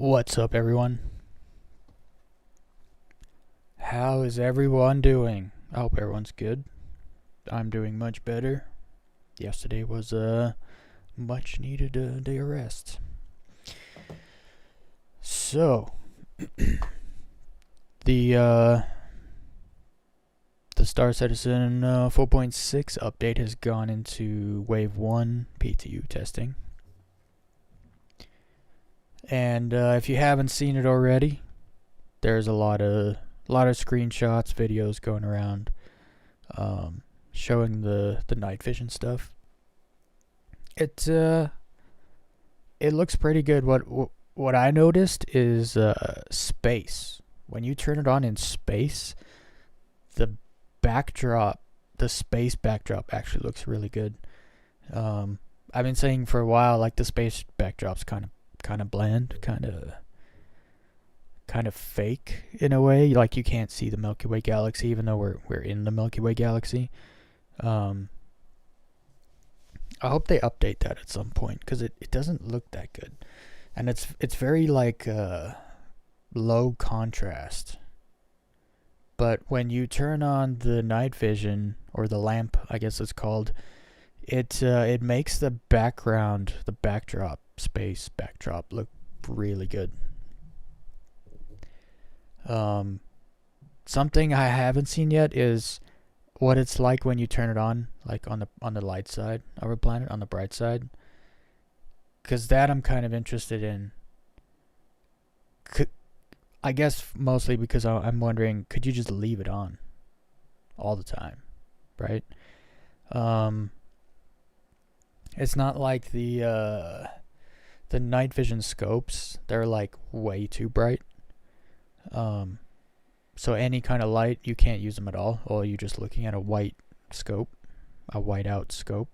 What's up, everyone? How is everyone doing? I hope everyone's good. I'm doing much better. Yesterday was a much needed day of rest. So, the Star Citizen 4.6 update has gone into Wave 1 PTU testing. And if you haven't seen it already, there's a lot of screenshots, videos going around, showing the night vision stuff. It looks pretty good. What I noticed is space. When you turn it on in space, the space backdrop actually looks really good. I've been saying for a while, like, the space backdrop's kind of bland, kind of fake in a way. Like, you can't see the Milky Way galaxy, even though we're in the Milky Way galaxy. I hope they update that at some point, because it doesn't look that good, and it's very like low contrast. But when you turn on the night vision, or the lamp, I guess it's called, it makes the space backdrop look really good. Something I haven't seen yet is what it's like when you turn it on, like on the light side of a planet, on the bright side. Because that I'm kind of interested in. I guess mostly because I'm wondering, could you just leave it on all the time, right? It's not like the night vision scopes. They're like way too bright. So any kind of light, you can't use them at all, or you're just looking at a white scope, a white out scope.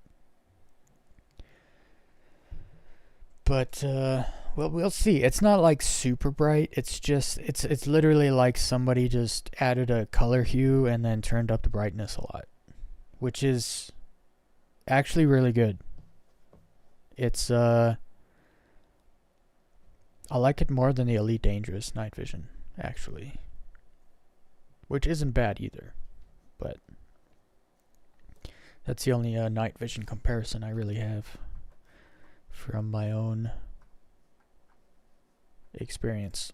But well, we'll see. It's not like super bright. It's just it's literally like somebody just added a color hue and then turned up the brightness a lot, which is actually really good. It's I like it more than the Elite Dangerous night vision, actually, which isn't bad either, but that's the only night vision comparison I really have from my own experience.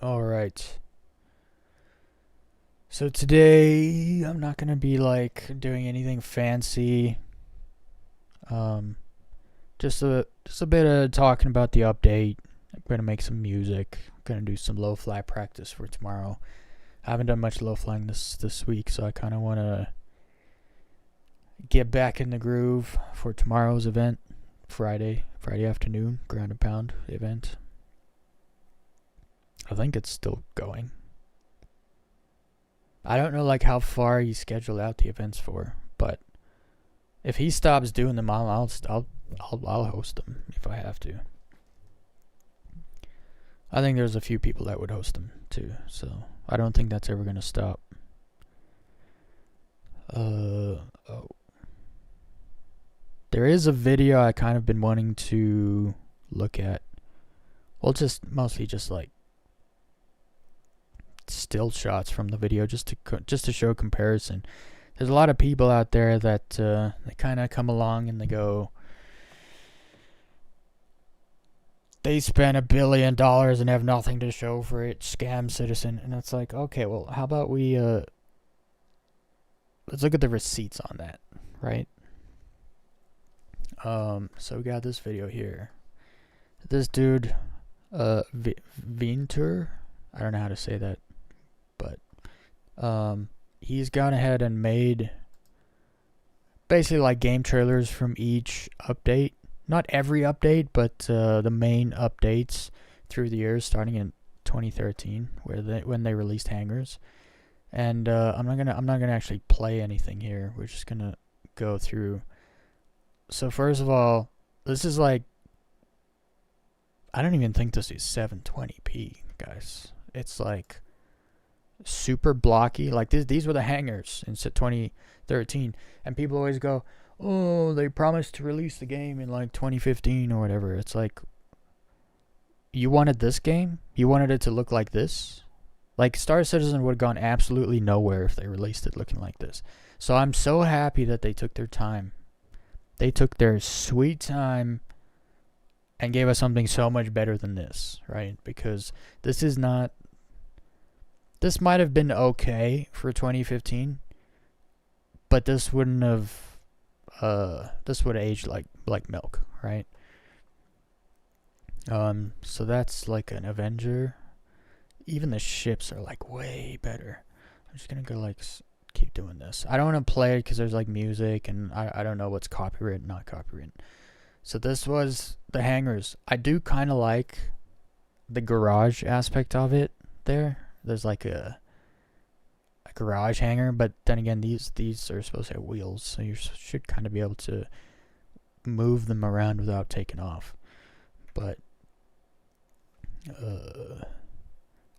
Alright, so today I'm not gonna be like doing anything fancy. Just a bit of talking about the update. I'm gonna make some music. I'm gonna do some low fly practice for tomorrow. I haven't done much low flying this week, so I kind of want to get back in the groove for tomorrow's event, Friday afternoon, ground and pound event. I think it's still going. I don't know like how far he scheduled out the events for, but if he stops doing them, I'll host them if I have to. I think there's a few people that would host them too, so I don't think that's ever gonna stop. There is a video I kind of been wanting to look at. Well, just mostly just like still shots from the video, just to show comparison. There's a lot of people out there that they kind of come along and they go, they spent $1 billion and have nothing to show for it, scam citizen. And it's like, okay, well, how about we let's look at the receipts on that, right? So we got this video here. This dude, Vinter, I don't know how to say that, but he's gone ahead and made basically like game trailers from each update. Not every update, but the main updates through the years, starting in 2013, when they released hangars. And I'm not gonna actually play anything here. We're just gonna go through. So first of all, this is like, I don't even think this is 720p, guys. It's like super blocky. Like these were the hangars in 2013, and people always go, oh, they promised to release the game in like 2015 or whatever. It's like, you wanted this game? You wanted it to look like this? Like, Star Citizen would have gone absolutely nowhere if they released it looking like this. So I'm so happy that they took their time. They took their sweet time and gave us something so much better than this, right? Because this is not... This might have been okay for 2015, but this wouldn't have... this would have aged like milk, right? So that's like an Avenger. Even the ships are like way better. I'm just gonna go like keep doing this. I don't want to play it because there's like music and I don't know what's copyright, not copyright. So this was the hangars. I do kind of like the garage aspect of it there. There's like a garage hangar, but then again, these are supposed to have wheels, so you should kind of be able to move them around without taking off. But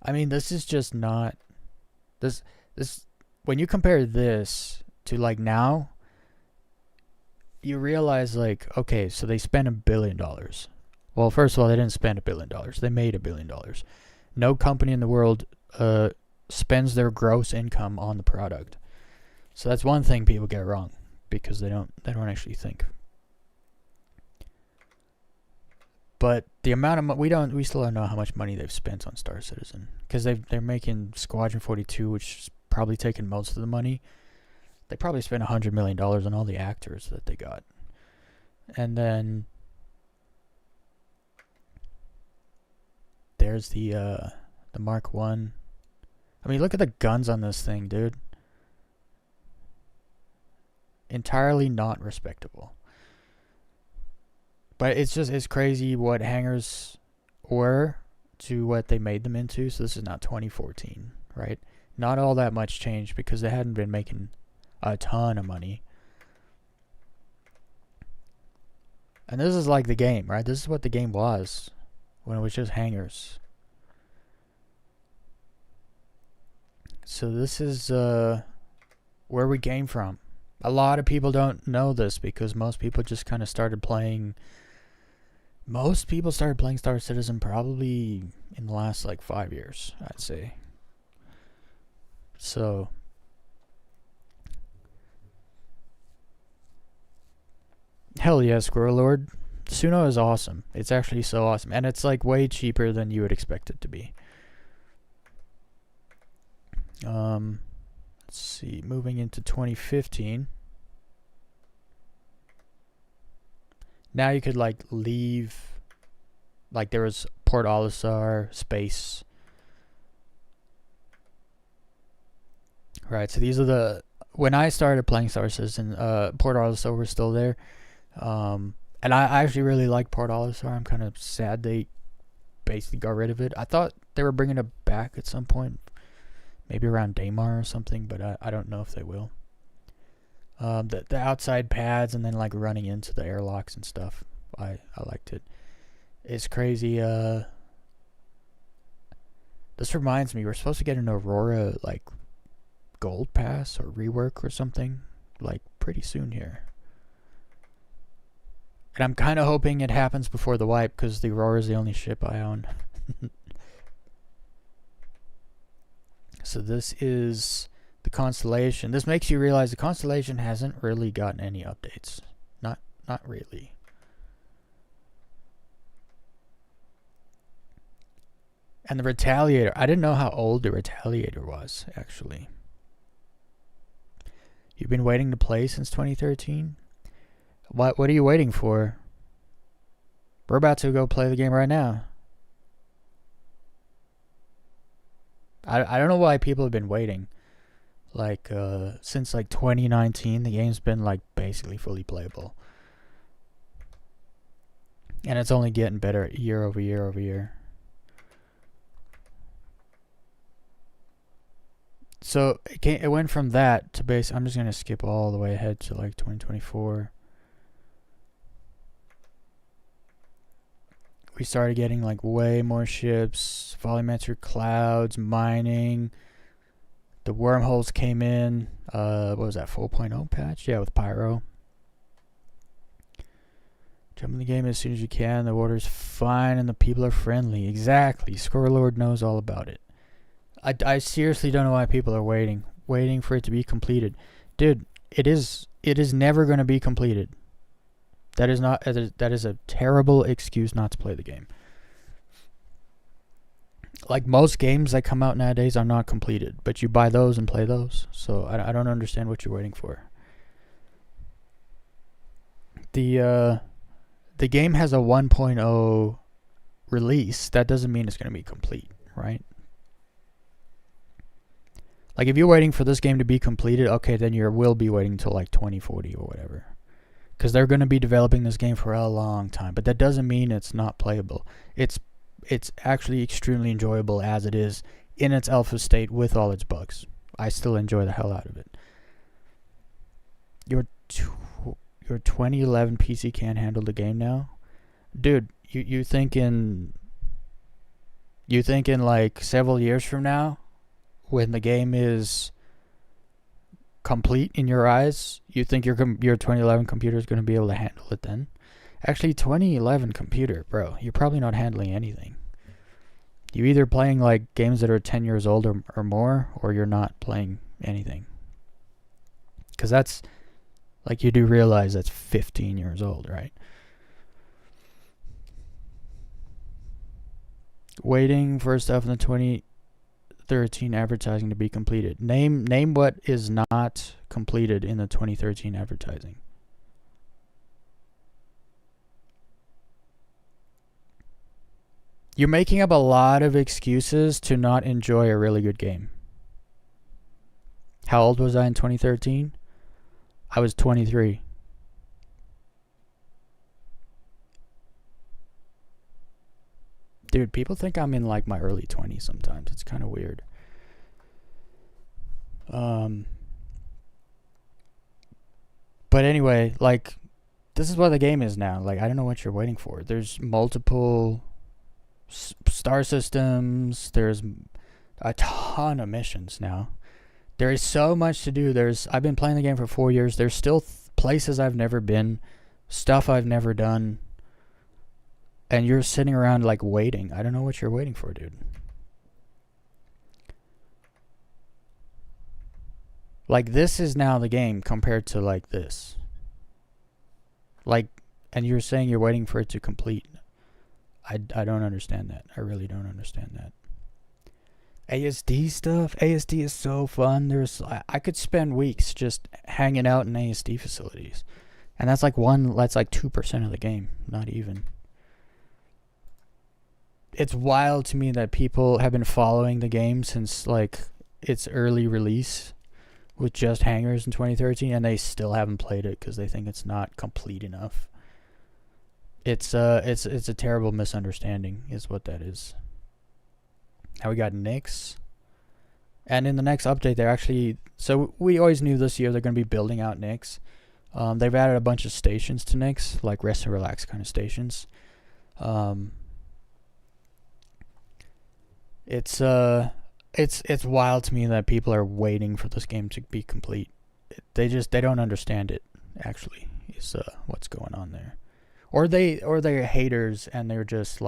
I mean, this is just not this when you compare this to like now, you realize like, okay, so they spent $1 billion. Well, first of all, they didn't spend $1 billion. They made $1 billion. No company in the world spends their gross income on the product. So that's one thing people get wrong because they don't actually think. But the amount of we still don't know how much money they've spent on Star Citizen because they're making Squadron 42, which is probably taking most of the money. They probably spent $100 million on all the actors that they got, and then there's the Mark 1. I mean, look at the guns on this thing, dude. Entirely not respectable. But it's crazy what hangars were to what they made them into. So this is not 2014, right? Not all that much changed because they hadn't been making a ton of money. And this is like the game, right? This is what the game was when it was just hangars. So this is where we came from. A lot of people don't know this because most people just kind of started playing... Most people started playing Star Citizen probably in the last like 5 years, I'd say. So... Hell yeah, Squirrel Lord. Suno is awesome. It's actually so awesome. And it's like way cheaper than you would expect it to be. Let's see. Moving into 2015. Now you could like leave. Like there was Port Olisar, space. Right, so these are the... When I started playing Star Citizen, Port Olisar was still there. And I actually really like Port Olisar. I'm kind of sad they basically got rid of it. I thought they were bringing it back at some point. Maybe around Daymar or something, but I don't know if they will. The outside pads and then like running into the airlocks and stuff. I liked it. It's crazy. This reminds me, we're supposed to get an Aurora like gold pass or rework or something like pretty soon here. And I'm kind of hoping it happens before the wipe because the Aurora is the only ship I own. So this is the Constellation. This makes you realize the Constellation hasn't really gotten any updates. Not really. And the Retaliator. I didn't know how old the Retaliator was, actually. You've been waiting to play since 2013? What are you waiting for? We're about to go play the game right now. I don't know why people have been waiting. Like, since like 2019, the game's been like basically fully playable. And it's only getting better year over year over year. So it went from that to base. I'm just going to skip all the way ahead to like 2024. We started getting like way more ships, volumetric clouds, mining. The wormholes came in. What was that, 4.0 patch? Yeah, with Pyro. Which Jump in the game as soon as you can. The water's fine and the people are friendly. Exactly. Scorelord knows all about it. I seriously don't know why people are waiting for it to be completed. Dude, it is never going to be completed. That is a terrible excuse not to play the game. Like, most games that come out nowadays are not completed, but you buy those and play those. So I don't understand what you're waiting for. The game has a 1.0 release. That doesn't mean it's going to be complete, right? Like, if you're waiting for this game to be completed, okay, then you will be waiting until like 2040 or whatever. Because they're going to be developing this game for a long time. But that doesn't mean it's not playable. It's actually extremely enjoyable as it is in its alpha state with all its bugs. I still enjoy the hell out of it. Your 2011 PC can't handle the game now? Dude, you thinking like several years from now, when the game is complete in your eyes, you think your 2011 computer is going to be able to handle it then? Actually, 2011 computer, bro, you're probably not handling anything. You're either playing like games that are 10 years old or more, or you're not playing anything. Because that's, like, you do realize that's 15 years old, right? Waiting for stuff in the 2013 advertising to be completed. Name what is not completed in the 2013 advertising. You're making up a lot of excuses to not enjoy a really good game. How old was I in 2013? I was 23. Dude, people think I'm in like my early 20s sometimes. It's kind of weird. But anyway, like, this is what the game is now. Like, I don't know what you're waiting for. There's multiple star systems. There's a ton of missions now. There is so much to do. I've been playing the game for 4 years. There's still places I've never been, stuff I've never done, and you're sitting around like waiting. I don't know what you're waiting for, dude. Like, this is now the game compared to like this. Like, and you're saying you're waiting for it to complete. I don't understand that. I really don't understand that. ASD stuff. ASD is so fun. I could spend weeks just hanging out in ASD facilities. And that's like 2% of the game. Not even. It's wild to me that people have been following the game since like its early release with just hangers in 2013, and they still haven't played it because they think it's not complete enough. It's a terrible misunderstanding is what that is. Now we got Nyx. And in the next update, they're actually... So we always knew this year they're going to be building out Nyx. They've added a bunch of stations to Nyx, like rest and relax kind of stations. It's wild to me that people are waiting for this game to be complete. They don't understand it, actually, is what's going on there. Or they're haters and they're just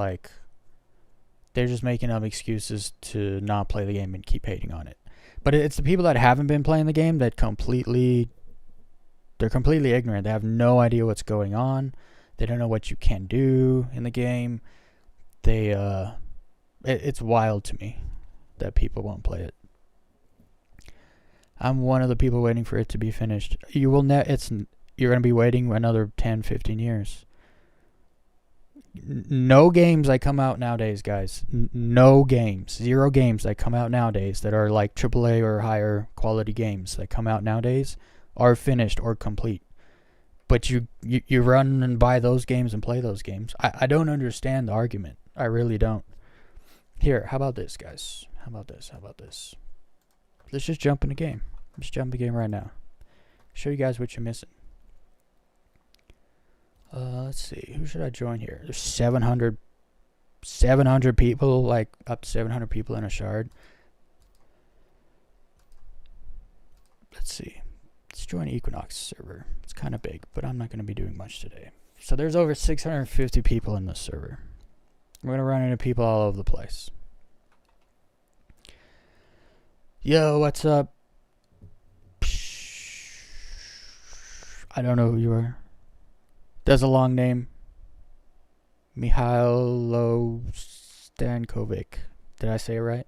making up excuses to not play the game and keep hating on it. But it's the people that haven't been playing the game that completely ignorant. They have no idea what's going on. They don't know what you can do in the game. It's wild to me that people won't play it. I'm one of the people waiting for it to be finished. You're going to be waiting another 10, 15 years. No games that come out nowadays, guys. No games. 0 games that come out nowadays that are like AAA or higher quality games that come out nowadays are finished or complete. But you run and buy those games and play those games. I don't understand the argument. I really don't. Here, how about this, guys? How about this? Let's just jump in the game. Let's jump in the game right now. Show you guys what you're missing. Let's see. Who should I join here? There's 700 people, like up to 700 people in a shard. Let's see. Let's join Equinox server. It's kind of big, but I'm not going to be doing much today. So there's over 650 people in this server. We're going to run into people all over the place. Yo, what's up? I don't know who you are. That's a long name. Mihailo Stankovic. Did I say it right?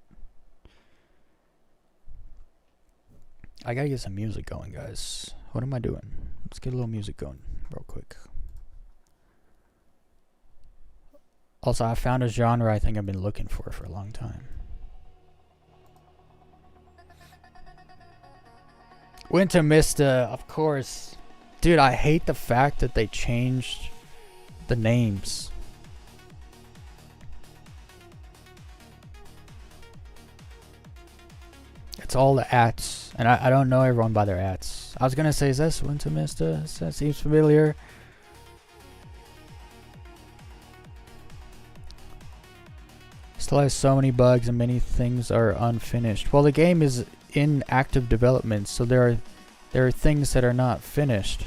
I gotta get some music going, guys. What am I doing? Let's get a little music going real quick. Also, I found a genre I think I've been looking for a long time. Winter Mista, of course. Dude, I hate the fact that they changed the names. It's all the ats, and I don't know everyone by their ats. I was gonna say, is this Winter Mista? That seems familiar. Still has so many bugs and many things are unfinished. Well, the game is in active development, so there are things that are not finished,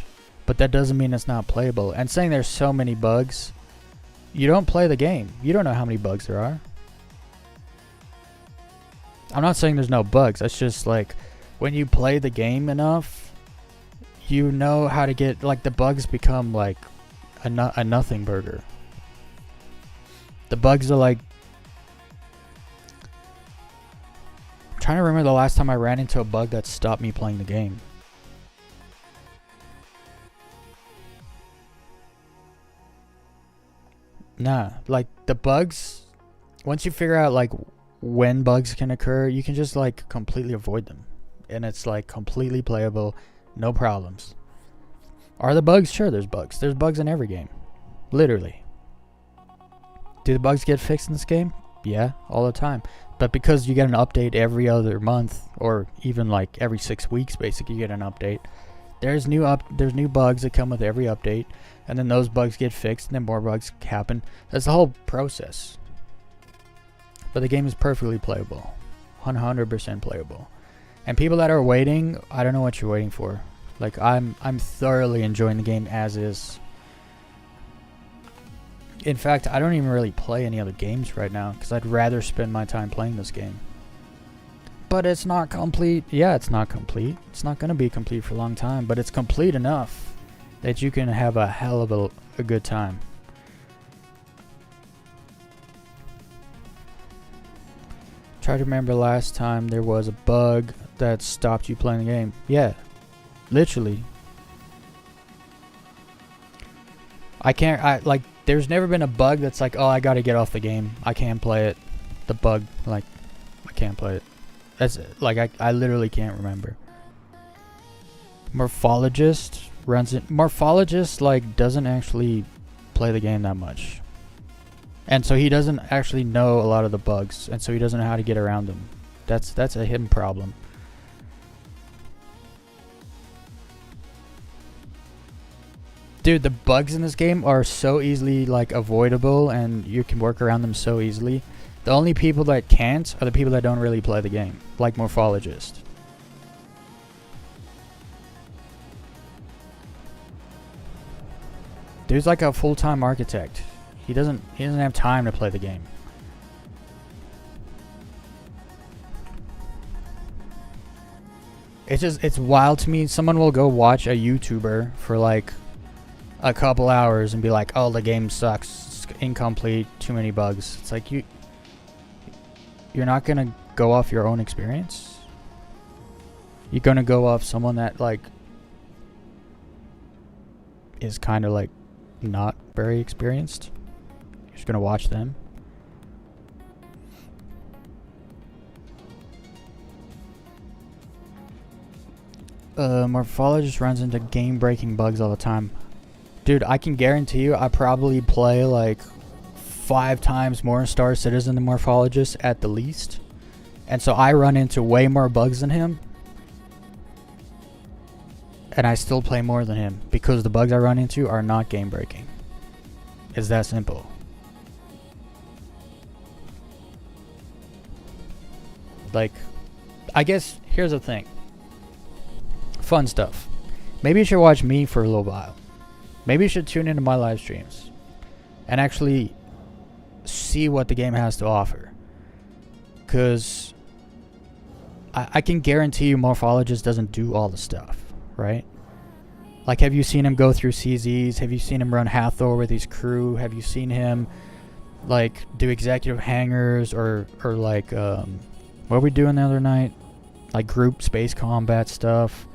but that doesn't mean it's not playable. And saying there's so many bugs, you don't play the game. You don't know how many bugs there are. I'm not saying there's no bugs. That's just like when you play the game enough, you know how to get, like, the bugs become like a nothing burger. The bugs are like, I'm trying to remember the last time I ran into a bug that stopped me playing the game. Nah, like the bugs, once you figure out like when bugs can occur, you can just like completely avoid them. And it's like completely playable, no problems. Are there bugs? Sure, there's bugs. There's bugs in every game. Literally. Do the bugs get fixed in this game? Yeah, all the time. But because you get an update every other month, or even like every 6 weeks, basically, you get an update. There's new bugs that come with every update, and then those bugs get fixed, and then more bugs happen. That's the whole process. But the game is perfectly playable, 100% playable. And people that are waiting, I don't know what you're waiting for. Like I'm thoroughly enjoying the game as is. In fact, I don't even really play any other games right now because I'd rather spend my time playing this game. But it's not complete. Yeah, it's not complete. It's not going to be complete for a long time, but it's complete enough that you can have a hell of a good time. Try to remember last time there was a bug that stopped you playing the game. Yeah, literally. There's never been a bug that's like, oh, I gotta get off the game. I can't play it. The bug, like, I can't play it. That's like, I literally can't remember. Morphologist runs it. Morphologist, like, doesn't actually play the game that much. And so he doesn't actually know a lot of the bugs. And so he doesn't know how to get around them. That's a him problem. Dude, the bugs in this game are so easily like avoidable, and you can work around them so easily. The only people that can't are the people that don't really play the game, like Morphologist. Dude's like a full-time architect. He doesn't have time to play the game. It's wild to me. Someone will go watch a YouTuber for like a couple hours and be like, oh, the game sucks, it's incomplete, too many bugs. It's like, you're not gonna go off your own experience. You're gonna go off someone that like is kind of like not very experienced. You're just gonna watch them. Morphologist runs into game-breaking bugs all the time. Dude, I can guarantee you I probably play like 5 times more Star Citizen than Morphologist at the least. And so I run into way more bugs than him. And I still play more than him because the bugs I run into are not game-breaking. It's that simple. Like, I guess here's the thing. Fun stuff. Maybe you should watch me for a little while. Maybe you should tune into my live streams and actually see what the game has to offer. Because I can guarantee you Morphologist doesn't do all the stuff, right? Like, have you seen him go through CZs? Have you seen him run Hathor with his crew? Have you seen him, like, do executive hangars or like, what were we doing the other night? Like, group space combat stuff.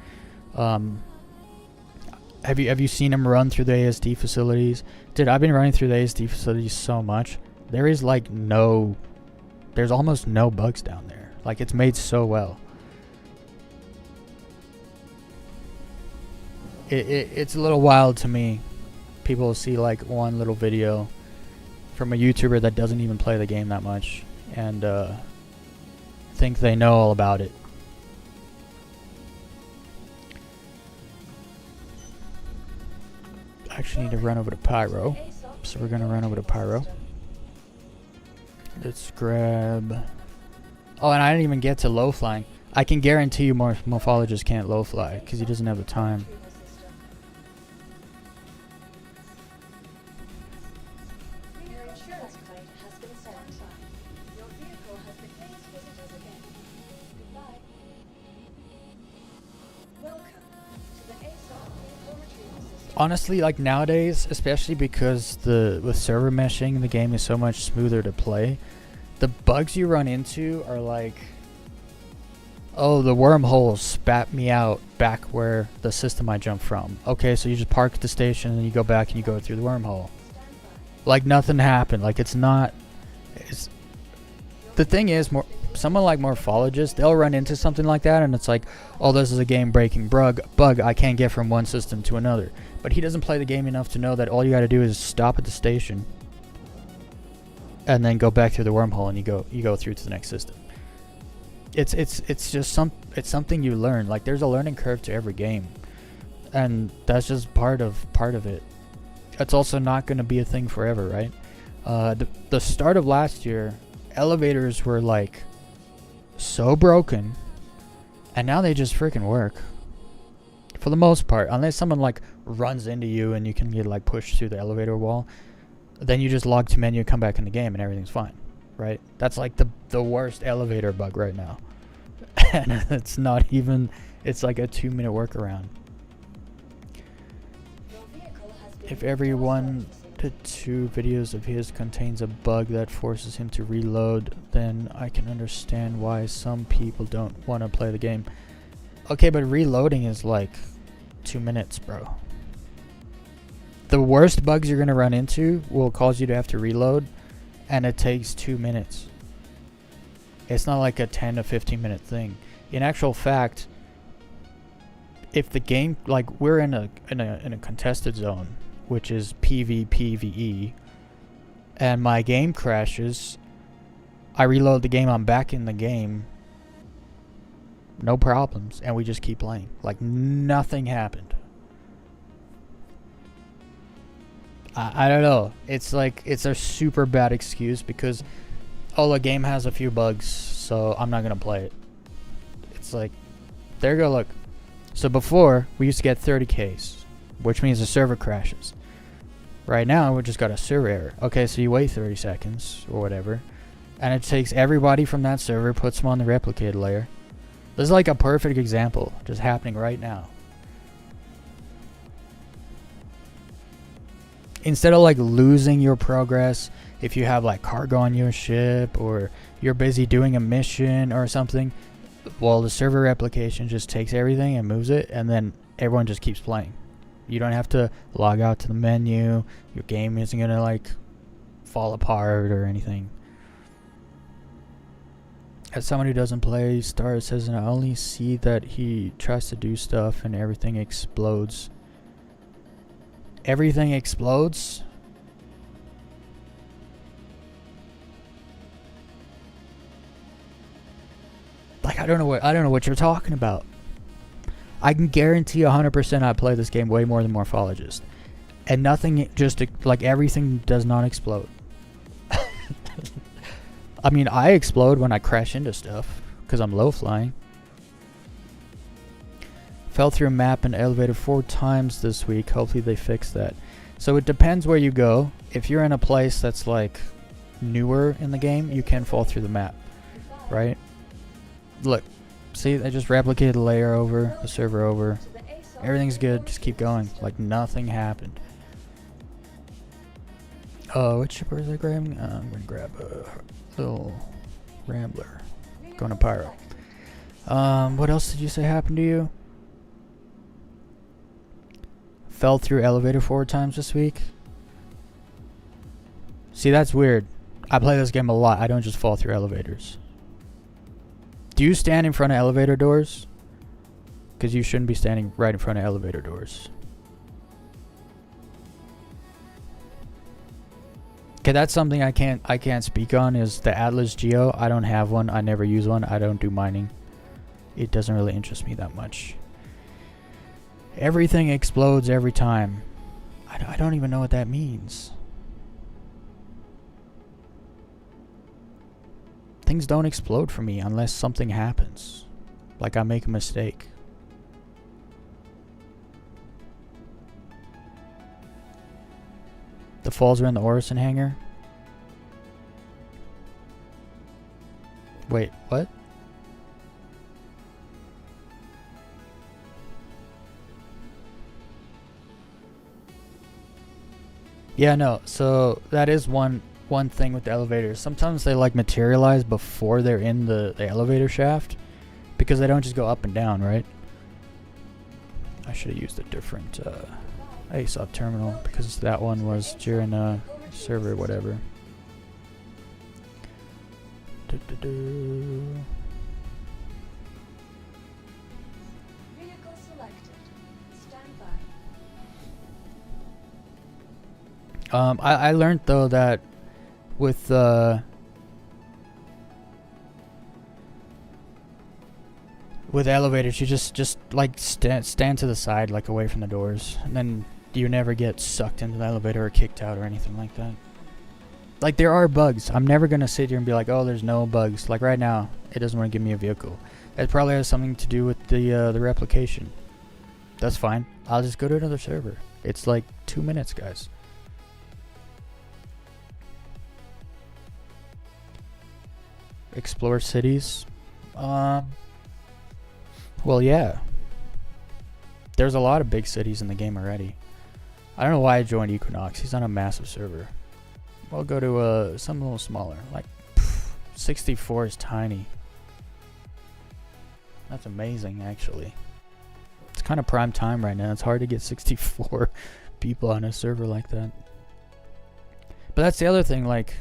Have you seen him run through the ASD facilities? Dude, I've been running through the ASD facilities so much. There is, like, there's almost no bugs down there. Like, it's made so well. It's a little wild to me. People see, like, one little video from a YouTuber that doesn't even play the game that much and think they know all about it. I actually need to run over to Pyro. So we're going to run over to Pyro. Let's grab... Oh, and I didn't even get to low flying. I can guarantee you Morphologist can't low fly because he doesn't have the time. Honestly, like nowadays, especially because with server meshing, the game is so much smoother to play. The bugs you run into are like, oh, the wormhole spat me out back where the system I jumped from. Okay, so you just park at the station and you go back and you go through the wormhole. Like nothing happened. Like it's not. The thing is, someone like Morphologist, they'll run into something like that and it's like, oh, this is a game-breaking bug I can't get from one system to another. But he doesn't play the game enough to know that all you got to do is stop at the station and then go back through the wormhole and you go through to the next system. It's just something you learn. Like there's a learning curve to every game, and that's just part of it. It's also not going to be a thing forever, right? The start of last year, elevators were like so broken, and now they just freaking work for the most part, unless someone like runs into you and you can get like pushed through the elevator wall. Then you just log to menu, come back in the game, and everything's fine, right? That's like the worst elevator bug right now. And it's not even, it's like a 2-minute workaround. If every 1 to 2 videos of his contains a bug that forces him to reload, then I can understand why some people don't want to play the game. Okay, but reloading is like 2 minutes, bro. The worst bugs you're going to run into will cause you to have to reload, and it takes 2 minutes. It's not like a 10 to 15 minute thing. In actual fact, if the game, like we're in a contested zone, which is PvPvE, and my game crashes, I reload the game, I'm back in the game, no problems, and we just keep playing like nothing happened. I don't know. It's like, it's a super bad excuse because, oh, the game has a few bugs, so I'm not going to play it. It's like, there you go, look. So before, we used to get 30Ks, which means the server crashes. Right now, we just got a server error. Okay, so you wait 30 seconds or whatever, and it takes everybody from that server, puts them on the replicated layer. This is like a perfect example, just happening right now. Instead of like losing your progress if you have like cargo on your ship or you're busy doing a mission or something, well, the server replication just takes everything and moves it, and then everyone just keeps playing. You don't have to log out to the menu. Your game isn't gonna like fall apart or anything. As someone who doesn't play, Star says, and I only see that he tries to do stuff and everything explodes. Everything explodes? Like, I don't know what you're talking about. I can guarantee 100% I play this game way more than Morphologist. And nothing, just like everything does not explode. I mean, I explode when I crash into stuff because I'm low flying. Fell through a map and elevator 4 times this week. Hopefully they fix that. So it depends where you go. If you're in a place that's like newer in the game, you can fall through the map, right? Look, see, I just replicated the layer over, the server over. Everything's good, just keep going, like nothing happened. Which ship is I grabbing? I'm gonna grab a little Rambler. Going to Pyro. What else did you say happened to you? Fell through elevator 4 times this week. See, that's weird. I play this game a lot. I don't just fall through elevators. Do you stand in front of elevator doors? Because you shouldn't be standing right in front of elevator doors. Okay, that's something I can't speak on, is the Atlas Geo. I don't have one. I never use one. I don't do mining. It doesn't really interest me that much. Everything explodes every time. I don't even know what that means. Things don't explode for me unless something happens. Like I make a mistake. The falls are in the Orison hangar. Wait, what? Yeah, no. So that is one thing with the elevators. Sometimes they like materialize before they're in the elevator shaft, because they don't just go up and down, right? I should have used a different ASOP terminal, because that one was during server whatever. Vehicle selected. Stand by. I learned though that with elevators, you just like stand to the side, like away from the doors, and then you never get sucked into the elevator or kicked out or anything like that. Like, there are bugs. I'm never gonna sit here and be like, oh, there's no bugs. Like right now, it doesn't want to give me a vehicle. It probably has something to do with the replication. That's fine. I'll just go to another server. It's like 2 minutes, guys. Explore cities. Well, yeah. There's a lot of big cities in the game already. I don't know why I joined Equinox. He's on a massive server. We'll go to something a little smaller. Like, 64 is tiny. That's amazing, actually. It's kind of prime time right now. It's hard to get 64 people on a server like that. But that's the other thing, like,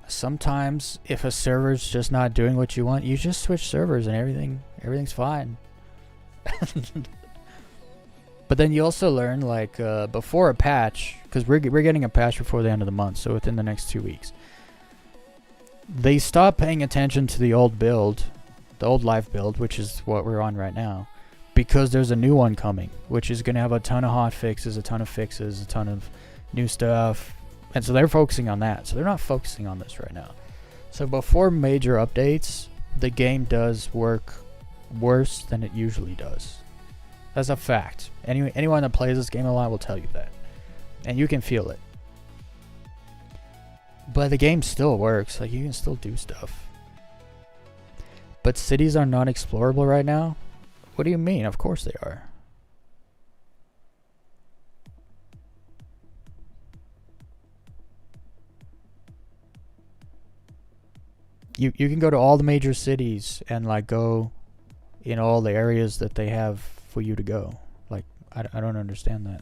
sometimes if a server's just not doing what you want, you just switch servers and everything's fine. But then you also learn, like, before a patch, because we're getting a patch before the end of the month, so within the next 2 weeks, they stop paying attention to the old build, the old live build, which is what we're on right now, because there's a new one coming, which is going to have a ton of hot fixes, a ton of fixes, a ton of new stuff, and so they're focusing on that. So they're not focusing on this right now. So before major updates, the game does work worse than it usually does. That's a fact. Anyone that plays this game a lot will tell you that. And you can feel it. But the game still works. Like, you can still do stuff. But cities are not explorable right now? What do you mean? Of course they are. You can go to all the major cities and, like, go in all the areas that they have for you to go. Like, I don't understand that.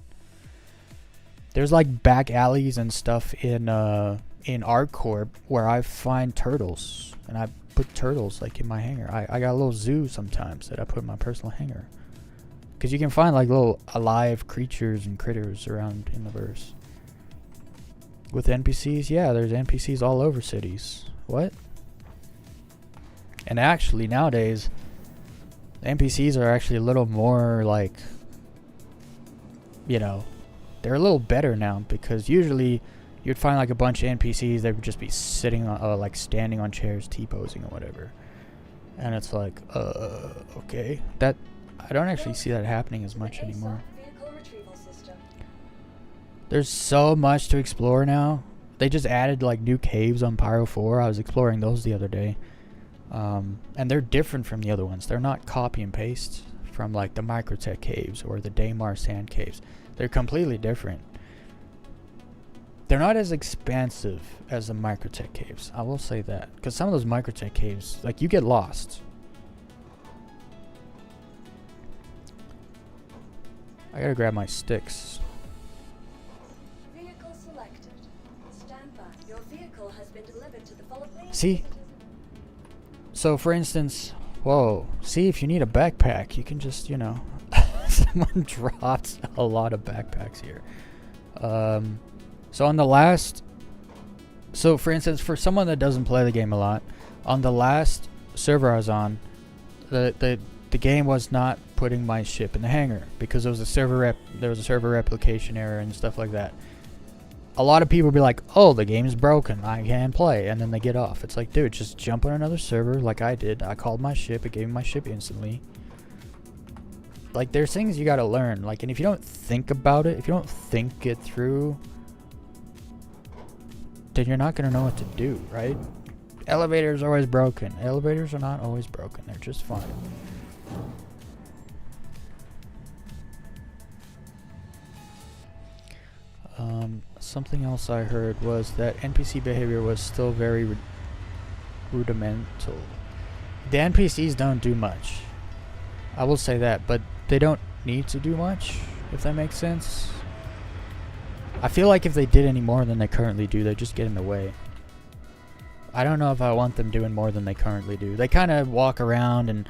There's like back alleys and stuff in ArcCorp where I find turtles, and I put turtles like in my hangar. I got a little zoo sometimes that I put in my personal hangar, because you can find like little alive creatures and critters around in the verse. With NPCs, yeah, there's NPCs all over cities. What? And actually nowadays, NPCs are actually a little more like, you know, they're a little better now, because usually you'd find like a bunch of NPCs that would just be sitting on, like standing on chairs, T-posing or whatever. And it's like, okay, that I don't actually see that happening as much anymore. There's so much to explore now. They just added like new caves on Pyro 4. I was exploring those the other day. And they're different from the other ones. They're not copy and paste from like the Microtech caves or the Daymar sand caves. They're completely different. They're not as expansive as the Microtech caves. I will say that. Because some of those Microtech caves, like, you get lost. I gotta grab my sticks. Vehicle selected. Stand by. Your vehicle has been delivered to the following. See? So, for instance, whoa. See, if you need a backpack, you can just, you know... Someone dropped a lot of backpacks here. So on the last... So, for instance, for someone that doesn't play the game a lot, on the last server I was on, the game was not putting my ship in the hangar because there was a server replication error and stuff like that. A lot of people be like, "Oh, the game is broken. I can't play," and then they get off. It's like, dude, just jump on another server like I did. I called my ship. It gave me my ship instantly. Like, there's things you gotta learn. Like, and if you don't think about it, if you don't think it through, then you're not gonna know what to do, right? Elevators are always broken. Elevators are not always broken. They're just fine. Something else I heard was that NPC behavior was still very rudimental. The NPCs don't do much. I will say that, but they don't need to do much, if that makes sense. I feel like if they did any more than they currently do, they'd just get in the way. I don't know if I want them doing more than they currently do. They kind of walk around, and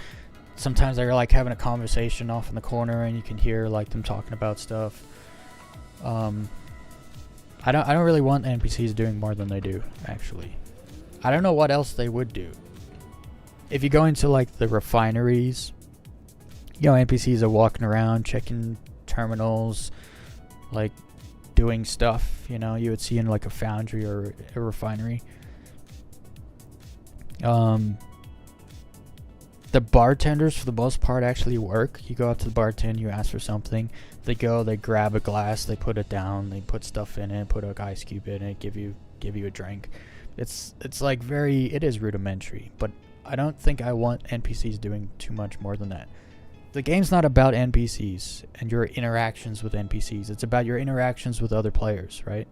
sometimes they're like having a conversation off in the corner, and you can hear like them talking about stuff. I don't really want NPCs doing more than they do, actually. I don't know what else they would do. If you go into like the refineries, you know, NPCs are walking around, checking terminals, like doing stuff, you know, you would see in like a foundry or a refinery. The bartenders, for the most part, actually work. You go up to the bartender, you ask for something. They go, they grab a glass, they put it down, they put stuff in it, put an ice cube in it, give you a drink. It's like it is rudimentary, but I don't think I want NPCs doing too much more than that. The game's not about NPCs and your interactions with NPCs. It's about your interactions with other players, right?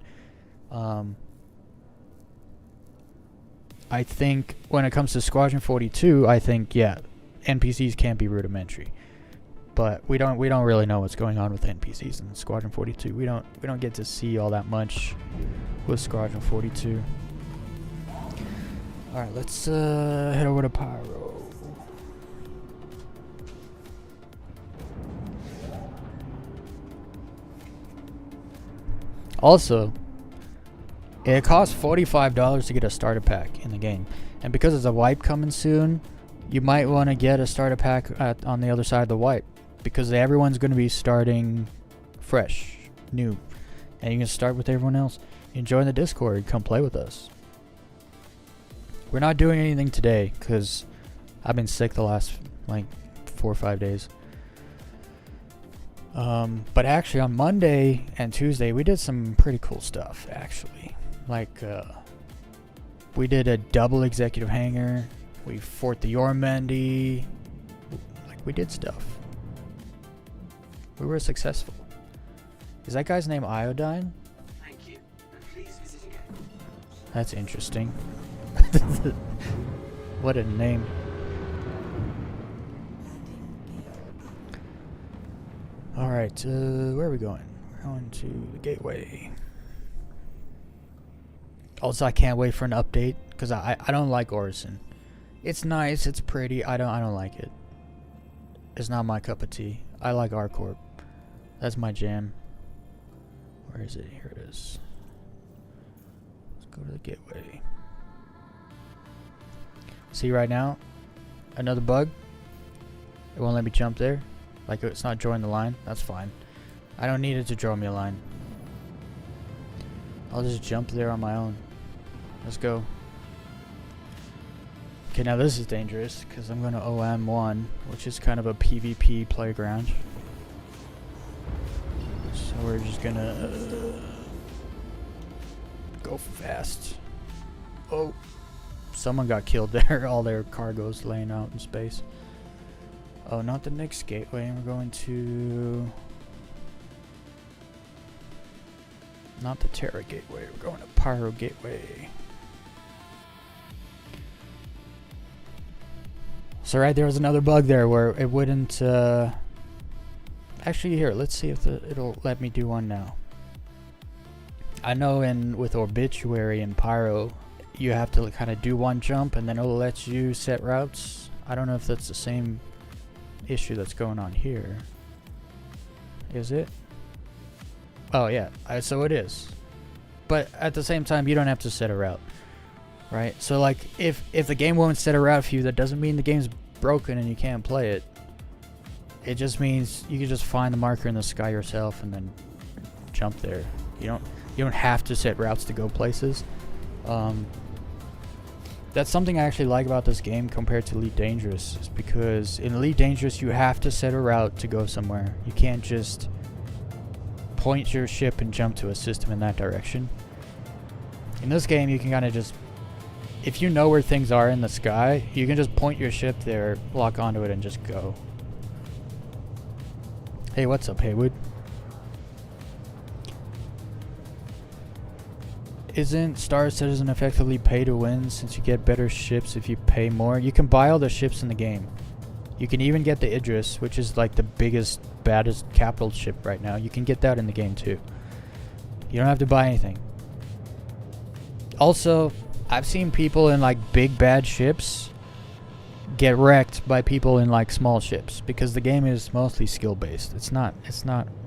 I think when it comes to Squadron 42, I think, yeah, NPCs can't be rudimentary. But we don't really know what's going on with NPCs in Squadron 42. We don't get to see all that much with Squadron 42. All right, let's head over to Pyro. Also, it costs $45 to get a starter pack in the game, and because there's a wipe coming soon, you might want to get a starter pack on the other side of the wipe, because everyone's going to be starting fresh, new, and you can start with everyone else. You can join the Discord, come play with us. We're not doing anything today because I've been sick the last like 4 or 5 days. But actually on Monday and Tuesday we did some pretty cool stuff, actually. Like we did a double executive hangar, we fought the Yormendi, like we did stuff. We were successful. Is that guy's name Iodine? Thank you. Please visit again. That's interesting. What a name. Alright, where are we going? We're going to the gateway. Also, I can't wait for an update, because I don't like Orison. It's nice, it's pretty, I don't like it. It's not my cup of tea. I like R-Corp. That's my jam. Where is it? Here it is. Let's go to the gateway. See right now? Another bug? It won't let me jump there. Like, it's not drawing the line. That's fine. I don't need it to draw me a line. I'll just jump there on my own. Let's go. Okay, now this is dangerous because I'm going to OM1, which is kind of a PvP playground. So we're just going to go fast. Oh, someone got killed there. All their cargo's laying out in space. Oh, not the next gateway. We're going to... Not the Terra gateway. We're going to Pyro gateway. So right there was another bug there where it wouldn't... Actually, here, let's see if it'll let me do one now. I know with Obituary and Pyro, you have to kind of do one jump and then it'll let you set routes. I don't know if that's the same issue that's going on here. Is it? Oh yeah, so it is. But at the same time, you don't have to set a route, right? So like, if the game won't set a route for you, that doesn't mean the game's broken and you can't play it. It just means you can just find the marker in the sky yourself and then jump there. You don't have to set routes to go places. That's something I actually like about this game compared to Elite Dangerous, is because in Elite Dangerous you have to set a route to go somewhere. You can't just point your ship and jump to a system in that direction. In this game you can kind of just, if you know where things are in the sky, you can just point your ship there, lock onto it, and just go. Hey, what's up, Haywood? Isn't Star Citizen effectively pay to win since you get better ships if you pay more? You can buy all the ships in the game. You can even get the Idris, which is like the biggest, baddest capital ship right now. You can get that in the game too. You don't have to buy anything. Also, I've seen people in like big bad ships get wrecked by people in like small ships because the game is mostly skill based. It's not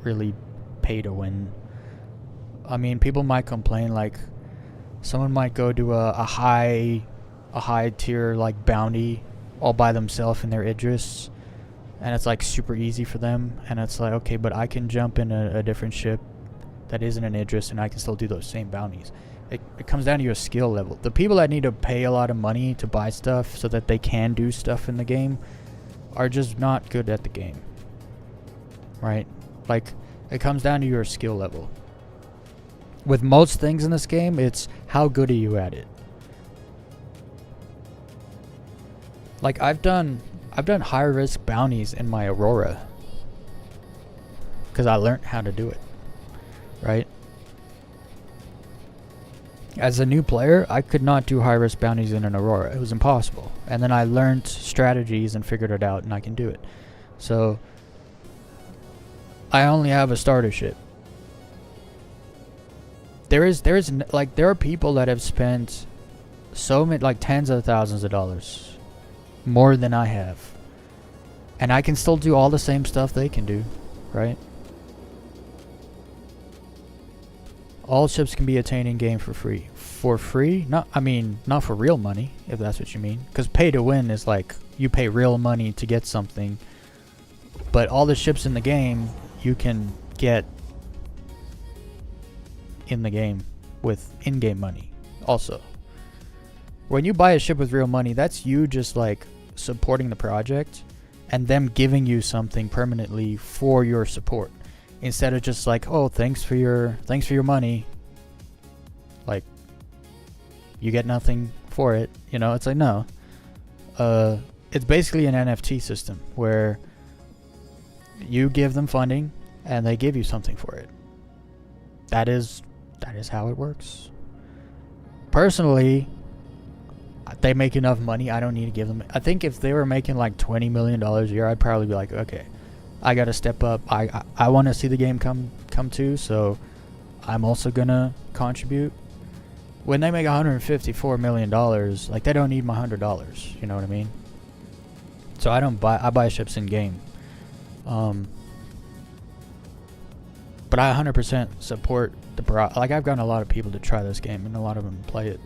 really pay to win. I mean, people might complain, like someone might go to a high tier like bounty all by themselves in their Idris, and it's like super easy for them, and it's like, okay, but I can jump in a different ship that isn't an Idris and I can still do those same bounties. It comes down to your skill level. The people that need to pay a lot of money to buy stuff so that they can do stuff in the game are just not good at the game, right? Like, it comes down to your skill level. With most things in this game, it's how good are you at it. Like, I've done high risk bounties in my Aurora because I learned how to do it, right? As a new player, I could not do high risk bounties in an Aurora. It was impossible. And then I learned strategies and figured it out, and I can do it. So I only have a starter ship. There are people that have spent so many, like tens of thousands of dollars more than I have, and I can still do all the same stuff they can do, right? All ships can be attained in game for free. For free? Not for real money, if that's what you mean. Because pay to win is like you pay real money to get something, but all the ships in the game you can get in the game with in-game money also. When you buy a ship with real money, that's you just like supporting the project and them giving you something permanently for your support, instead of just like, oh, thanks for your money, like you get nothing for it, you know. It's like, no, it's basically an NFT system where you give them funding and they give you something for it. That is how it works. Personally, they make enough money, I don't need to give them. I think if they were making like $20 million a year, I'd probably be like, okay, I gotta step up. I want to see the game come to, so I'm also gonna contribute. When they make $154 million, like, they don't need my $100. You know what I mean? So I buy ships in game. But I 100% support like, I've gotten a lot of people to try this game, and a lot of them play it.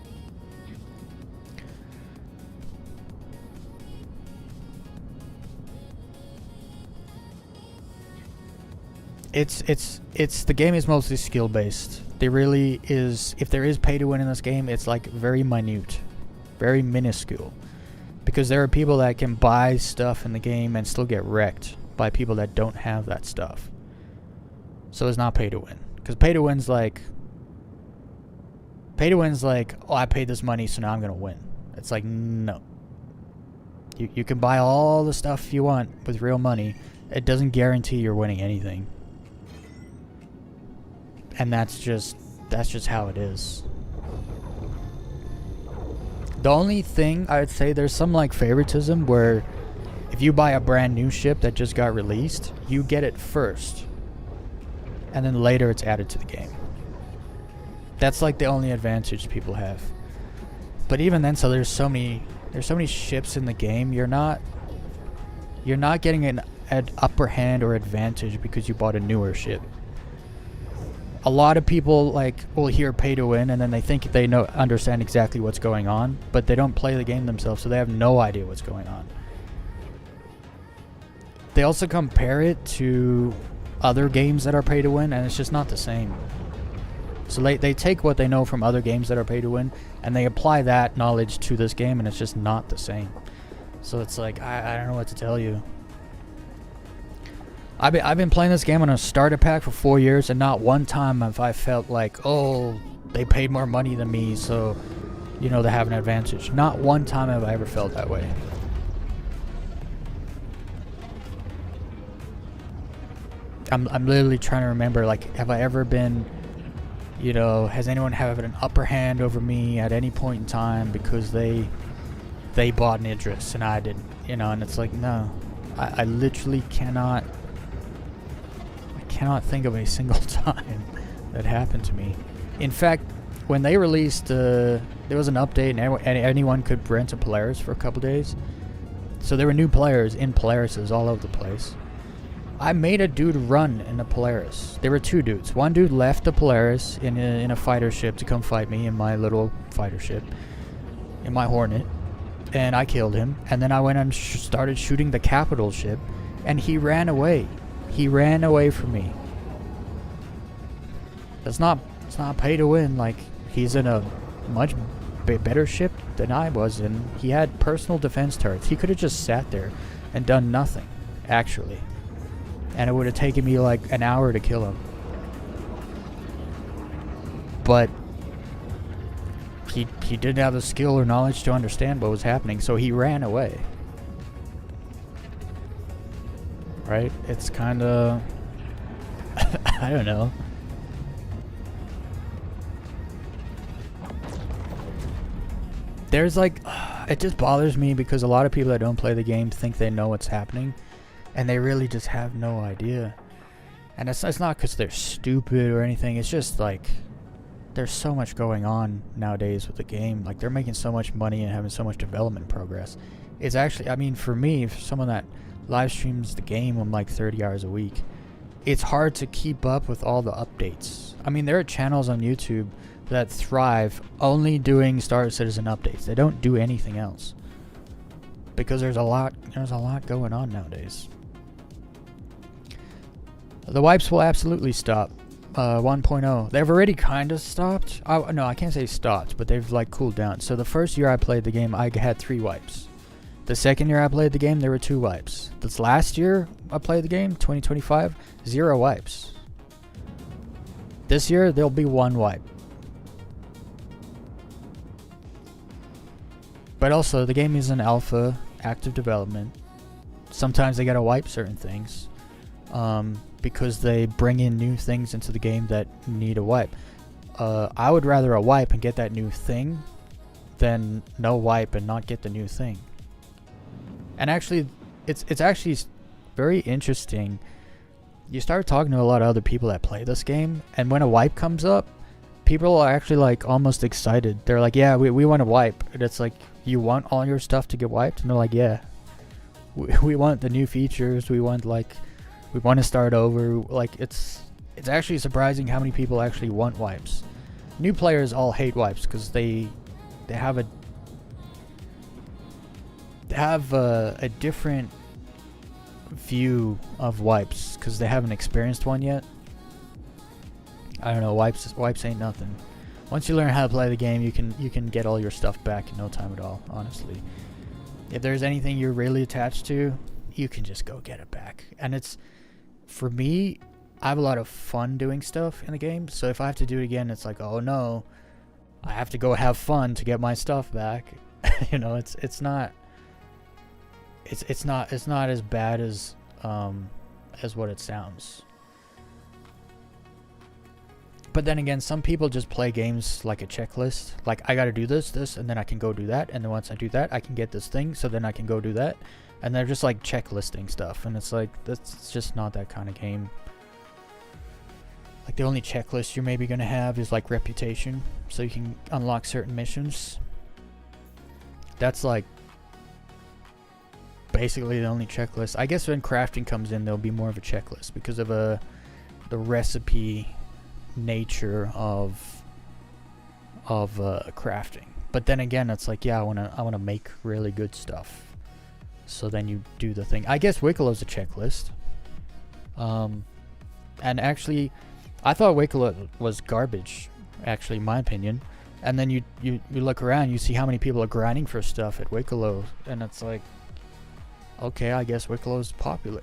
It's the game is mostly skill based. There really is, if there is pay to win in this game, it's like very minute, very minuscule. Because there are people that can buy stuff in the game and still get wrecked by people that don't have that stuff. So it's not pay to win. Because pay to win's like, oh, I paid this money, so now I'm going to win. It's like, no. You can buy all the stuff you want with real money. It doesn't guarantee you're winning anything. And that's just how it is. The only thing I would say, there's some like favoritism where if you buy a brand new ship that just got released, you get it first. And then later it's added to the game. That's like the only advantage people have. But even then, so there's so many ships in the game, you're not getting an upper hand or advantage because you bought a newer ship. A lot of people like will hear pay to win and then they think they understand exactly what's going on, but they don't play the game themselves, so they have no idea what's going on. They also compare it to other games that are pay to win, and it's just not the same. So they take what they know from other games that are pay to win and they apply that knowledge to this game, and it's just not the same. So it's like, I don't know what to tell you. I've been playing this game on a starter pack for 4 years, and not one time have I felt like, oh, they paid more money than me, so, you know, they have an advantage. Not one time have I ever felt that way. I'm literally trying to remember, like, have I ever been, you know, has anyone had an upper hand over me at any point in time because they bought an Idris and I didn't, you know? And it's like, no, I literally cannot think of a single time that happened to me. In fact, when they released, there was an update and anyone could rent a Polaris for a couple days. So there were new players in Polarises all over the place. I made a dude run in a Polaris. There were two dudes. One dude left the Polaris in a fighter ship to come fight me in my little fighter ship, in my Hornet, and I killed him. And then I went and started shooting the capital ship, and he ran away. He ran away from me. It's not pay to win. Like, he's in a much better ship than I was, and he had personal defense turrets. He could have just sat there and done nothing, actually. And it would have taken me like an hour to kill him. But he didn't have the skill or knowledge to understand what was happening, so he ran away. Right? It's kind of... I don't know. There's like... it just bothers me because a lot of people that don't play the game think they know what's happening. And they really just have no idea. And it's not because they're stupid or anything. It's just like... there's so much going on nowadays with the game. Like, they're making so much money and having so much development progress. It's actually... I mean, for me, for someone that live streams the game on like 30 hours a week, it's hard to keep up with all the updates. I mean, there are channels on YouTube that thrive only doing Star Citizen updates. They don't do anything else because there's a lot going on nowadays. The wipes will absolutely stop. 1.0. They've already kind of stopped. No, I can't say stopped, but they've like cooled down. So the first year I played the game, I had 3 wipes. The second year I played the game, there were 2 wipes. This last year I played the game, 2025, 0 wipes. This year, there'll be 1 wipe. But also, the game is in alpha, active development. Sometimes they gotta wipe certain things. Because they bring in new things into the game that need a wipe. I would rather a wipe and get that new thing than no wipe and not get the new thing. And actually, it's actually very interesting. You start talking to a lot of other people that play this game, and when a wipe comes up, people are actually like almost excited. They're like, yeah, we want to wipe. And it's like, you want all your stuff to get wiped? And they're like, yeah. We want the new features. We want to start over. Like, it's actually surprising how many people actually want wipes. New players all hate wipes because they have a different view of wipes because they haven't experienced one yet. I don't know, wipes ain't nothing. Once you learn how to play the game, you can get all your stuff back in no time at all, honestly. if there's anything you're really attached to, you can just go get it back. And it's, for me, I have a lot of fun doing stuff in the game. So if I have to do it again, it's like, oh no, I have to go have fun to get my stuff back. You know, it's not as bad as what it sounds. But then again, some people just play games like a checklist. Like, I gotta do this, and then I can go do that. And then once I do that, I can get this thing, so then I can go do that. And they're just like checklisting stuff. And it's like, that's just not that kind of game. Like, the only checklist you're maybe gonna have is like reputation, so you can unlock certain missions. That's like basically the only checklist. I guess when crafting comes in, there'll be more of a checklist because of the recipe nature of crafting. But then again, it's like, yeah, I wanna make really good stuff. So then you do the thing. I guess Wickelow's a checklist. And actually, I thought Wicklow was garbage, actually, in my opinion. And then you look around, you see how many people are grinding for stuff at Wicklow, and it's like, okay, I guess Wickelow's popular.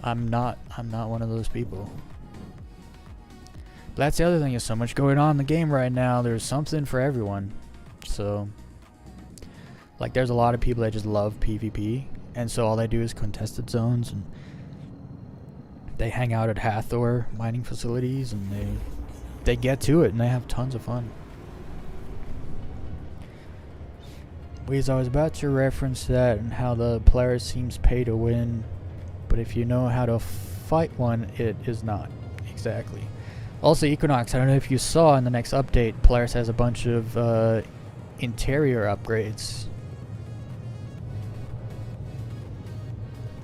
I'm not one of those people. But that's the other thing, is so much going on in the game right now. There's something for everyone. So, like, there's a lot of people that just love PvP, and so all they do is contested zones, and they hang out at Hathor mining facilities, and they get to it, and they have tons of fun. Weez, I was about to reference that and how the player seems pay to win, but if you know how to fight one, it is not. Exactly. Also, Equinox, I don't know if you saw in the next update, Polaris has a bunch of interior upgrades.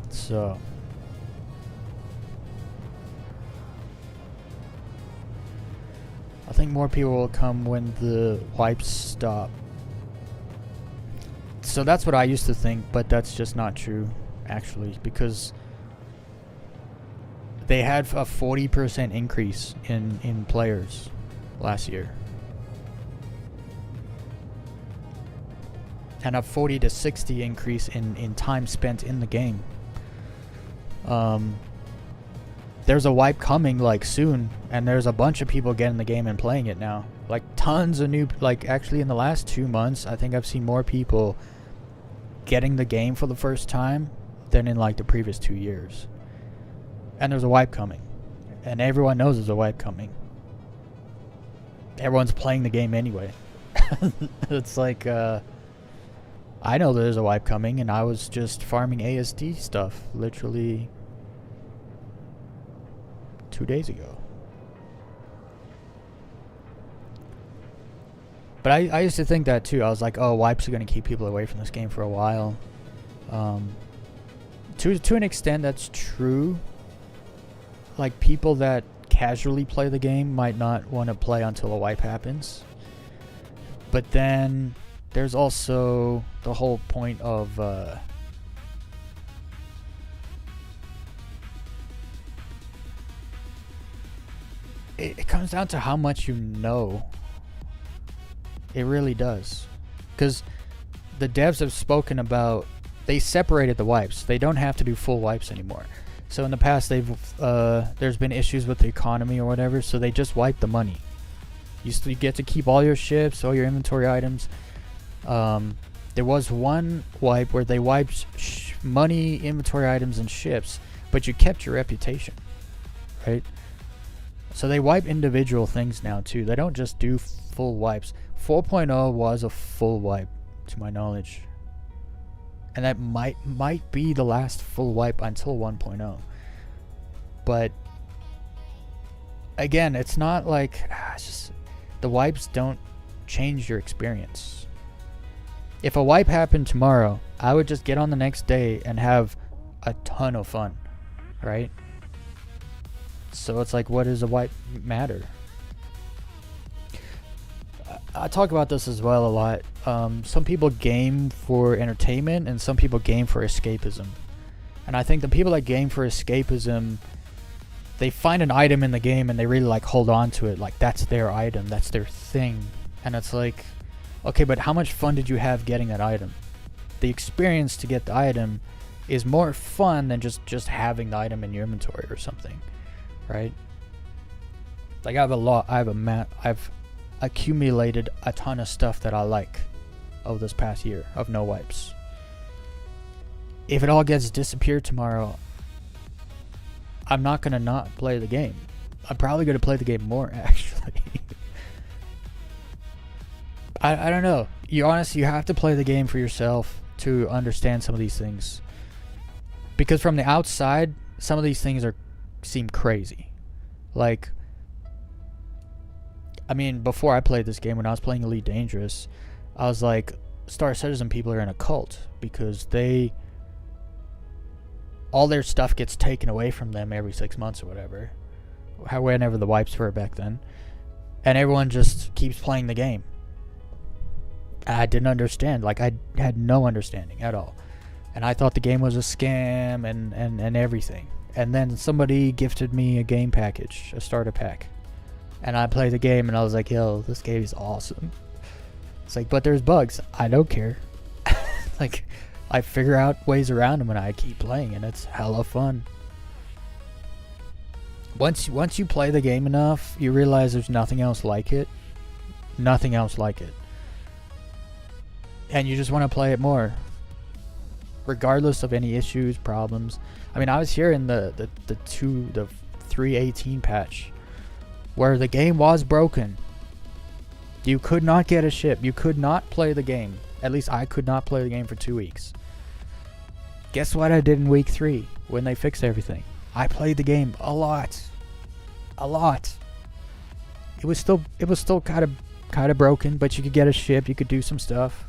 So, I think more people will come when the wipes stop. So that's what I used to think, but that's just not true, actually, because they had a 40% increase in players last year. And a 40 to 60 increase in time spent in the game. There's a wipe coming, like, soon, and there's a bunch of people getting the game and playing it now. Like, tons of new, like, actually in the last 2 months, I think I've seen more people getting the game for the first time than in, like, the previous 2 years. And there's a wipe coming. And everyone knows there's a wipe coming. Everyone's playing the game anyway. It's like, I know there's a wipe coming, and I was just farming ASD stuff, literally 2 days ago. But I used to think that too. I was like, oh, wipes are going to keep people away from this game for a while. To an extent, that's true. Like, people that casually play the game might not want to play until a wipe happens. But then there's also the whole point of it comes down to how much you know. It really does. Because the devs have spoken about, they separated the wipes. They don't have to do full wipes anymore. So in the past, there's been issues with the economy or whatever, so they just wipe the money. You still get to keep all your ships, all your inventory items. There was one wipe where they wiped money, inventory items, and ships, but you kept your reputation, right? So they wipe individual things now too. They don't just do full wipes. 4.0 was a full wipe, to my knowledge. And that might be the last full wipe until 1.0. But again, it's not like it's just, the wipes don't change your experience. If a wipe happened tomorrow, I would just get on the next day and have a ton of fun, right? So it's like, what does a wipe matter? I talk about this as well a lot. Some people game for entertainment and some people game for escapism. And I think the people that game for escapism, they find an item in the game and they really like hold on to it. Like, that's their item, that's their thing. And it's like, okay, but how much fun did you have getting that item? the experience to get the item is more fun than just having the item in your inventory or something, right? Like I've accumulated a ton of stuff that I like over this past year of no wipes. If it all gets disappeared tomorrow, I'm not gonna not play the game. I'm probably gonna play the game more, actually. I don't know. You have to play the game for yourself to understand some of these things. Because from the outside, some of these things seem crazy. Like, I mean, before I played this game, when I was playing Elite Dangerous, I was like, Star Citizen people are in a cult because all their stuff gets taken away from them every 6 months or whatever. Whenever the wipes were back then. And everyone just keeps playing the game. I didn't understand. Like, I had no understanding at all. And I thought the game was a scam and everything. And then somebody gifted me a game package, a starter pack. And I played the game and I was like, yo, this game is awesome. It's like, but there's bugs. I don't care. Like, I figure out ways around them and I keep playing, and it's hella fun. Once you play the game enough, you realize there's nothing else like it. Nothing else like it. And you just want to play it more. Regardless of any issues, problems. I mean, I was here in the 3.18 patch where the game was broken. You could not get a ship. You could not play the game. At least I could not play the game for 2 weeks. Guess what I did in week 3 when they fixed everything? I played the game a lot. A lot. It was still kind of broken, but you could get a ship, you could do some stuff.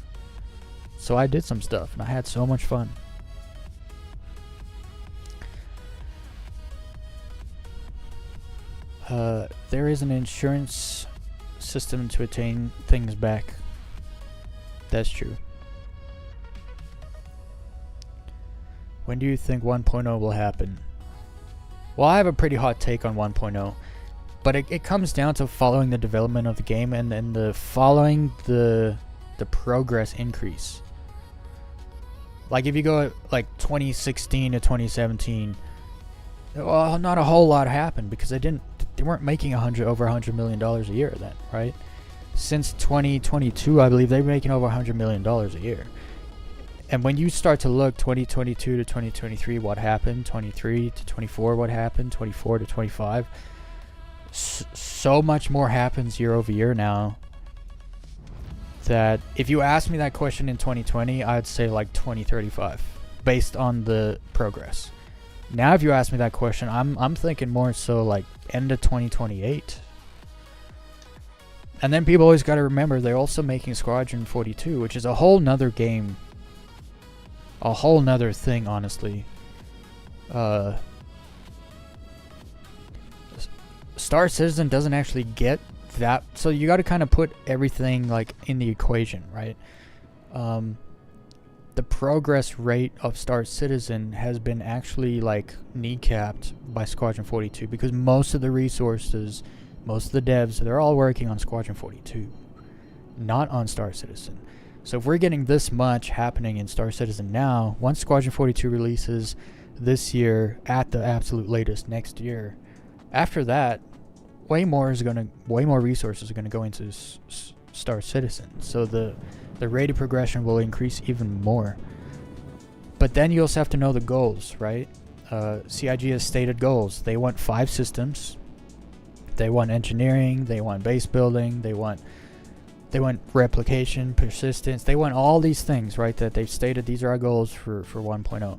So I did some stuff and I had so much fun. There is an insurance system to attain things back. That's true. When do you think 1.0 will happen? Well, I have a pretty hot take on 1.0, but it comes down to following the development of the game and following the progress increase. Like if you go like 2016 to 2017, well, not a whole lot happened because they weren't making over $100 million a year then, right? Since 2022, I believe they're making over $100 million a year. And when you start to look 2022 to 2023, what happened? 23 to 24, what happened? 24 to 25. So much more happens year over year now that if you asked me that question in 2020, I'd say like 2035 based on the progress. Now if you ask me that question, I'm thinking more so like end of 2028. And then people always got to remember they're also making Squadron 42, which is a whole nother game. A whole nother thing, honestly. Star Citizen doesn't actually get that, so you got to kind of put everything like in the equation, right? The progress rate of Star Citizen has been actually like kneecapped by Squadron 42 because most of the resources, most of the devs, they're all working on Squadron 42, not on Star Citizen. So if we're getting this much happening in Star Citizen now, once Squadron 42 releases this year, at the absolute latest next year, after that, way more resources are gonna go into Star Citizen. So the rate of progression will increase even more. But then you also have to know the goals, right? CIG has stated goals. They want 5 systems. They want engineering. They want base building. They want replication, persistence. They want all these things, right? That they've stated these are our goals for 1.0.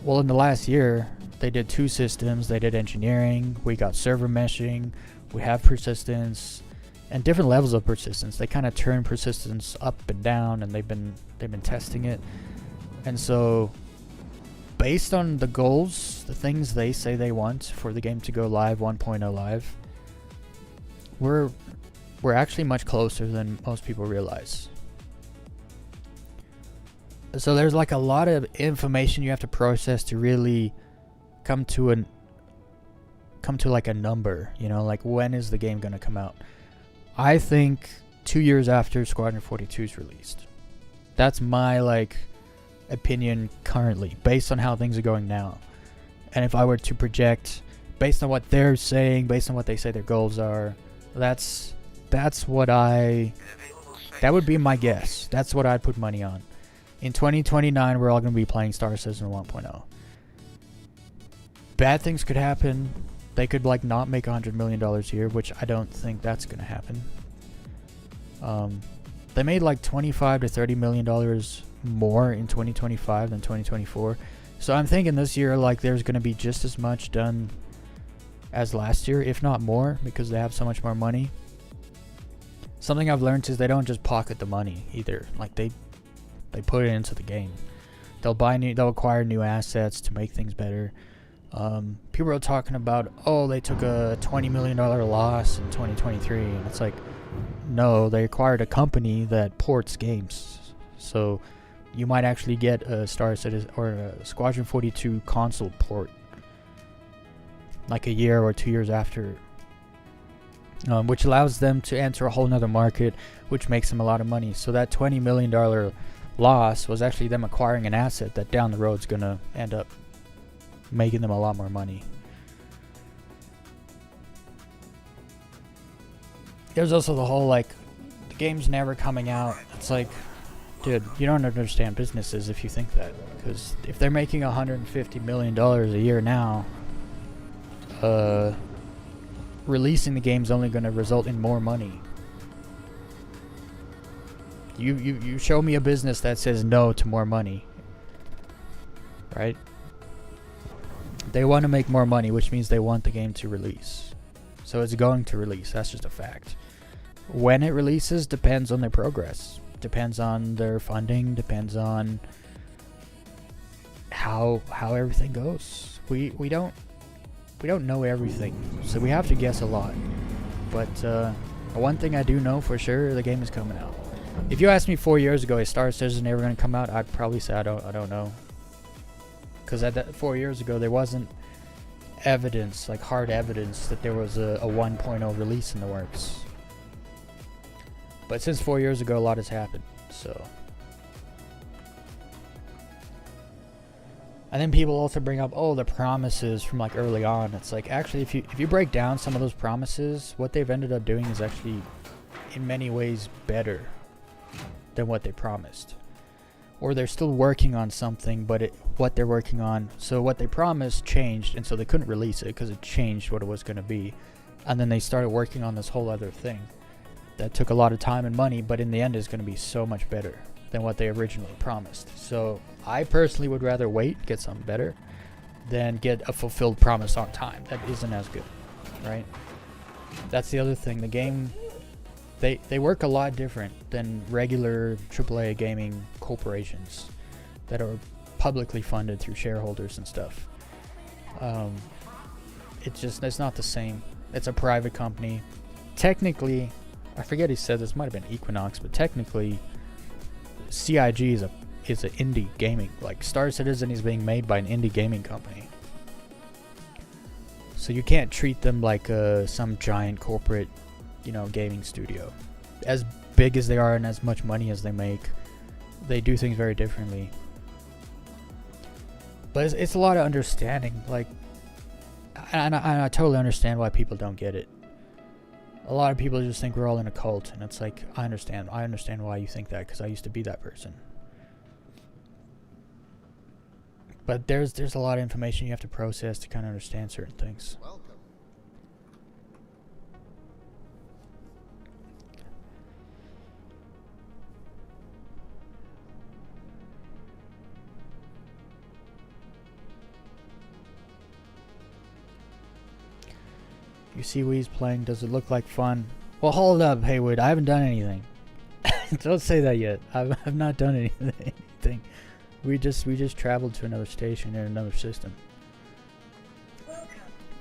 Well, in the last year, they did 2 systems. They did engineering. We got server meshing. We have persistence and different levels of persistence. They kind of turn persistence up and down, and they've been testing it. And so, based on the goals, the things they say they want for the game to go live, 1.0 live, we're actually much closer than most people realize. So there's like a lot of information you have to process to really come to like a number, you know, like when is the game going to come out? I think 2 years after Squadron 42 is released. That's my like opinion currently, based on how things are going now. And if I were to project based on what they're saying, based on what they say their goals are, that's what that would be my guess. That's what I'd put money on. In 2029, we're all going to be playing Star Citizen 1.0. Bad things could happen. They could like not make $100 million a year, which I don't think that's going to happen. They made like $25 to $30 million more in 2025 than 2024. So I'm thinking this year, like, there's going to be just as much done as last year, if not more, because they have so much more money. Something I've learned is they don't just pocket the money either. Like, they put it into the game. They'll acquire new assets to make things better. People are talking about, they took a $20 million loss in 2023, and it's like, no, they acquired a company that ports games. So you might actually get a Star Citizen or a Squadron 42 console port like a year or 2 years after, which allows them to enter a whole nother market, which makes them a lot of money. So that $20 million loss was actually them acquiring an asset that down the road is going to end up making them a lot more money. There's also the whole, like, the game's never coming out. It's like, dude, you don't understand businesses if you think that. Because if they're making $150 million a year now, releasing the game's only going to result in more money. You show me a business that says no to more money, right? They want to make more money, which means they want the game to release. So it's going to release. That's just a fact. When it releases depends on their progress. Depends on their funding. Depends on how everything goes. We don't know everything, so we have to guess a lot. But one thing I do know for sure, the game is coming out. If you asked me 4 years ago, is Star Citizen ever going to come out? I'd probably say I don't know. Because 4 years ago, there wasn't evidence, like hard evidence, that there was a 1.0 release in the works. But since 4 years ago, a lot has happened. So, and then people also bring up, the promises from like early on. It's like, actually, if you break down some of those promises, what they've ended up doing is actually, in many ways, better than what they promised. Or they're still working on something, but what they're working on, so what they promised changed, and so they couldn't release it because it changed what it was going to be. And then they started working on this whole other thing that took a lot of time and money, but in the end is going to be so much better than what they originally promised. So I personally would rather wait, get something better, than get a fulfilled promise on time. That isn't as good, right? That's the other thing. The game, they work a lot different than regular AAA gaming corporations that are publicly funded through shareholders and stuff. It's not the same. It's a private company. Technically, I forget who said this, might have been Equinox, but technically CIG is an indie gaming, like Star Citizen is being made by an indie gaming company. So you can't treat them like some giant corporate, gaming studio. As big as they are and as much money as they make, they do things very differently. But it's a lot of understanding, like, and I totally understand why people don't get it. A lot of people just think we're all in a cult, and it's like, I understand why you think that, because I used to be that person. But there's a lot of information you have to process to kind of understand certain things. Welcome. You see Weez playing, does it look like fun? Well, hold up, Haywood, I haven't done anything. Don't say that yet. I've not done anything. We just traveled to another station in another system.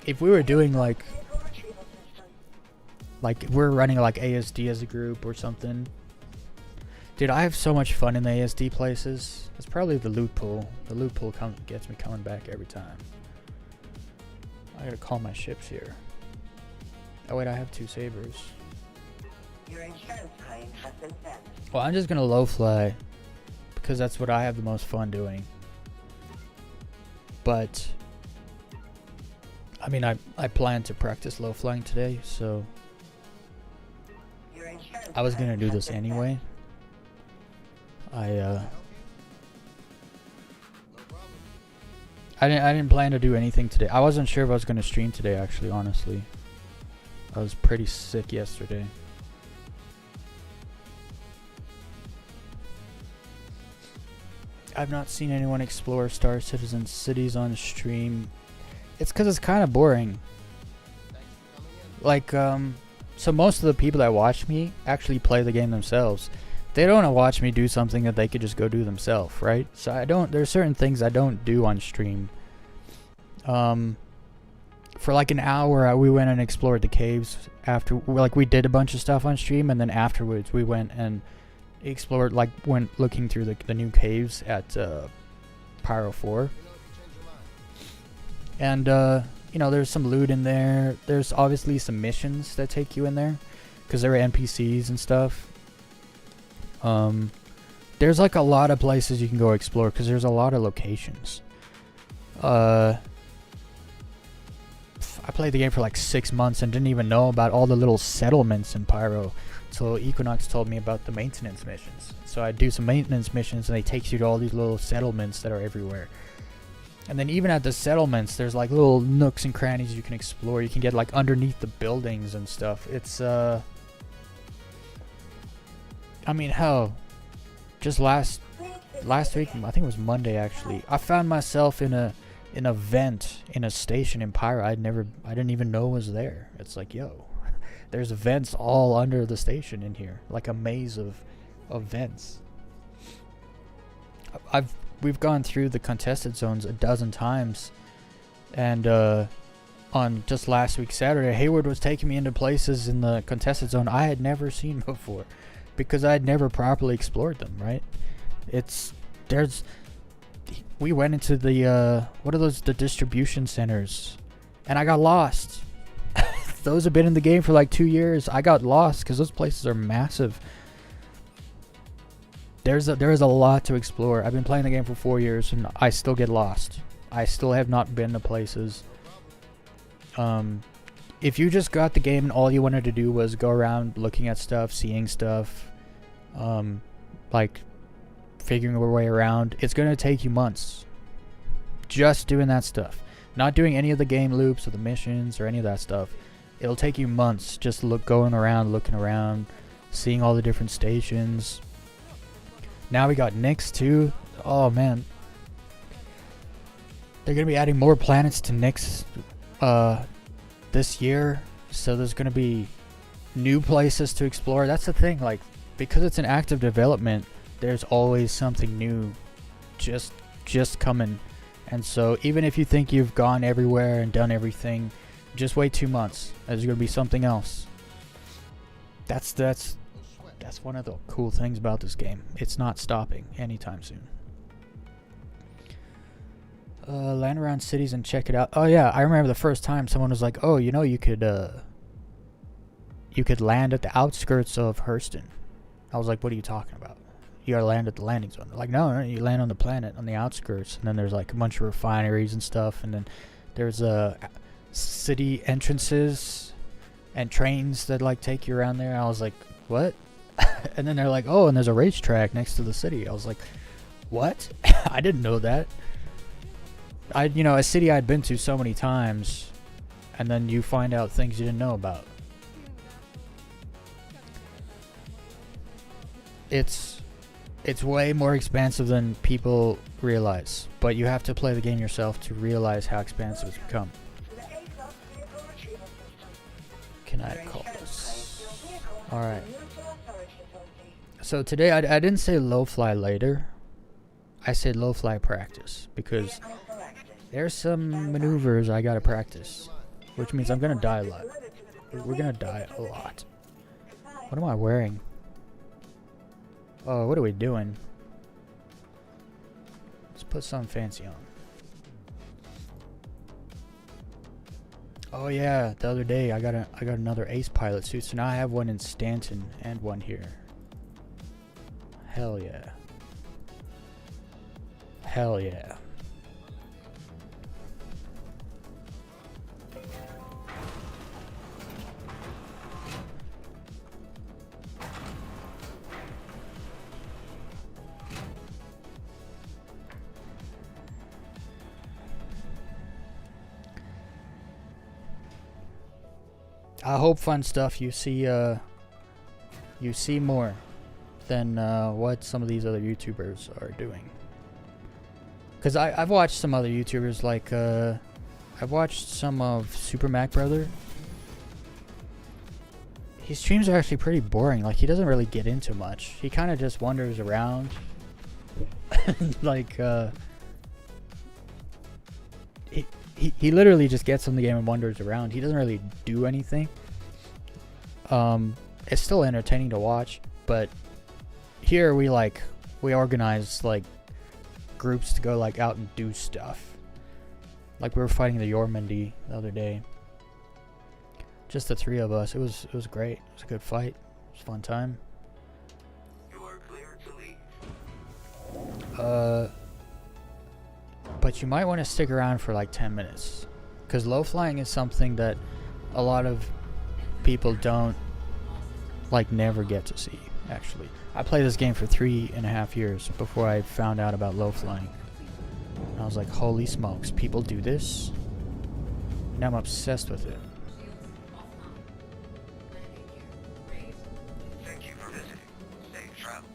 If we were doing like we're running like ASD as a group or something, dude, I have so much fun in the ASD places. It's probably the loot pool. The loot pool gets me coming back every time. I gotta call my ships here. Oh wait, I have 2 sabers. Your insurance claim has been sent. Well, I'm just gonna low fly because that's what I have the most fun doing. But I mean, I plan to practice low flying today, so I was gonna do this anyway. I didn't plan to do anything today. I wasn't sure if I was gonna stream today, actually, honestly. I was pretty sick yesterday. I've not seen anyone explore Star Citizen cities on stream. It's because it's kind of boring. Like, so most of the people that watch me actually play the game themselves. They don't want to watch me do something that they could just go do themselves, right? So there's certain things I don't do on stream. For like an hour, we went and explored the caves after, like, we did a bunch of stuff on stream, and then afterwards we went and explored, like, went looking through the new caves at Pyro 4. And you know, there's some loot in there. There's obviously some missions that take you in there because there are NPCs and stuff. There's like a lot of places you can go explore because there's a lot of locations. I played the game for like 6 months and didn't even know about all the little settlements in Pyro. So Equinox told me about the maintenance missions. So I do some maintenance missions and they take you to all these little settlements that are everywhere. And then even at the settlements, there's like little nooks and crannies you can explore. You can get like underneath the buildings and stuff. It's I mean, hell, just last week, I think it was Monday actually, I found myself in a vent in a station in Pyro I didn't even know was there. It's like, yo, there's vents all under the station in here, like a maze of vents. We've gone through the contested zones a dozen times, and on just last week Saturday, Hayward was taking me into places in the contested zone I had never seen before because I had never properly explored them, right? We went into the what are those, the distribution centers, and I got lost. Those have been in the game for like 2 years. I got lost because those places are massive. There is a lot to explore. I've been playing the game for 4 years and I still get lost. I still have not been to places. If you just got the game and all you wanted to do was go around looking at stuff, seeing stuff, like figuring your way around, it's going to take you months just doing that stuff. Not doing any of the game loops or the missions or any of that stuff. It'll take you months just going around, looking around, seeing all the different stations. Now we got Nyx too. Oh man, they're gonna be adding more planets to Nyx this year, so there's gonna be new places to explore. That's the thing, like, because it's an active development, there's always something new just coming. And so even if you think you've gone everywhere and done everything, just wait 2 months. There's gonna be something else. That's one of the cool things about this game. It's not stopping anytime soon. Land around cities and check it out. Oh yeah, I remember the first time someone was like, "Oh, you know, you could land at the outskirts of Hurston." I was like, "What are you talking about? You gotta land at the landing zone." They're like, no, you land on the planet on the outskirts, and then there's like a bunch of refineries and stuff, and then there's city entrances and trains that like take you around there. I was like, what? And then they're like, oh, and there's a racetrack next to the city. I was like, what? I didn't know that. A city I'd been to so many times, and then you find out things you didn't know about. It's way more expansive than people realize, but you have to play the game yourself to realize how expansive it's become. Can I call this? Alright. So today I didn't say low fly later. I said low fly practice because there's some maneuvers I gotta practice, which means I'm gonna die a lot. We're gonna die a lot. What am I wearing? Oh, what are we doing? Let's put something fancy on. Oh yeah, the other day I got another ace pilot suit, so now I have one in Stanton and one here. Hell yeah. Hell yeah. I hope fun stuff you see more than what some of these other YouTubers are doing. Because I've watched some other YouTubers, like I've watched some of Super Mac Brother. His streams are actually pretty boring. Like, he doesn't really get into much. He kind of just wanders around. Like he literally just gets in the game and wanders around. He doesn't really do anything. It's still entertaining to watch, but here we organize like groups to go like out and do stuff. Like, we were fighting the Yormandi the other day. Just the 3 of us. It was great. It was a good fight. It was a fun time. You are cleared to leave. But you might want to stick around for like 10 minutes, because low flying is something that a lot of people don't, like, never get to see. Actually, I played this game for 3.5 years before I found out about low flying. And I was like, holy smokes, people do this? Now I'm obsessed with it. Thank you for visiting. Safe travels.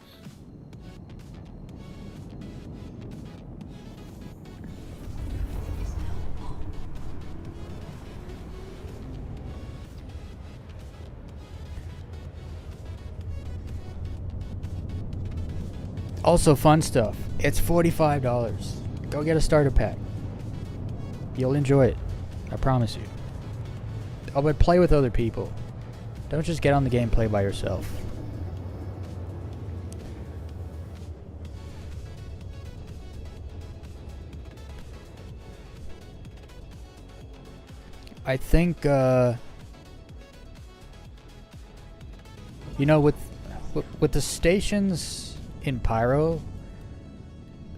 Also, fun stuff. It's $45. Go get a starter pack. You'll enjoy it. I promise you. Oh, but play with other people. Don't just get on the game and play by yourself. I think, you know, with the stations in Pyro,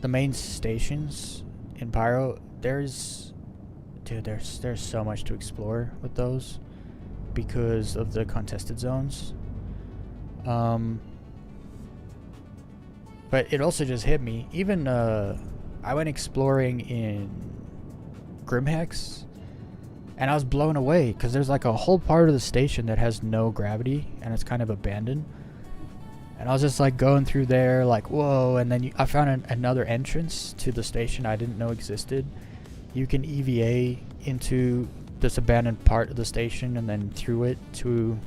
the main stations in Pyro, there's so much to explore with those because of the contested zones. But it also just hit me. Even I went exploring in Grimhex, and I was blown away because there's like a whole part of the station that has no gravity and it's kind of abandoned. And I was just like going through there, like, whoa. And then I found another entrance to the station I didn't know existed. You can EVA into this abandoned part of the station and then through it to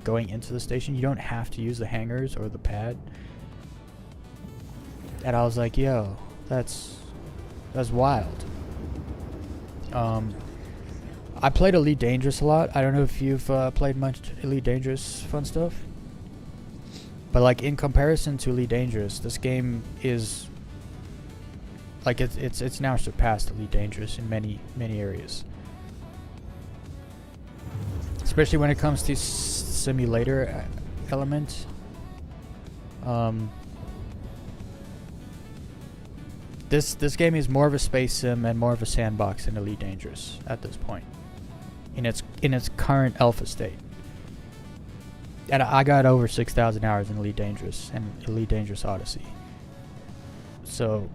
going into the station. You don't have to use the hangars or the pad. And I was like, yo, that's wild. I played Elite Dangerous a lot. I don't know if you've played much Elite Dangerous fun stuff. But like, in comparison to Elite Dangerous, this game is like, it's now surpassed Elite Dangerous in many areas. Especially when it comes to simulator element. This game is more of a space sim and more of a sandbox than Elite Dangerous at this point, in its current alpha state. And I got over 6,000 hours in Elite Dangerous and Elite Dangerous Odyssey. So,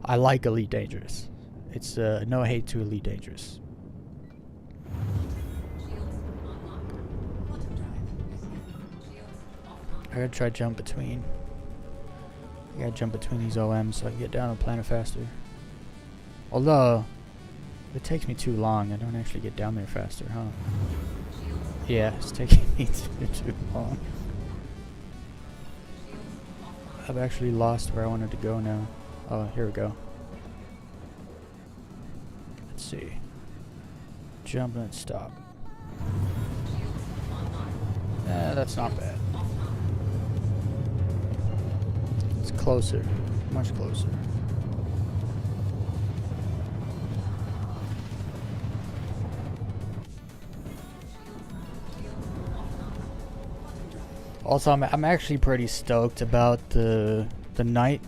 I like Elite Dangerous. It's no hate to Elite Dangerous. I gotta try jump between. I gotta jump between these OMs so I can get down on the planet faster. Although, it takes me too long. I don't actually get down there faster, huh? Yeah, it's taking me too long. I've actually lost where I wanted to go now. Oh, here we go. Let's see. Jump and stop. That's not bad. It's closer. Much closer. Also, I'm actually pretty stoked about the night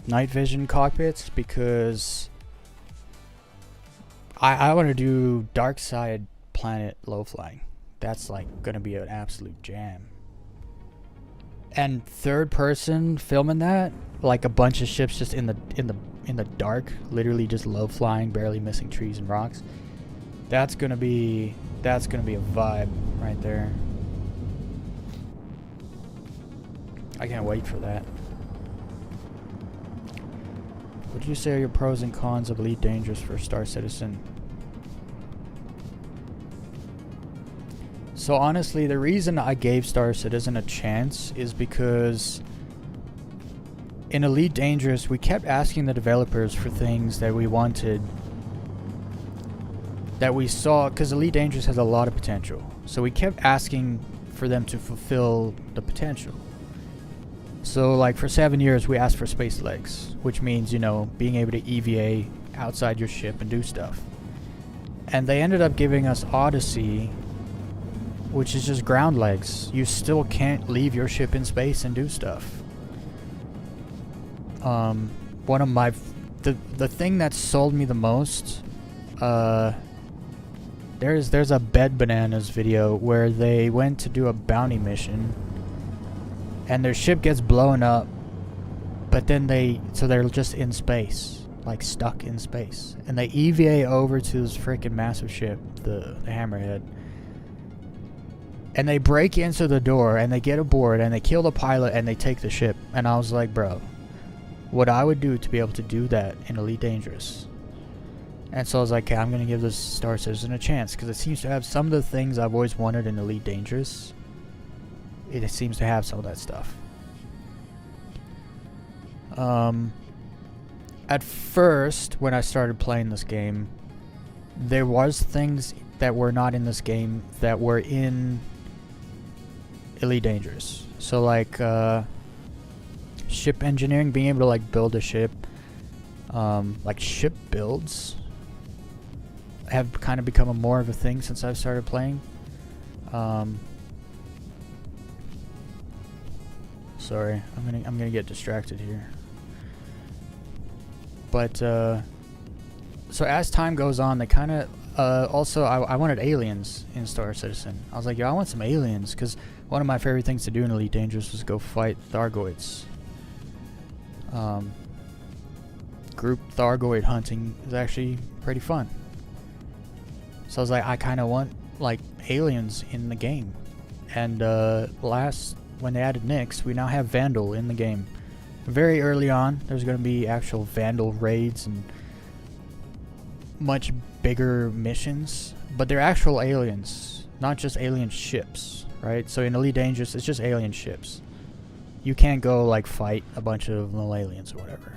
vision cockpits, because I want to do dark side planet low flying. That's like gonna be an absolute jam. And third person filming that, like a bunch of ships just in the dark, literally just low flying, barely missing trees and rocks. That's gonna be a vibe right there. I can't wait for that. Would you say are your pros and cons of Elite Dangerous for Star Citizen? So honestly, the reason I gave Star Citizen a chance is because in Elite Dangerous, we kept asking the developers for things that we wanted, that we saw, because Elite Dangerous has a lot of potential. So we kept asking for them to fulfill the potential. So like for 7 years, we asked for space legs, which means, you know, being able to EVA outside your ship and do stuff. And they ended up giving us Odyssey, which is just ground legs. You still can't leave your ship in space and do stuff. One of my the thing that sold me the most, there's a Bed Bananas video where they went to do a bounty mission and their ship gets blown up, but then they're just in space, like stuck in space, and they EVA over to this freaking massive ship, the Hammerhead. And they break into the door and they get aboard and they kill the pilot and they take the ship. And I was like, bro, what I would do to be able to do that in Elite Dangerous. And so I was like, okay, I'm going to give this Star Citizen a chance, because it seems to have some of the things I've always wanted in Elite Dangerous. It seems to have some of that stuff. At first, when I started playing this game, there was things that were not in this game that were in Elite Dangerous. So like ship engineering, being able to like build a ship, like ship builds have kind of become more of a thing since I've started playing. Sorry, I'm gonna get distracted here. But so as time goes on, they kind of also I wanted aliens in Star Citizen. I was like, yo, I want some aliens, because one of my favorite things to do in Elite Dangerous was go fight Thargoids. Group Thargoid hunting is actually pretty fun. So I was like, I kind of want like aliens in the game. And when they added Nyx, we now have Vandal in the game. Very early on, there's going to be actual Vandal raids and much bigger missions, but they're actual aliens, not just alien ships, right? So in Elite Dangerous, it's just alien ships. You can't go like fight a bunch of little aliens or whatever.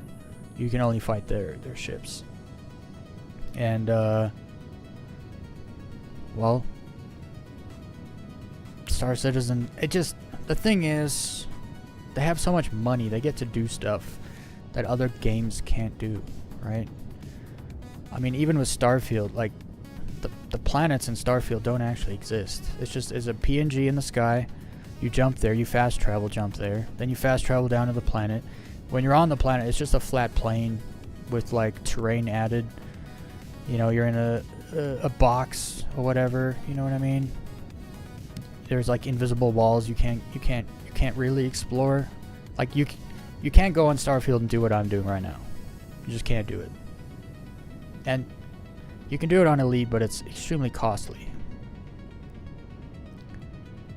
You can only fight their ships. And well, Star Citizen, the thing is, they have so much money, they get to do stuff that other games can't do, right? I mean, even with Starfield, like, the planets in Starfield don't actually exist. It's a PNG in the sky. You jump there, you fast travel, jump there. Then you fast travel down to the planet. When you're on the planet, it's just a flat plane with, like, terrain added. You know, you're in a box or whatever, you know what I mean? There's, like, invisible walls you can't really explore. Like, you can't go on Starfield and do what I'm doing right now. You just can't do it. And you can do it on Elite, but it's extremely costly.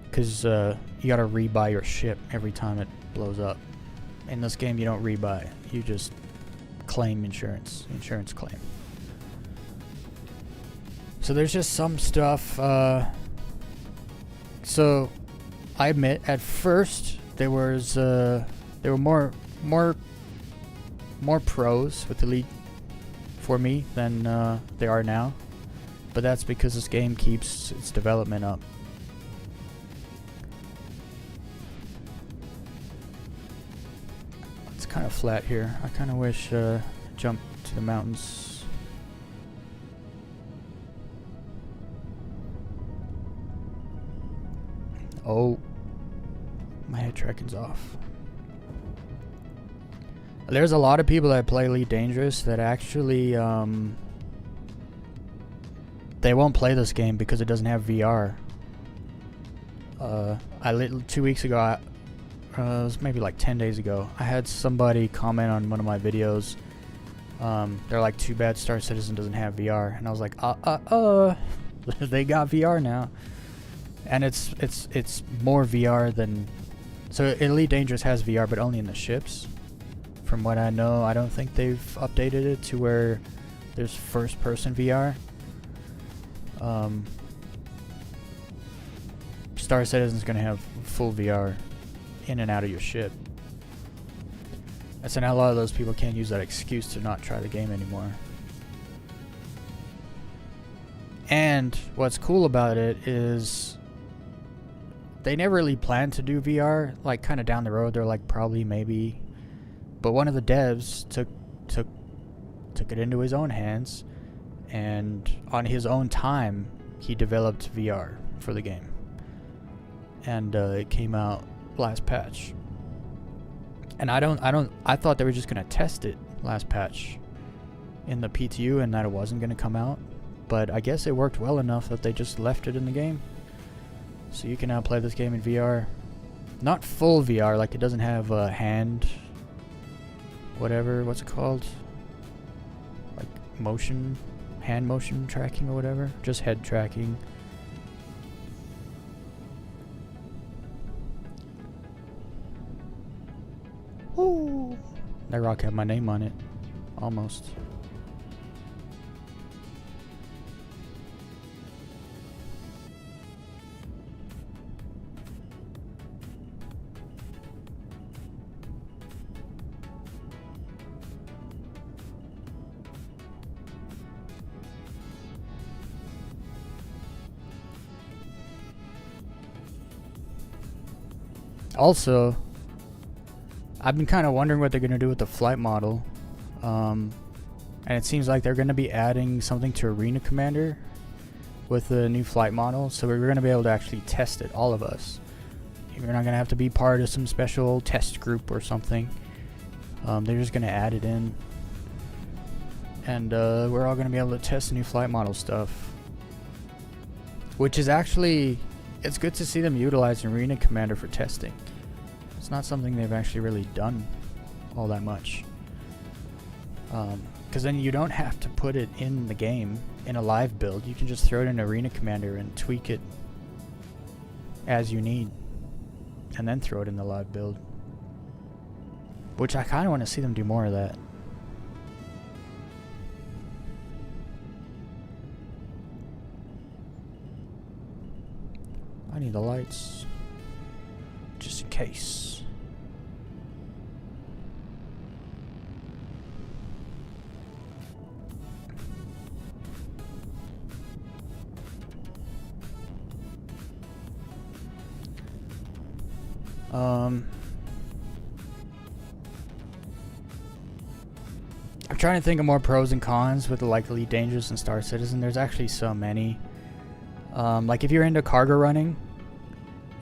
Because you gotta rebuy your ship every time it blows up. In this game, you don't rebuy. You just claim insurance claim. So there's just some stuff. So I admit, at first there were more pros with Elite for me than they are now, but that's because this game keeps its development up. It's kind of flat here. I kind of wish jump to the mountains. Oh, My head tracking's off. There's a lot of people that play Elite Dangerous that actually they won't play this game because it doesn't have VR. 2 weeks ago, it was maybe like 10 days ago, I had somebody comment on one of my videos. They're like, too bad Star Citizen doesn't have VR, and I was like, they got VR now, and it's more VR than. So Elite Dangerous has VR, but only in the ships. From what I know, I don't think they've updated it to where there's first-person VR. Star Citizen's gonna have full VR in and out of your ship. And so now a lot of those people can't use that excuse to not try the game anymore. And what's cool about it is they never really planned to do VR, like kind of down the road. They're like, probably, maybe. But one of the devs took it into his own hands, and on his own time, he developed VR for the game. And it came out last patch. And I thought they were just gonna test it last patch in the PTU, and that it wasn't gonna come out. But I guess it worked well enough that they just left it in the game. So you can now play this game in VR. Not full VR, like it doesn't have a hand, what's it called? Like hand motion tracking or whatever. Just head tracking. Ooh. That rock had my name on it. Almost. Also, I've been kind of wondering what they're going to do with the flight model. And it seems like they're going to be adding something to Arena Commander with the new flight model. So we're going to be able to actually test it, all of us. We're not going to have to be part of some special test group or something. They're just going to add it in. And we're all going to be able to test the new flight model stuff. Which is actually, it's good to see them utilize Arena Commander for testing. It's not something they've actually really done all that much. Because then you don't have to put it in the game in a live build. You can just throw it in Arena Commander and tweak it as you need, and then throw it in the live build. Which I kind of want to see them do more of that. I need the lights, just in case. I'm trying to think of more pros and cons with the like Elite Dangerous and Star Citizen. There's actually so many. Like if you're into cargo running,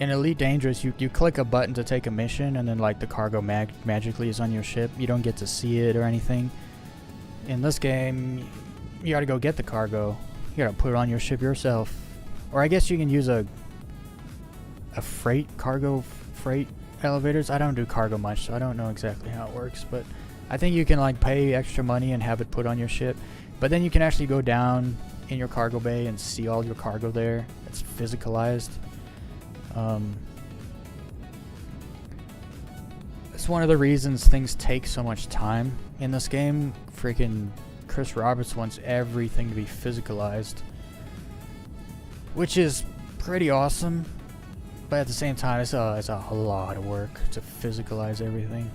in Elite Dangerous, you click a button to take a mission, and then like the cargo magically is on your ship. You don't get to see it or anything. In this game, you gotta go get the cargo. You gotta put it on your ship yourself. Or I guess you can use a freight elevators. I don't do cargo much, so I don't know exactly how it works, but I think you can like pay extra money and have it put on your ship. But then you can actually go down in your cargo bay and see all your cargo there. It's physicalized. It's one of the reasons things take so much time in this game. Freaking Chris Roberts wants everything to be physicalized, which is pretty awesome, but at the same time it's a lot of work to physicalize everything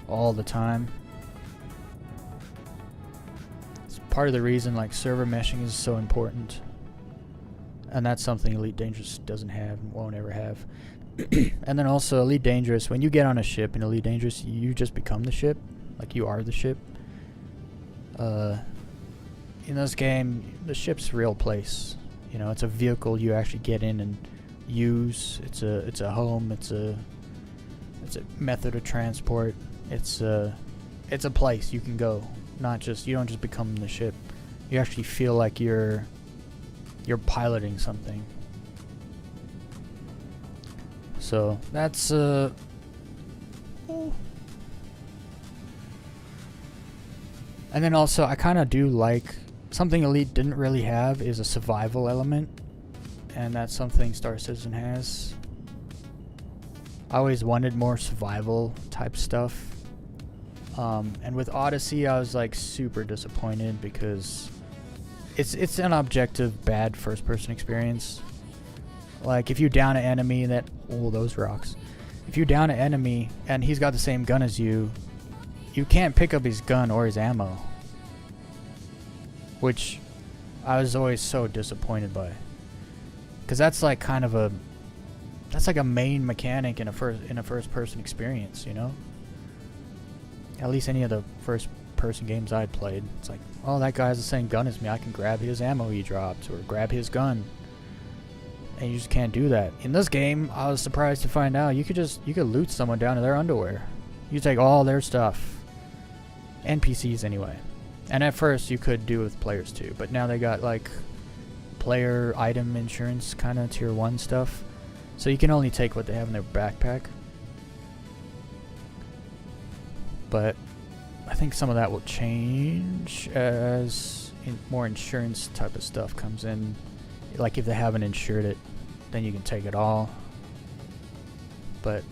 all the time. It's part of the reason like server meshing is so important, and that's something Elite Dangerous doesn't have and won't ever have. And then also Elite Dangerous, when you get on a ship in Elite Dangerous, you just become the ship. Like you are the ship. In this game, the ship's a real place. You know, it's a vehicle you actually get in and use. It's a home. It's a It's a method of transport. It's a place you can go. Not just, you don't just become the ship. You actually feel like you're piloting something. So that's and then also I kind of do like something Elite didn't really have is a survival element, and that's something Star Citizen has. I always wanted more survival type stuff. And with Odyssey, I was like super disappointed because it's an objective bad first-person experience. Like if you down an enemy that those rocks. If you down an enemy and he's got the same gun as you, you can't pick up his gun or his ammo, which I was always so disappointed by. Because that's like kind of a main mechanic in a first-person experience, you know. At least any of the first-person games I'd played, it's like, oh, that guy has the same gun as me. I can grab his ammo he dropped or grab his gun. And you just can't do that. In this game, I was surprised to find out you could loot someone down to their underwear. You take all their stuff. NPCs anyway. And at first you could do it with players too, but now they got like player item insurance kind of tier 1 stuff. So you can only take what they have in their backpack. But I think some of that will change as more insurance type of stuff comes in. Like if they haven't insured it, then you can take it all. But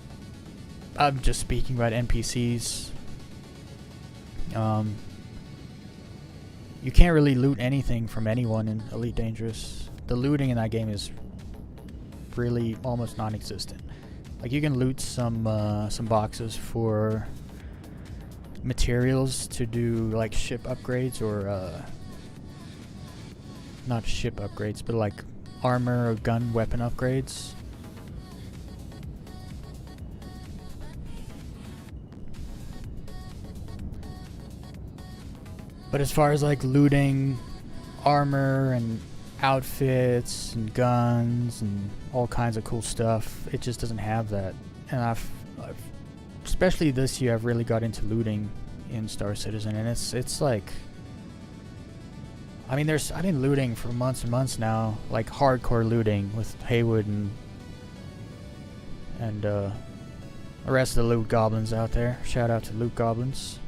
I'm just speaking about NPCs. You can't really loot anything from anyone in Elite Dangerous. The looting in that game is really almost non-existent. Like you can loot some boxes for materials to do like ship upgrades or not ship upgrades, but like armor or gun weapon upgrades. But as far as like looting armor and outfits and guns and all kinds of cool stuff, it just doesn't have that. And I've especially this year, I've really got into looting in Star Citizen, and it's like, I mean, I've been looting for months and months now, like hardcore looting with Haywood and the rest of the loot goblins out there. Shout out to loot goblins.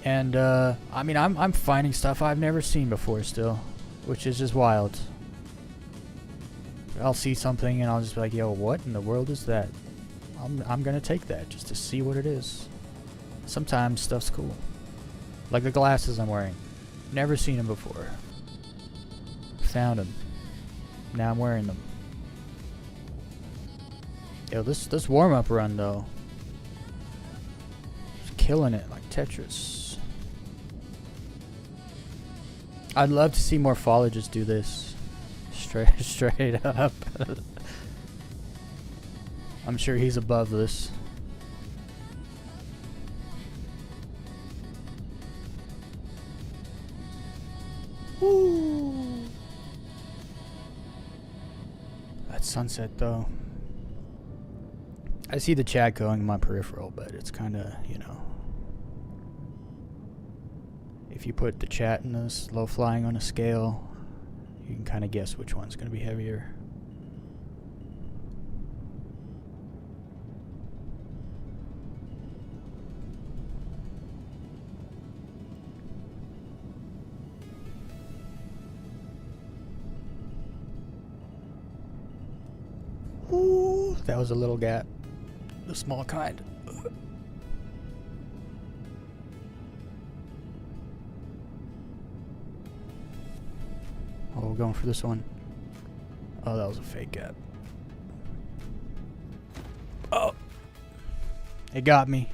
And I mean, I'm finding stuff I've never seen before still, which is just wild. I'll see something and I'll just be like, yo, what in the world is that? I'm gonna take that just to see what it is. Sometimes stuff's cool. Like the glasses I'm wearing. Never seen them before. Found them. Now I'm wearing them. Yo, this warm-up run though, it's killing it like Tetris. I'd love to see morphologists do this. Straight up. I'm sure he's above this. Woo. That sunset though. I see the chat going in my peripheral, but it's kind of, you know, if you put the chat and the slow flying on a scale, you can kind of guess which one's going to be heavier. Ooh, that was a little gap. The small kind. Oh, we're going for this one. Oh, that was a fake gap. Oh! It got me.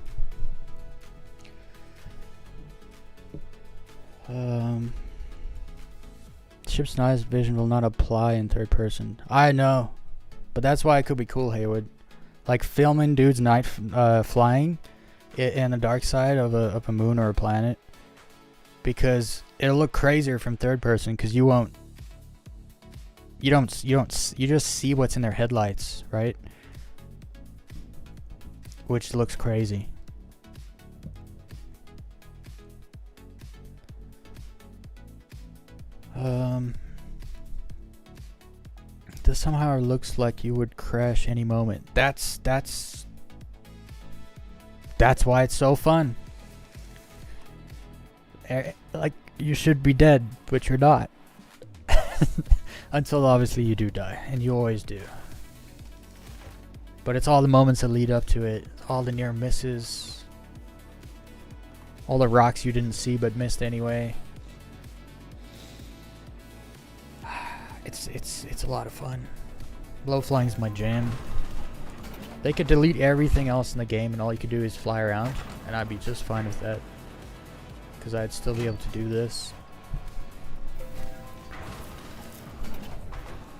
Ship's night vision will not apply in third person. I know. But that's why it could be cool, Haywood. Like filming dudes night flying in the dark side of a moon or a planet, because it'll look crazier from third person because you just see what's in their headlights, right? which looks crazy. This somehow looks like you would crash any moment. That's why it's so fun. Like, you should be dead, but you're not. Until obviously you do die, and you always do. But it's all the moments that lead up to it, all the near misses, all the rocks you didn't see but missed anyway. It's a lot of fun. Low flying's my jam. They could delete everything else in the game and all you could do is fly around, and I'd be just fine with that, because I'd still be able to do this.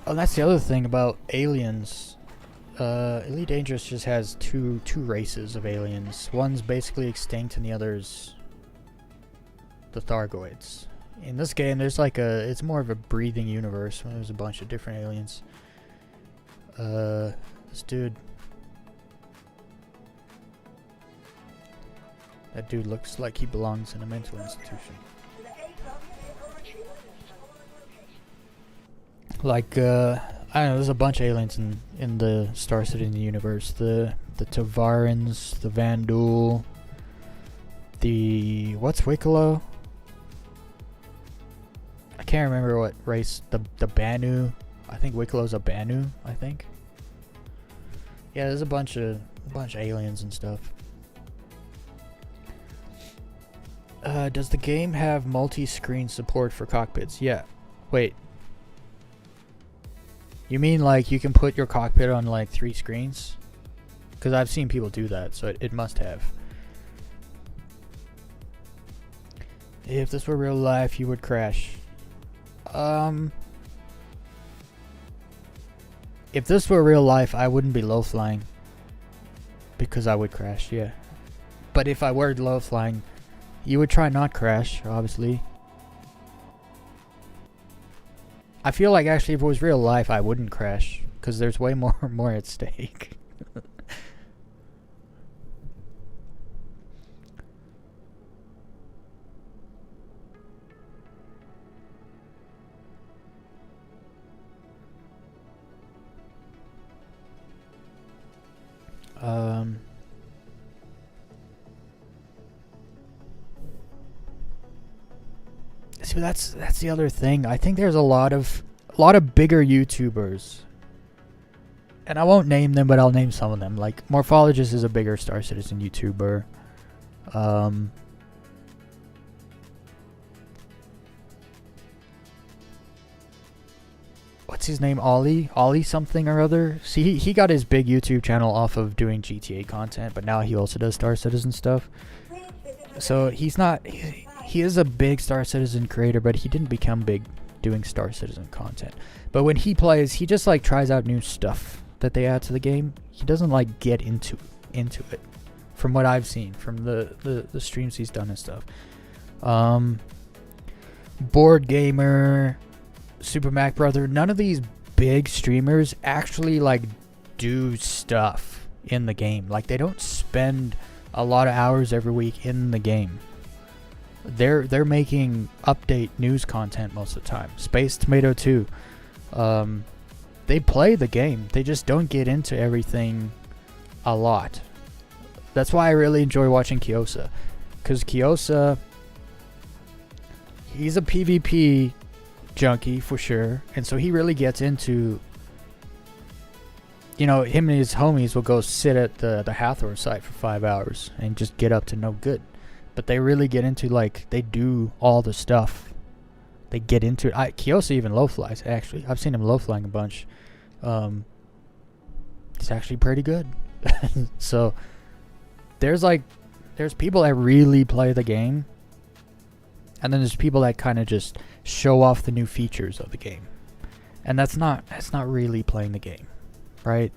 Oh, that's the other thing about aliens. Elite Dangerous just has two races of aliens. One's basically extinct and the other's the Thargoids. In this game, there's like it's more of a breathing universe. There's a bunch of different aliens. This dude. That dude looks like he belongs in a mental institution. Like, I don't know, there's a bunch of aliens in the Star Citizen universe. The Tavarans, the Vandul, what's Wicklow? I can't remember what race. The Banu. I think Wicklow's a Banu, I think. Yeah, there's a bunch of aliens and stuff. Does the game have multi-screen support for cockpits? Yeah. Wait. You mean like you can put your cockpit on like 3 screens? Because I've seen people do that, so it must have. If this were real life, you would crash. If this were real life, I wouldn't be low flying. Because I would crash, yeah. But if I were low flying, you would try not crash, obviously. I feel like actually if it was real life, I wouldn't crash. Because there's way more at stake. See, that's the other thing. I think there's a lot of bigger YouTubers, and I won't name them, but I'll name some of them. Like Morphologist is a bigger Star Citizen YouTuber. What's his name? Ollie something or other. See, he got his big YouTube channel off of doing GTA content, but now he also does Star Citizen stuff. So he's not. He is a big Star Citizen creator, but he didn't become big doing Star Citizen content. But when he plays, he just like tries out new stuff that they add to the game. He doesn't like get into it. From what I've seen, from the streams he's done and stuff. Board Gamer, Super Mac Brother, none of these big streamers actually like do stuff in the game. Like they don't spend a lot of hours every week in the game. They're making update news content most of the time. Space Tomato 2. They play the game. They just don't get into everything a lot. That's why I really enjoy watching Kiosa. Because Kiosa, he's a PvP junkie for sure. And so he really gets into, you know, him and his homies will go sit at the Hathor site for 5 hours and just get up to no good. But they really get into, like, they do all the stuff. They get into it. Kiosa even low flies, actually. I've seen him low flying a bunch. It's actually pretty good. So there's people that really play the game, and then there's people that kind of just show off the new features of the game, and that's not really playing the game, right?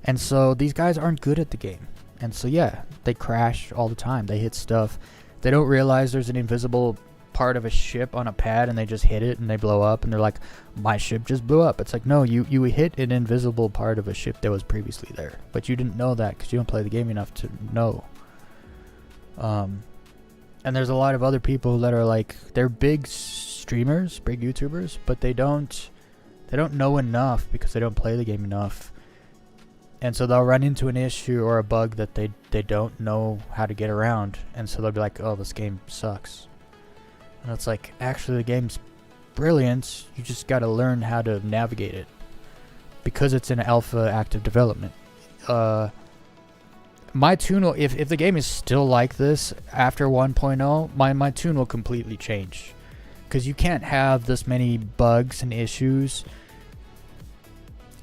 And so these guys aren't good at the game, and so yeah, they crash all the time. They hit stuff. They don't realize there's an invisible part of a ship on a pad and they just hit it and they blow up and they're like, my ship just blew up. It's like, no, you hit an invisible part of a ship that was previously there, but you didn't know that because you don't play the game enough to know. And there's a lot of other people that are like, they're big streamers, big YouTubers, but they don't know enough because they don't play the game enough. And so they'll run into an issue or a bug that they don't know how to get around. And so they'll be like, oh, this game sucks. And it's like, actually the game's brilliant. You just got to learn how to navigate it. Because it's in alpha active development. My tune will, if the game is still like this after 1.0, my tune will completely change. Because you can't have this many bugs and issues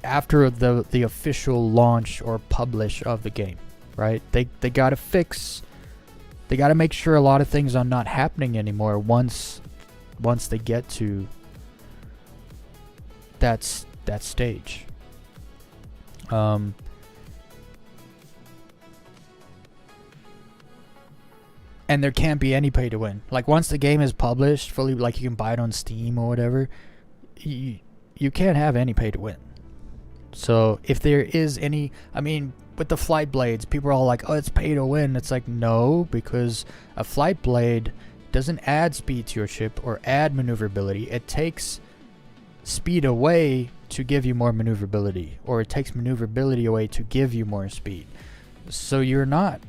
after the official launch or publish of the game, right? They gotta fix, they gotta make sure a lot of things are not happening anymore once they get to that stage. And there can't be any pay to win. Like once the game is published fully, like you can buy it on Steam or whatever, you can't have any pay to win. So if there is any, I mean, with the flight blades, people are all like, oh, it's pay to win. It's like, no, because a flight blade doesn't add speed to your ship or add maneuverability. It takes speed away to give you more maneuverability, or it takes maneuverability away to give you more speed. So you're not,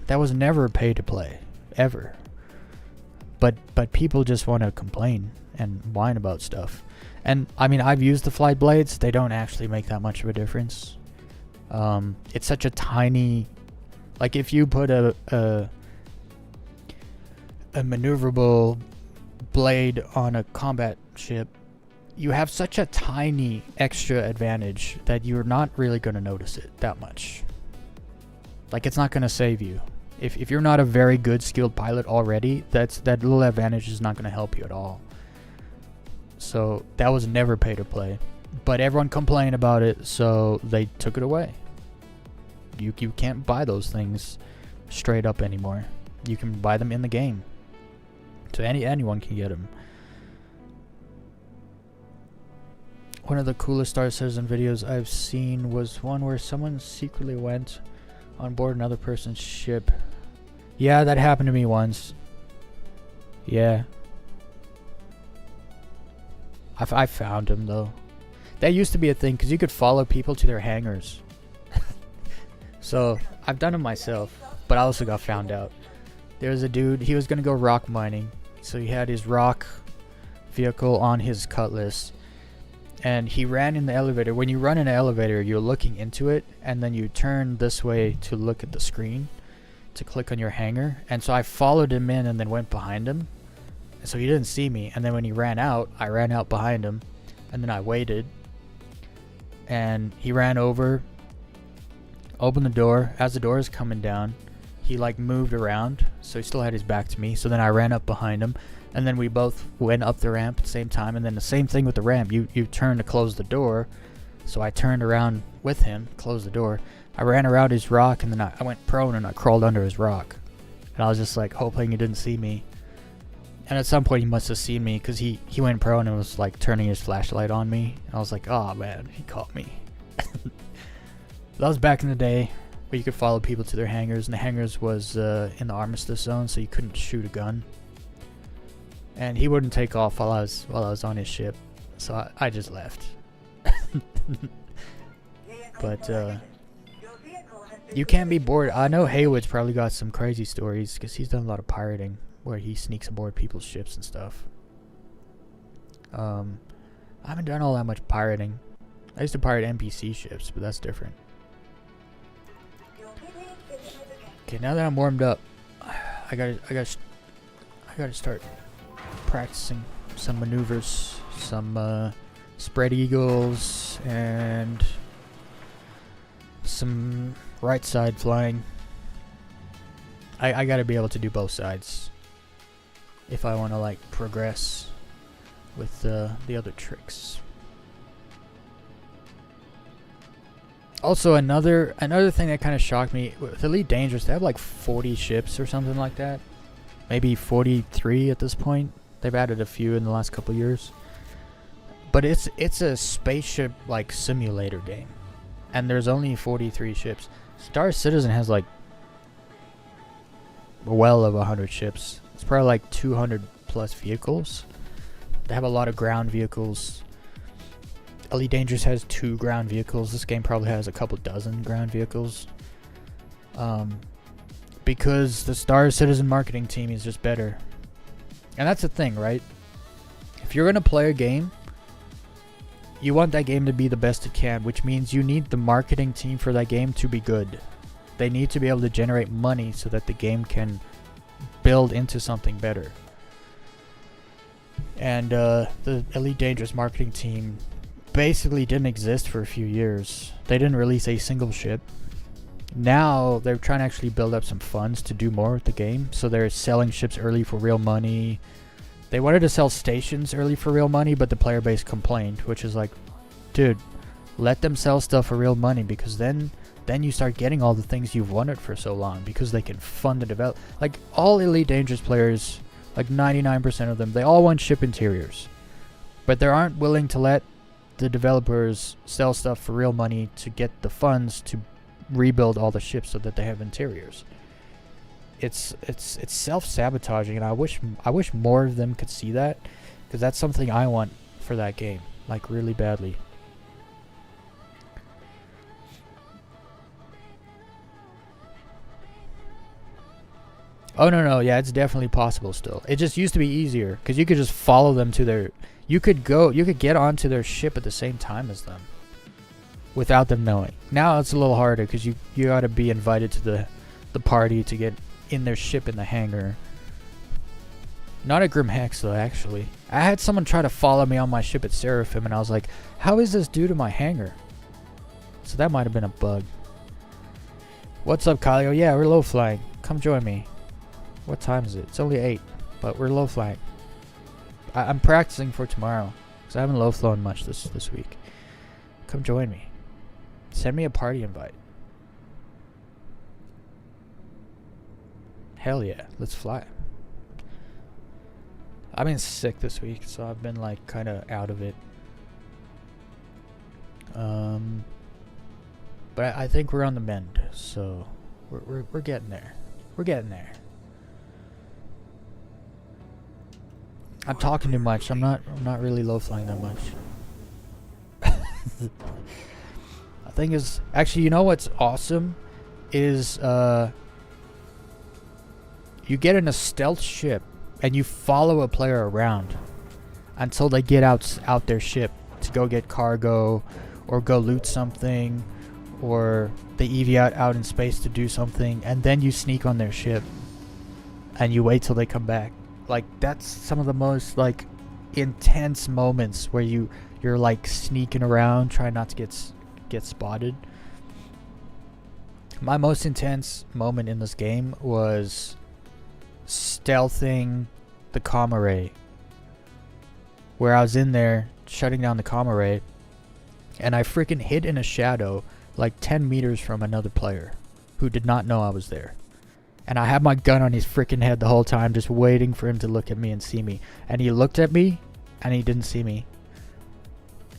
that was never pay to play, ever. But people just want to complain and whine about stuff. And I mean, I've used the flight blades. They don't actually make that much of a difference. It's such a tiny, like if you put a maneuverable blade on a combat ship, you have such a tiny extra advantage that you're not really going to notice it that much. Like it's not going to save you. If you're not a very good skilled pilot already, that little advantage is not going to help you at all. So that was never pay to play, but everyone complained about it, so they took it away. You can't buy those things straight up anymore. You can buy them in the game, so anyone can get them. One of the coolest Star Citizen videos I've seen was one where someone secretly went on board another person's ship. Yeah, that happened to me once. Yeah. I found him though. That used to be a thing because you could follow people to their hangars. So I've done it myself, but I also got found out. There was a dude, he was gonna go rock mining, so he had his rock vehicle on his cutlass, and he ran in the elevator. When you run in an elevator, you're looking into it, and then you turn this way to look at the screen to click on your hangar. And so I followed him in and then went behind him. So he didn't see me, and then when he ran out, I ran out behind him, and then I waited, and he ran over, opened the door. As the door is coming down, he like moved around, so he still had his back to me. So then I ran up behind him, and then we both went up the ramp at the same time. And then the same thing with the ramp, you turn to close the door, so I turned around with him, closed the door. I ran around his rock, and then I went prone and I crawled under his rock, and I was just like hoping he didn't see me. And at some point he must have seen me, because he went prone and was like turning his flashlight on me. And I was like, oh man, he caught me. That was back in the day where you could follow people to their hangars, and the hangars was in the armistice zone, so you couldn't shoot a gun. And he wouldn't take off while I was on his ship, so I just left. But you can't be bored. I know Haywood's probably got some crazy stories, because he's done a lot of pirating where he sneaks aboard people's ships and stuff. I haven't done all that much pirating. I used to pirate NPC ships, but that's different. Okay, now that I'm warmed up, I gotta start practicing some maneuvers, some spread eagles, and some right side flying. I gotta be able to do both sides if I want to like progress with the other tricks. Also, another thing that kind of shocked me with Elite Dangerous, they have like 40 ships or something like that. maybe 43 at this point. They've added a few in the last couple years. But it's a spaceship like simulator game, and there's only 43 ships. Star Citizen has like well over 100 ships. It's probably like 200 plus vehicles. They have a lot of ground vehicles. Elite Dangerous has 2 ground vehicles. This game probably has a couple dozen ground vehicles. Because the Star Citizen marketing team is just better. And that's the thing, right? If you're going to play a game, you want that game to be the best it can, which means you need the marketing team for that game to be good. They need to be able to generate money so that the game can build into something better. And the Elite Dangerous marketing team basically didn't exist for a few years. They didn't release a single ship. Now they're trying to actually build up some funds to do more with the game. So they're selling ships early for real money. They wanted to sell stations early for real money, but the player base complained, which is like, dude, let them sell stuff for real money, because then you start getting all the things you've wanted for so long, because they can fund the develop. Like all Elite Dangerous players, like 99% of them, they all want ship interiors, but they aren't willing to let the developers sell stuff for real money to get the funds to rebuild all the ships so that they have interiors. It's self-sabotaging, and I wish more of them could see that, because that's something I want for that game, like really badly. Oh no, yeah, it's definitely possible still. It just used to be easier because you could just follow them to their. You could get onto their ship at the same time as them, without them knowing. Now it's a little harder because you got to be invited to the party to get in their ship in the hangar. Not at Grim Hex though, actually. I had someone try to follow me on my ship at Seraphim, and I was like, "How is this due to my hangar?" So that might have been a bug. What's up, Kyle? Yeah, we're low flying. Come join me. What time is it? It's only 8, but we're low flying. I'm practicing for tomorrow, because I haven't low flown much this week. Come join me. Send me a party invite. Hell yeah, let's fly. I've been sick this week, so I've been like kind of out of it. But I think we're on the mend, so we're getting there. We're getting there. I'm talking too much. I'm not really low flying that much. I think is actually, you know what's awesome is you get in a stealth ship and you follow a player around until they get out their ship to go get cargo or go loot something, or they EV out in space to do something, and then you sneak on their ship and you wait till they come back. Like, that's some of the most like intense moments where you're like sneaking around trying not to get spotted. My most intense moment in this game was stealthing the comm array, where I was in there shutting down the comm array, and I freaking hid in a shadow like 10 meters from another player who did not know I was there. And I had my gun on his freaking head the whole time, just waiting for him to look at me and see me. And he looked at me, and he didn't see me.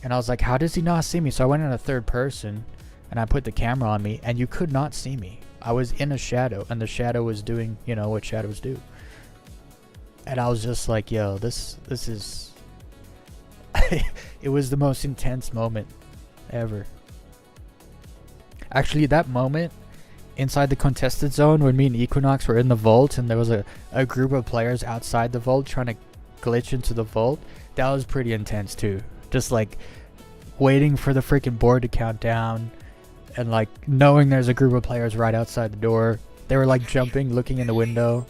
And I was like, how does he not see me? So I went in a third person, and I put the camera on me, and you could not see me. I was in a shadow, and the shadow was doing, you know, what shadows do. And I was just like, yo, this is... It was the most intense moment ever. Actually, that moment inside the contested zone when me and Equinox were in the vault and there was a group of players outside the vault trying to glitch into the vault, that was pretty intense too. Just like waiting for the freaking board to count down and like knowing there's a group of players right outside the door. They were like jumping, looking in the window.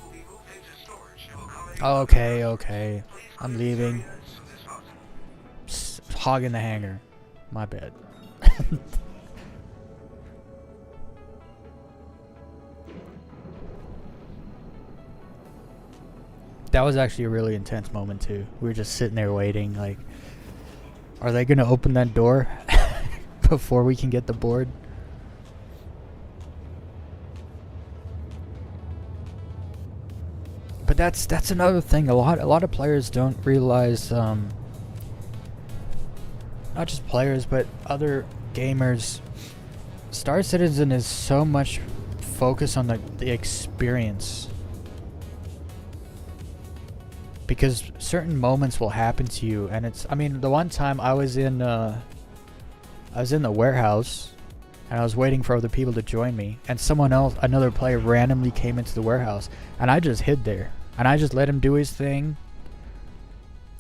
Okay. I'm leaving. Hogging the hangar. My bad. That was actually a really intense moment too. We were just sitting there waiting, like, are they gonna open that door before we can get the board? But But that's another thing. A lot of players don't realize. Not just players, but other gamers. Star Citizen is so much focused on the experience. Because certain moments will happen to you, and it's. I mean, the one time I was in the warehouse, and I was waiting for other people to join me, and someone else, another player, randomly came into the warehouse, and I just hid there, and I just let him do his thing,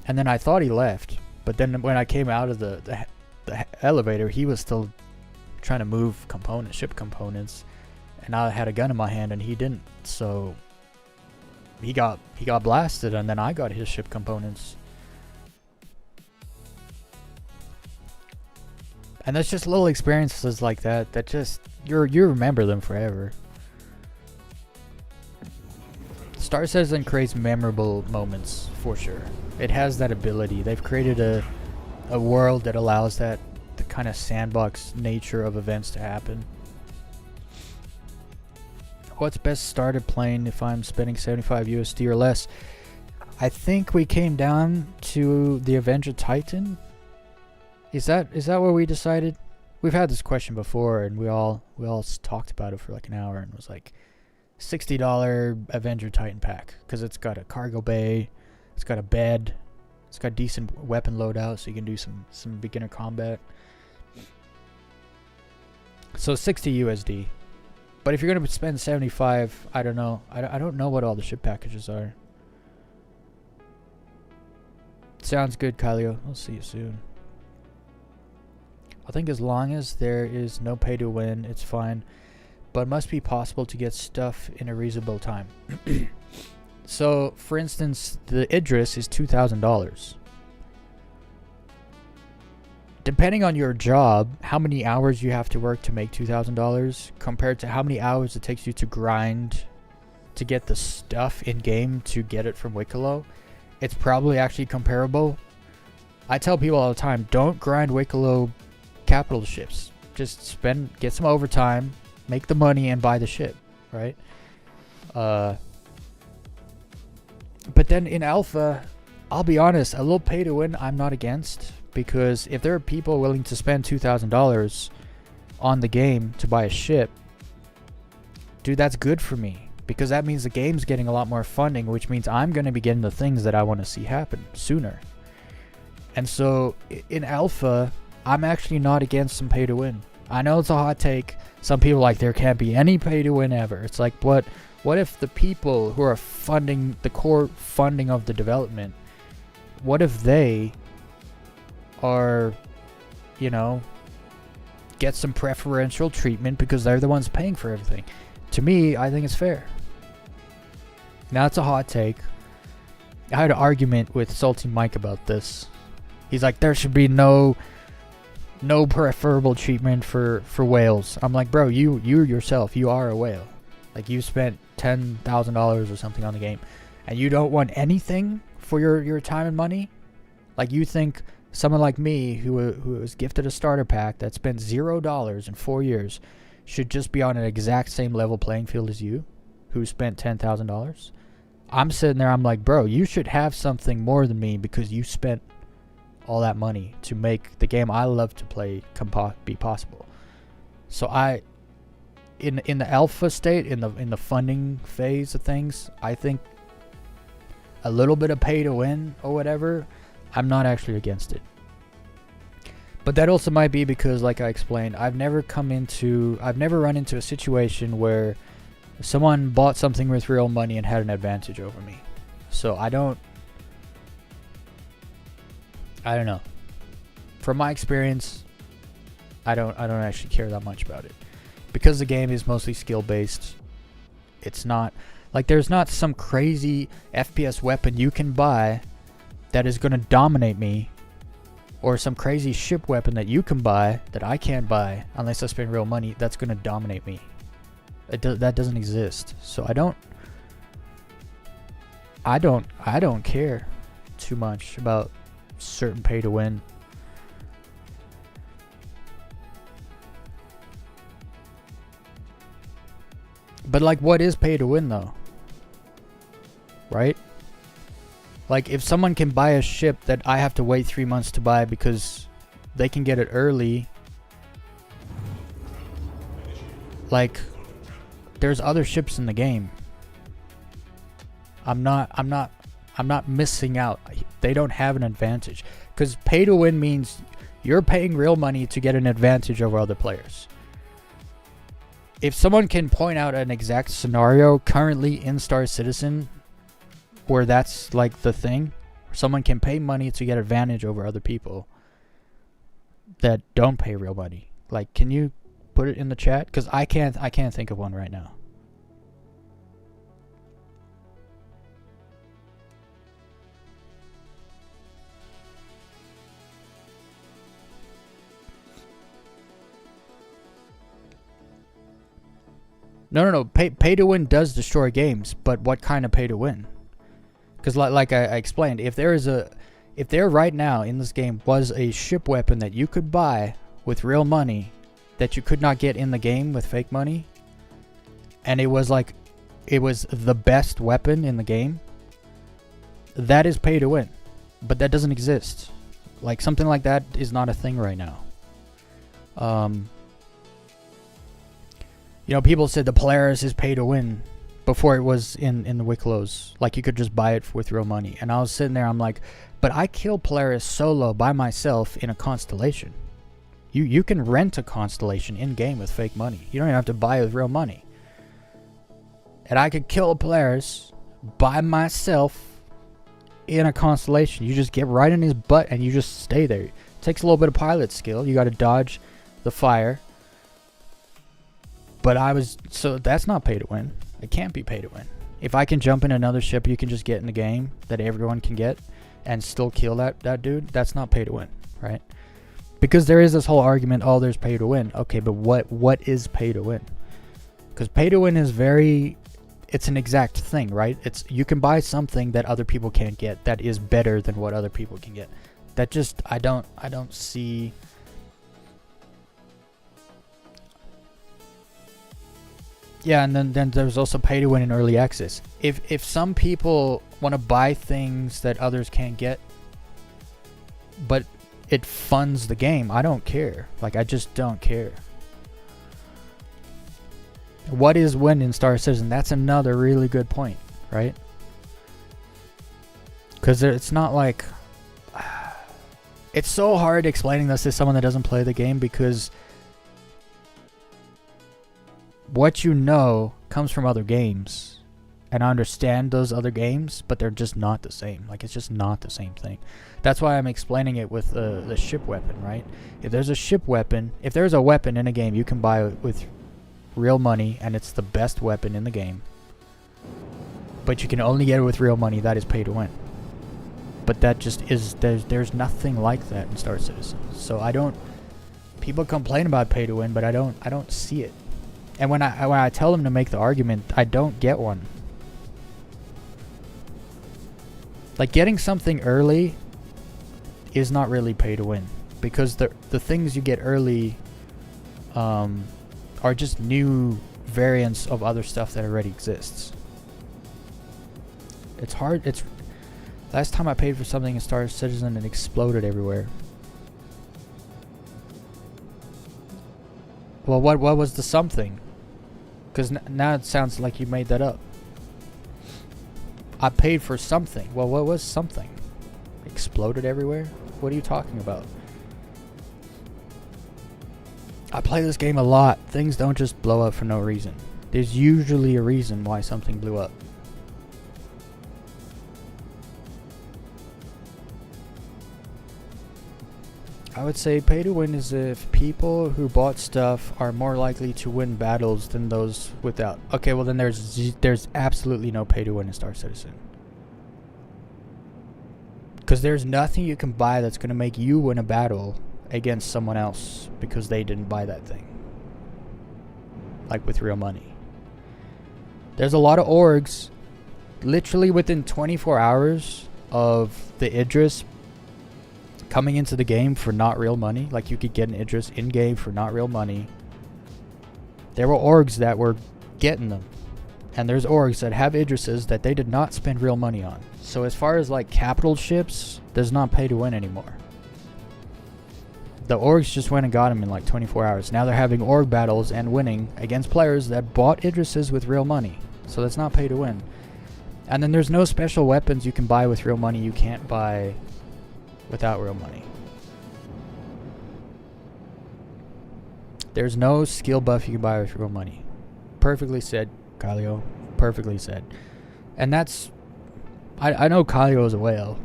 and then I thought he left, but then when I came out of the elevator, he was still trying to move ship components, and I had a gun in my hand, and he didn't, so. He got blasted, and then I got his ship components. And that's just little experiences like that just you remember them forever. Star Citizen creates memorable moments for sure. It has that ability. They've created a world that allows the kind of sandbox nature of events to happen. What's best started playing if I'm spending 75 USD or less? I think we came down to the Avenger Titan. Is that what we decided? We've had this question before, and we all talked about it for like an hour, and it was like $60 Avenger Titan pack because it's got a cargo bay, it's got a bed, it's got decent weapon loadout, so you can do some beginner combat. So 60 USD. But if you're going to spend 75, I don't know. I don't know what all the ship packages are. Sounds good, Kylio. I'll see you soon. I think as long as there is no pay to win, it's fine. But it must be possible to get stuff in a reasonable time. So, for instance, the Idris is $2,000. Depending on your job, how many hours you have to work to make $2,000 compared to how many hours it takes you to grind to get the stuff in game to get it from Wicklow, it's probably actually comparable. I tell people all the time, don't grind Wicklow capital ships. Just get some overtime, make the money, and buy the ship, right? But then in alpha, I'll be honest, a little pay to win I'm not against. Because if there are people willing to spend $2,000 on the game to buy a ship, dude, that's good for me. Because that means the game's getting a lot more funding, which means I'm going to be getting the things that I want to see happen sooner. And so, in alpha, I'm actually not against some pay to win. I know it's a hot take. Some people are like, there can't be any pay to win ever. It's like, what if the people who are funding the core funding of the development, what if they are, get some preferential treatment because they're the ones paying for everything? To me, I think it's fair. Now, it's a hot take. I had an argument with Salty Mike about this. He's like, there should be no preferable treatment for whales. I'm like, bro, you yourself, you are a whale. Like, you spent $10,000 or something on the game, and you don't want anything for your time and money? Like, you think someone like me, who was gifted a starter pack that spent $0 in 4 years, should just be on an exact same level playing field as you, who spent $10,000? I'm sitting there, I'm like, bro, you should have something more than me because you spent all that money to make the game I love to play be possible. So in the alpha state, in the funding phase of things, I think a little bit of pay to win or whatever, I'm not actually against it. But that also might be because, like I explained, I've never run into a situation where someone bought something with real money and had an advantage over me. So I don't know. From my experience, I don't actually care that much about it. Because the game is mostly skill based, it's not like there's not some crazy FPS weapon you can buy that is going to dominate me, or some crazy ship weapon that you can buy that I can't buy unless I spend real money that's going to dominate me. That doesn't exist. So I don't care too much about certain pay to win. But like, what is pay to win though? right? Like, if someone can buy a ship that I have to wait 3 months to buy because they can get it early, like, there's other ships in the game. I'm not missing out. They don't have an advantage. Because pay to win means you're paying real money to get an advantage over other players. If someone can point out an exact scenario currently in Star Citizen where that's like the thing, someone can pay money to get advantage over other people that don't pay real money. Like, can you put it in the chat? Because I can't think of one right now. No. Pay to win does destroy games, but what kind of pay to win? Because like I explained, if there right now in this game was a ship weapon that you could buy with real money that you could not get in the game with fake money, and it was the best weapon in the game, that is pay to win. But that doesn't exist. Like, something like that is not a thing right now. You know, people said the Polaris is pay to win before it was in the Wicklow's. Like, you could just buy it with real money. And I was sitting there, I'm like, but I killed Polaris solo by myself in a constellation. You can rent a constellation in-game with fake money. You don't even have to buy it with real money. And I could kill a Polaris by myself in a constellation. You just get right in his butt and you just stay there. It takes a little bit of pilot skill. You got to dodge the fire. But so that's not pay to win. It can't be pay to win. If I can jump in another ship you can just get in the game that everyone can get and still kill that dude, that's not pay to win, right? Because there is this whole argument, oh, there's pay to win. Okay, but what is pay to win? Because pay to win is it's an exact thing, right? You can buy something that other people can't get that is better than what other people can get. That just, I don't see. Yeah, and then there's also pay to win in early access. If some people want to buy things that others can't get, but it funds the game, I don't care. Like, I just don't care. What is win in Star Citizen? That's another really good point, right? Because it's not like... It's so hard explaining this to someone that doesn't play the game, because what you know comes from other games, and I understand those other games, but they're just not the same. Like, it's just not the same thing. That's why I'm explaining it with the ship weapon, right? If there's a ship weapon, if there's a weapon in a game you can buy with real money, and it's the best weapon in the game, but you can only get it with real money, that is pay to win. But that just is, there's nothing like that in Star Citizen. So people complain about pay to win, but I don't see it. And when I tell them to make the argument, I don't get one. Like, getting something early is not really pay to win, because the things you get early are just new variants of other stuff that already exists. It's hard. Last time I paid for something in Star Citizen, it exploded everywhere. Well, what was the something? Because now it sounds like you made that up. I paid for something. Well, what was something? Exploded everywhere? What are you talking about? I play this game a lot. Things don't just blow up for no reason. There's usually a reason why something blew up. I would say pay to win is if people who bought stuff are more likely to win battles than those without. Okay, well then there's absolutely no pay to win in Star Citizen. Because there's nothing you can buy that's going to make you win a battle against someone else because they didn't buy that thing. Like with real money. There's a lot of orgs literally within 24 hours of the Idris coming into the game for not real money. Like, you could get an Idris in-game for not real money. There were orgs that were getting them. And there's orgs that have Idrises that they did not spend real money on. So as far as like capital ships, there's not pay to win anymore. The orgs just went and got them in like 24 hours. Now they're having org battles and winning against players that bought Idrises with real money. So that's not pay to win. And then there's no special weapons you can buy with real money you can't buy without real money. There's no skill buff you can buy with real money. Perfectly said, Kylio. Perfectly said. And that's... I know Kylio is a whale.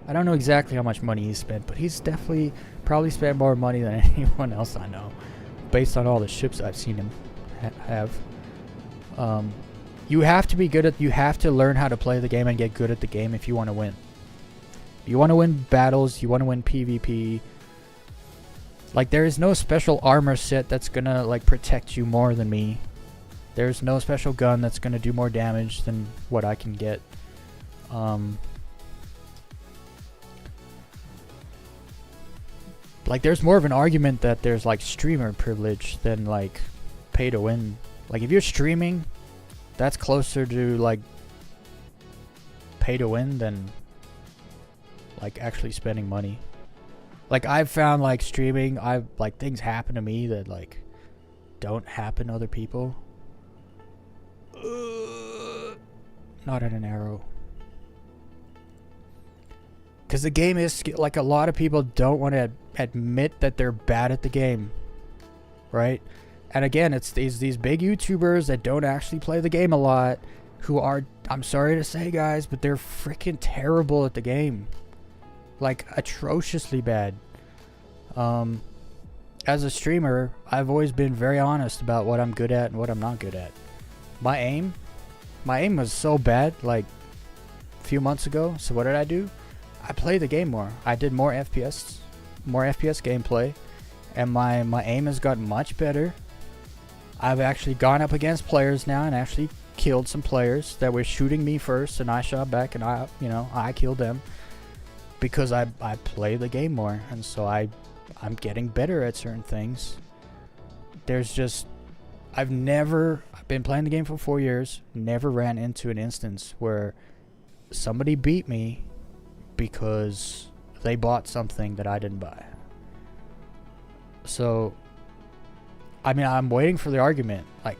I don't know exactly how much money he spent, but he's definitely probably spent more money than anyone else I know, based on all the ships I've seen him have. You have to be good at... You have to learn how to play the game and get good at the game if you want to win. You want to win battles, you want to win PvP. Like, there is no special armor set that's gonna, like, protect you more than me. There's no special gun that's gonna do more damage than what I can get. Like, there's more of an argument that there's, like, streamer privilege than, like, pay to win. Like, if you're streaming, that's closer to, like, pay to win than, like, actually spending money. Like, I've found, like, streaming, like, things happen to me that, like, don't happen to other people. Not at an arrow. Because the game is, like, a lot of people don't want to admit that they're bad at the game. Right? And again, it's these big YouTubers that don't actually play the game a lot, who are, I'm sorry to say, guys, but they're freaking terrible at the game. Like, atrociously bad. As a streamer, I've always been very honest about what I'm good at and what I'm not good at. My aim was so bad, like, a few months ago. So what did I do? I played the game more. I did more FPS gameplay, and my aim has gotten much better. I've actually gone up against players now and actually killed some players that were shooting me first, and I shot back, and I killed them because I play the game more, and so I'm getting better at certain things. There's just, I've been playing the game for 4 years, never ran into an instance where somebody beat me because they bought something that I didn't buy. So, I mean, I'm waiting for the argument. Like,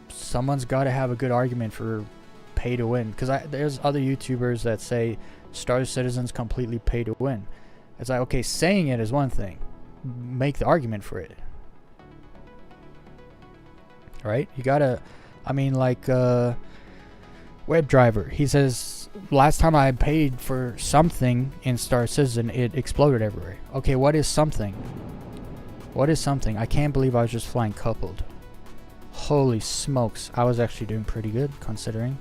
someone's got to have a good argument for pay to win. Because there's other YouTubers that say Star Citizen's completely pay to win. It's like, okay, saying it is one thing. Make the argument for it. Right? You gotta, I mean, like, WebDriver, he says, last time I paid for something in Star Citizen, it exploded everywhere. Okay, what is something? What is something? I can't believe I was just flying coupled. Holy smokes, I was actually doing pretty good, considering.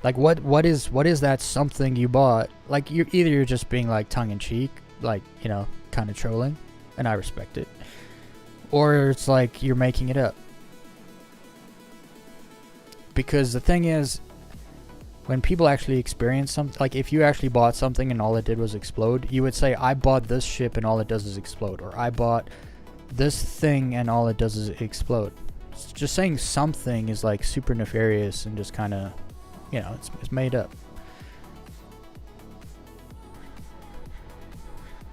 Like, what is that something you bought? Like, you're just being, like, tongue-in-cheek, like, you know, kind of trolling, and I respect it. Or it's like you're making it up. Because the thing is, when people actually experience something, like if you actually bought something and all it did was explode, you would say, I bought this ship and all it does is explode. Or I bought this thing and all it does is explode. Just saying something is like super nefarious and just kind of, you know, it's made up.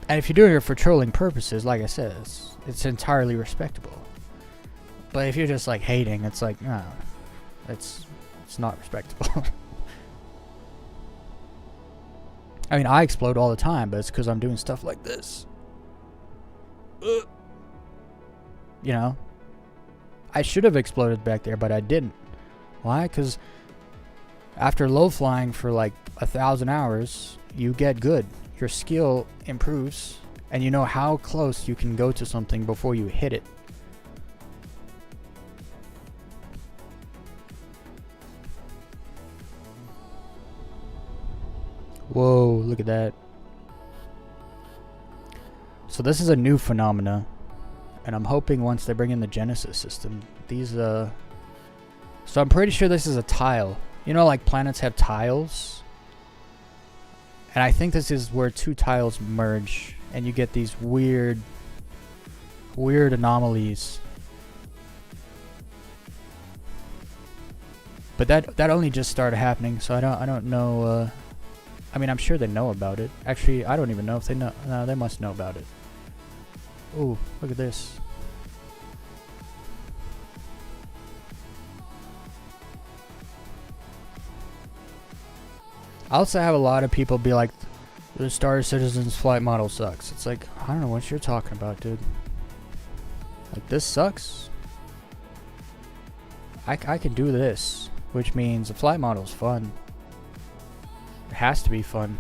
And if you're doing it for trolling purposes, like I said, it's entirely respectable. But if you're just like hating, it's like, no, it's not respectable. I mean, I explode all the time, but it's because I'm doing stuff like this. You know? I should have exploded back there, but I didn't. Why? Because after low flying for like 1,000 hours, you get good. Your skill improves, and you know how close you can go to something before you hit it. Whoa, look at that. So this is a new phenomena, and I'm hoping once they bring in the Genesis system, these so I'm pretty sure this is a tile. You know, like planets have tiles, and I think this is where two tiles merge and you get these weird anomalies. But that only just started happening, so I don't know. I mean, I'm sure they know about it. Actually, I don't even know if they know. No, they must know about it. Ooh, look at this. I also have a lot of people be like, the Star Citizen's flight model sucks. It's like, I don't know what you're talking about, dude. Like, this sucks. I can do this, which means the flight model's fun. It has to be fun.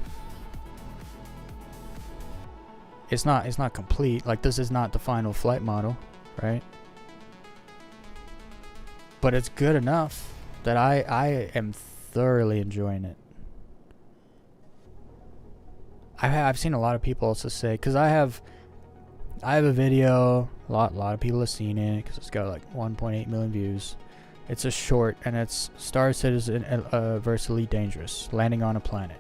It's not complete. Like, this is not the final flight model, right? But it's good enough that I am thoroughly enjoying it. I've seen a lot of people also say, because I have a video, a lot of people have seen it because it's got like 1.8 million views. It's a short, and it's Star Citizen versus Elite Dangerous, landing on a planet.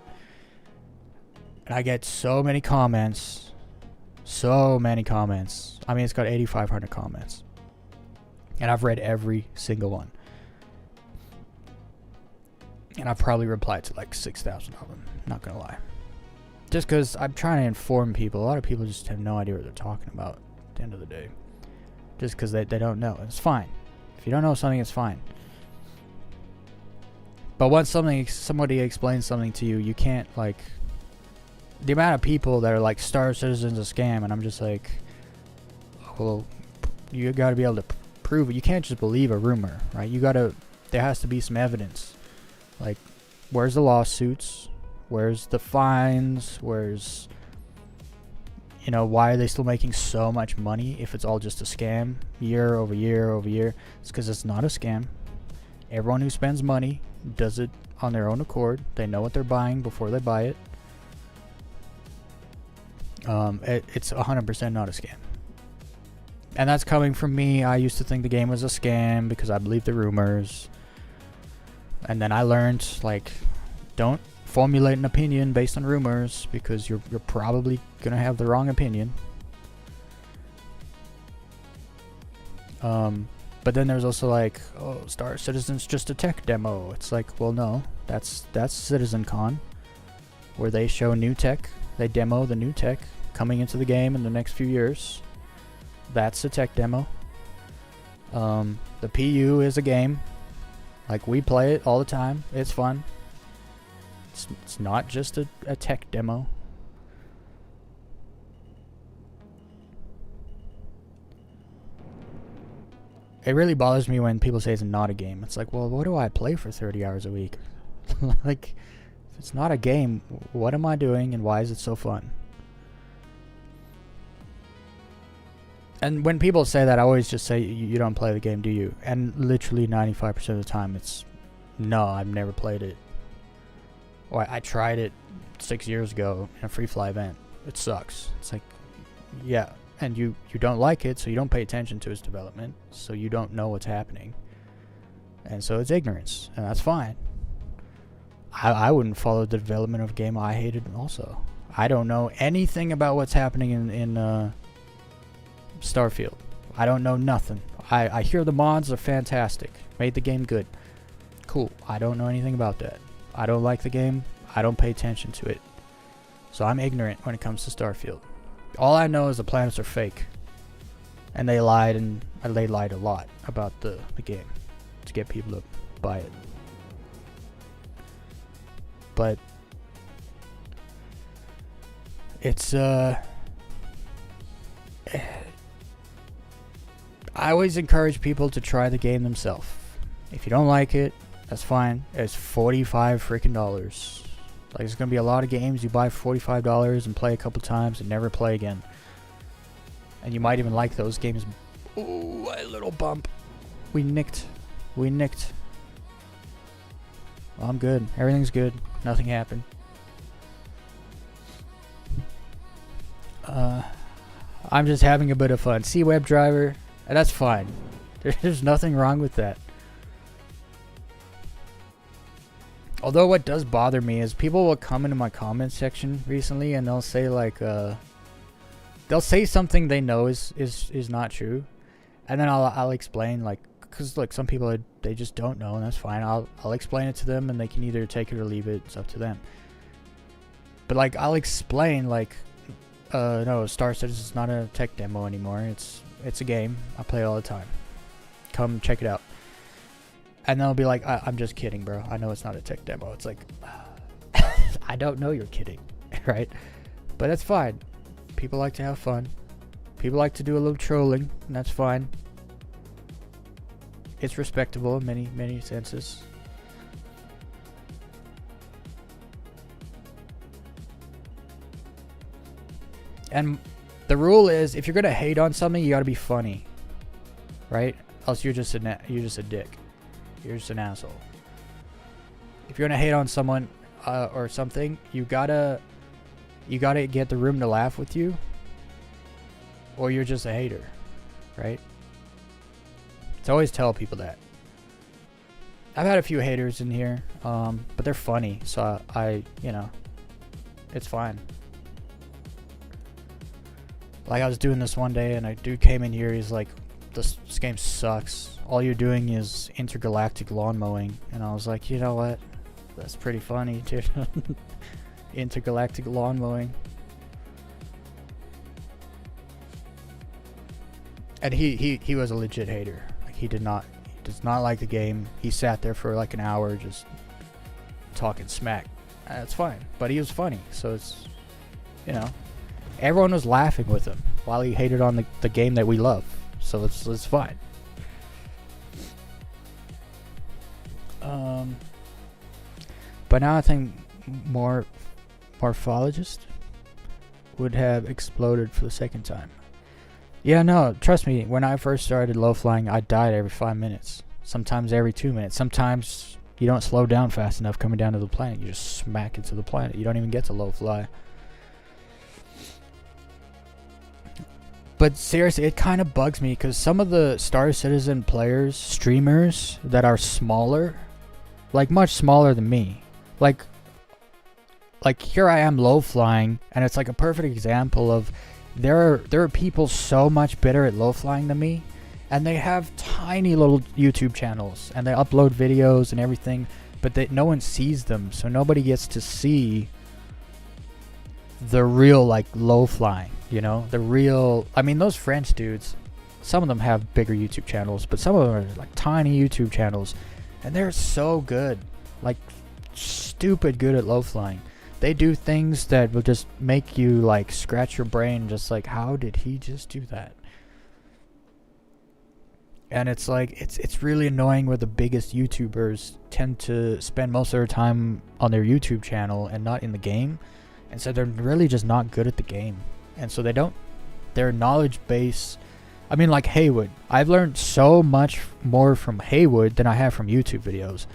And I get so many comments. I mean, it's got 8,500 comments. And I've read every single one. And I've probably replied to like 6,000 of them, not gonna lie. Just because I'm trying to inform people. A lot of people just have no idea what they're talking about at the end of the day. Just because they don't know. It's fine. If you don't know something, it's fine. But once somebody explains something to you, you can't, like... The amount of people that are like, Star Citizen's a scam, and I'm just like... Well, you gotta be able to prove it. You can't just believe a rumor, right? There has to be some evidence. Like, where's the lawsuits? Where's the fines? Where's... You know, why are they still making so much money if it's all just a scam? Year over year over year. It's because it's not a scam. Everyone who spends money does it on their own accord. They know what they're buying before they buy it. It's 100% not a scam. And that's coming from me. I used to think the game was a scam because I believed the rumors. And then I learned, like, don't formulate an opinion based on rumors because you're probably gonna have the wrong opinion. But then there's also like, oh, Star Citizen's just a tech demo. It's like, well, no, that's CitizenCon, where they show new tech. They demo the new tech coming into the game in the next few years. That's a tech demo. The PU is a game. Like, we play it all the time. It's fun. It's not just a tech demo. It really bothers me when people say it's not a game. It's like, well, what do I play for 30 hours a week? Like, if it's not a game, what am I doing and why is it so fun? And when people say that, I always just say, you don't play the game, do you? And literally 95% of the time, it's, no, I've never played it. Or I tried it 6 years ago in a free fly event. It sucks. It's like, yeah. And you don't like it, so you don't pay attention to its development. So you don't know what's happening. And so it's ignorance. And that's fine. I wouldn't follow the development of a game I hated also. I don't know anything about what's happening in Starfield. I don't know nothing. I hear the mods are fantastic. Made the game good. Cool. I don't know anything about that. I don't like the game. I don't pay attention to it. So I'm ignorant when it comes to Starfield. All I know is the planets are fake. And they lied, and they lied a lot about the game to get people to buy it. But it's I always encourage people to try the game themselves. If you don't like it, that's fine. It's $45 freaking dollars. Like, there's gonna be a lot of games you buy for $45 and play a couple times and never play again. And you might even like those games. Ooh, a little bump. We nicked. Well, I'm good. Everything's good. Nothing happened. I'm just having a bit of fun. See, WebDriver, and that's fine. There's nothing wrong with that. Although what does bother me is people will come into my comment section recently and they'll say like they'll say something they know is not true, and then I'll explain, like, because like some people they just don't know, and that's fine. I'll explain it to them, and they can either take it or leave it. It's up to them. But like, I'll explain like, no, Star Citizen is not a tech demo anymore. It's a game. I play it all the time. Come check it out. And they'll be like, I'm just kidding, bro. I know it's not a tech demo. It's like, I don't know you're kidding, right? But that's fine. People like to have fun. People like to do a little trolling, and that's fine. It's respectable in many senses. And the rule is, if you're gonna hate on something, you gotta be funny, right? Else you're just a dick. You're just an asshole. If you're gonna hate on someone or something, you gotta get the room to laugh with you, or you're just a hater, right? So always tell people that. I've had a few haters in here, but they're funny, so I it's fine. Like, I was doing this one day, and a dude came in here. He's like, this game sucks. All you're doing is intergalactic lawn mowing. And I was like, you know what? That's pretty funny, dude. Intergalactic lawn mowing. And he was a legit hater. Like, he does not like the game. He sat there for like an hour just talking smack. That's fine. But he was funny, so it's, everyone was laughing with him while he hated on the game that we love. So it's fine. But now I think morphologist would have exploded for the second time. Yeah, no, trust me, when I first started low flying, I died every 5 minutes. Sometimes every 2 minutes. Sometimes you don't slow down fast enough coming down to the planet. You just smack into the planet. You don't even get to low fly. But seriously, it kind of bugs me because some of the Star Citizen players, streamers that are smaller, like much smaller than me, like here I am low flying, and it's like a perfect example of there are people so much better at low flying than me, and they have tiny little YouTube channels, and they upload videos and everything, but no one sees them, so nobody gets to see the real like low flying. The real, those French dudes, some of them have bigger YouTube channels, but some of them are like tiny YouTube channels, and they're so good, like stupid good at low flying. They do things that will just make you like scratch your brain, just like, how did he just do that? And it's like, it's really annoying where the biggest YouTubers tend to spend most of their time on their YouTube channel and not in the game, and so they're really just not good at the game. And so their knowledge base, like Haywood. I've learned so much more from Haywood than I have from YouTube videos,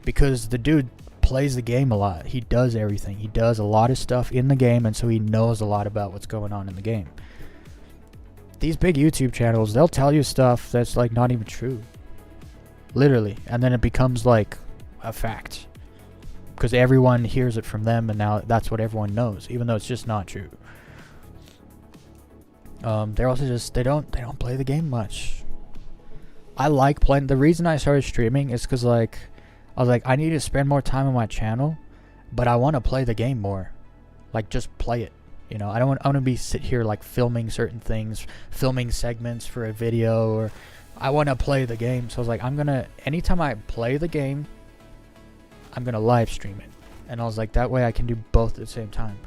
because the dude plays the game a lot. He does everything. He does a lot of stuff in the game, and so he knows a lot about what's going on in the game. These big YouTube channels, they'll tell you stuff that's like not even true. Literally. And then it becomes like a fact, because everyone hears it from them, and now that's what everyone knows, even though it's just not true. They're also just, they don't play the game much. I like playing. The reason I started streaming is because I was like, I need to spend more time on my channel, but I want to play the game more. Like, just play it. I don't want to be sit here like filming certain things, filming segments for a video, or I want to play the game. So I was like, anytime I play the game, I'm gonna live stream it. And I was like, that way I can do both at the same time.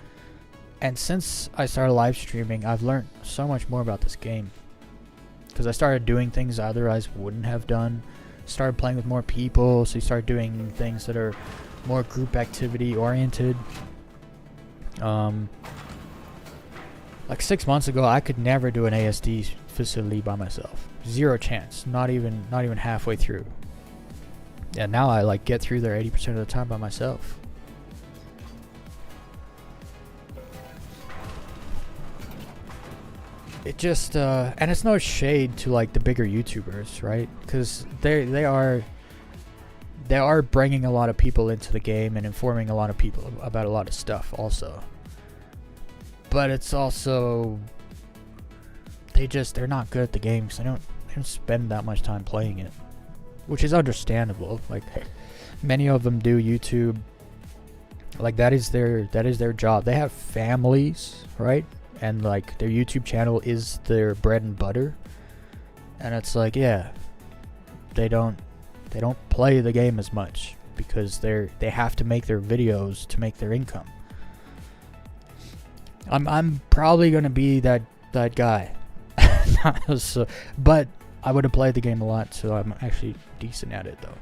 And since I started live streaming, I've learned so much more about this game, because I started doing things I otherwise wouldn't have done. Started playing with more people, so you start doing things that are more group activity oriented. Like 6 months ago, I could never do an ASD facility by myself. Zero chance. Not even halfway through. And now I like get through there 80% of the time by myself. It just and it's no shade to like the bigger YouTubers, right? Because they are bringing a lot of people into the game and informing a lot of people about a lot of stuff also. But it's also, they're not good at the game, because they don't spend that much time playing it. which is understandable. Like, many of them do YouTube. Like, that is their job. They have families, right? And like their YouTube channel is their bread and butter. And it's like, yeah, they don't play the game as much because they have to make their videos to make their income. I'm probably gonna be that guy. So, but I would have played the game a lot, so I'm actually decent at it though.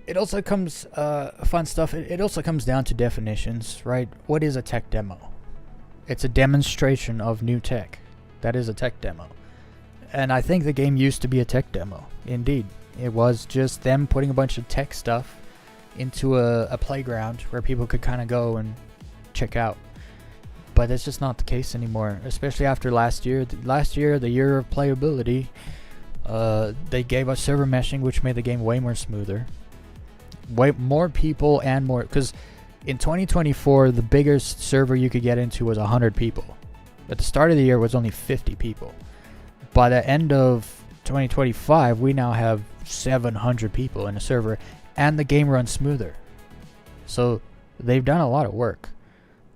It also comes, fun stuff, it also comes down to definitions, right? What is a tech demo? It's a demonstration of new tech. That is a tech demo. And I think the game used to be a tech demo, indeed. It was just them putting a bunch of tech stuff into a playground where people could kind of go and check out. But it's just not the case anymore, especially after last year. The year of playability, they gave us server meshing, which made the game way more smoother. Way more people and more, because in 2024 the biggest server you could get into was 100 people. At the start of the year it was only 50 people. By the end of 2025 we now have 700 people in a server, and the game runs smoother. So they've done a lot of work,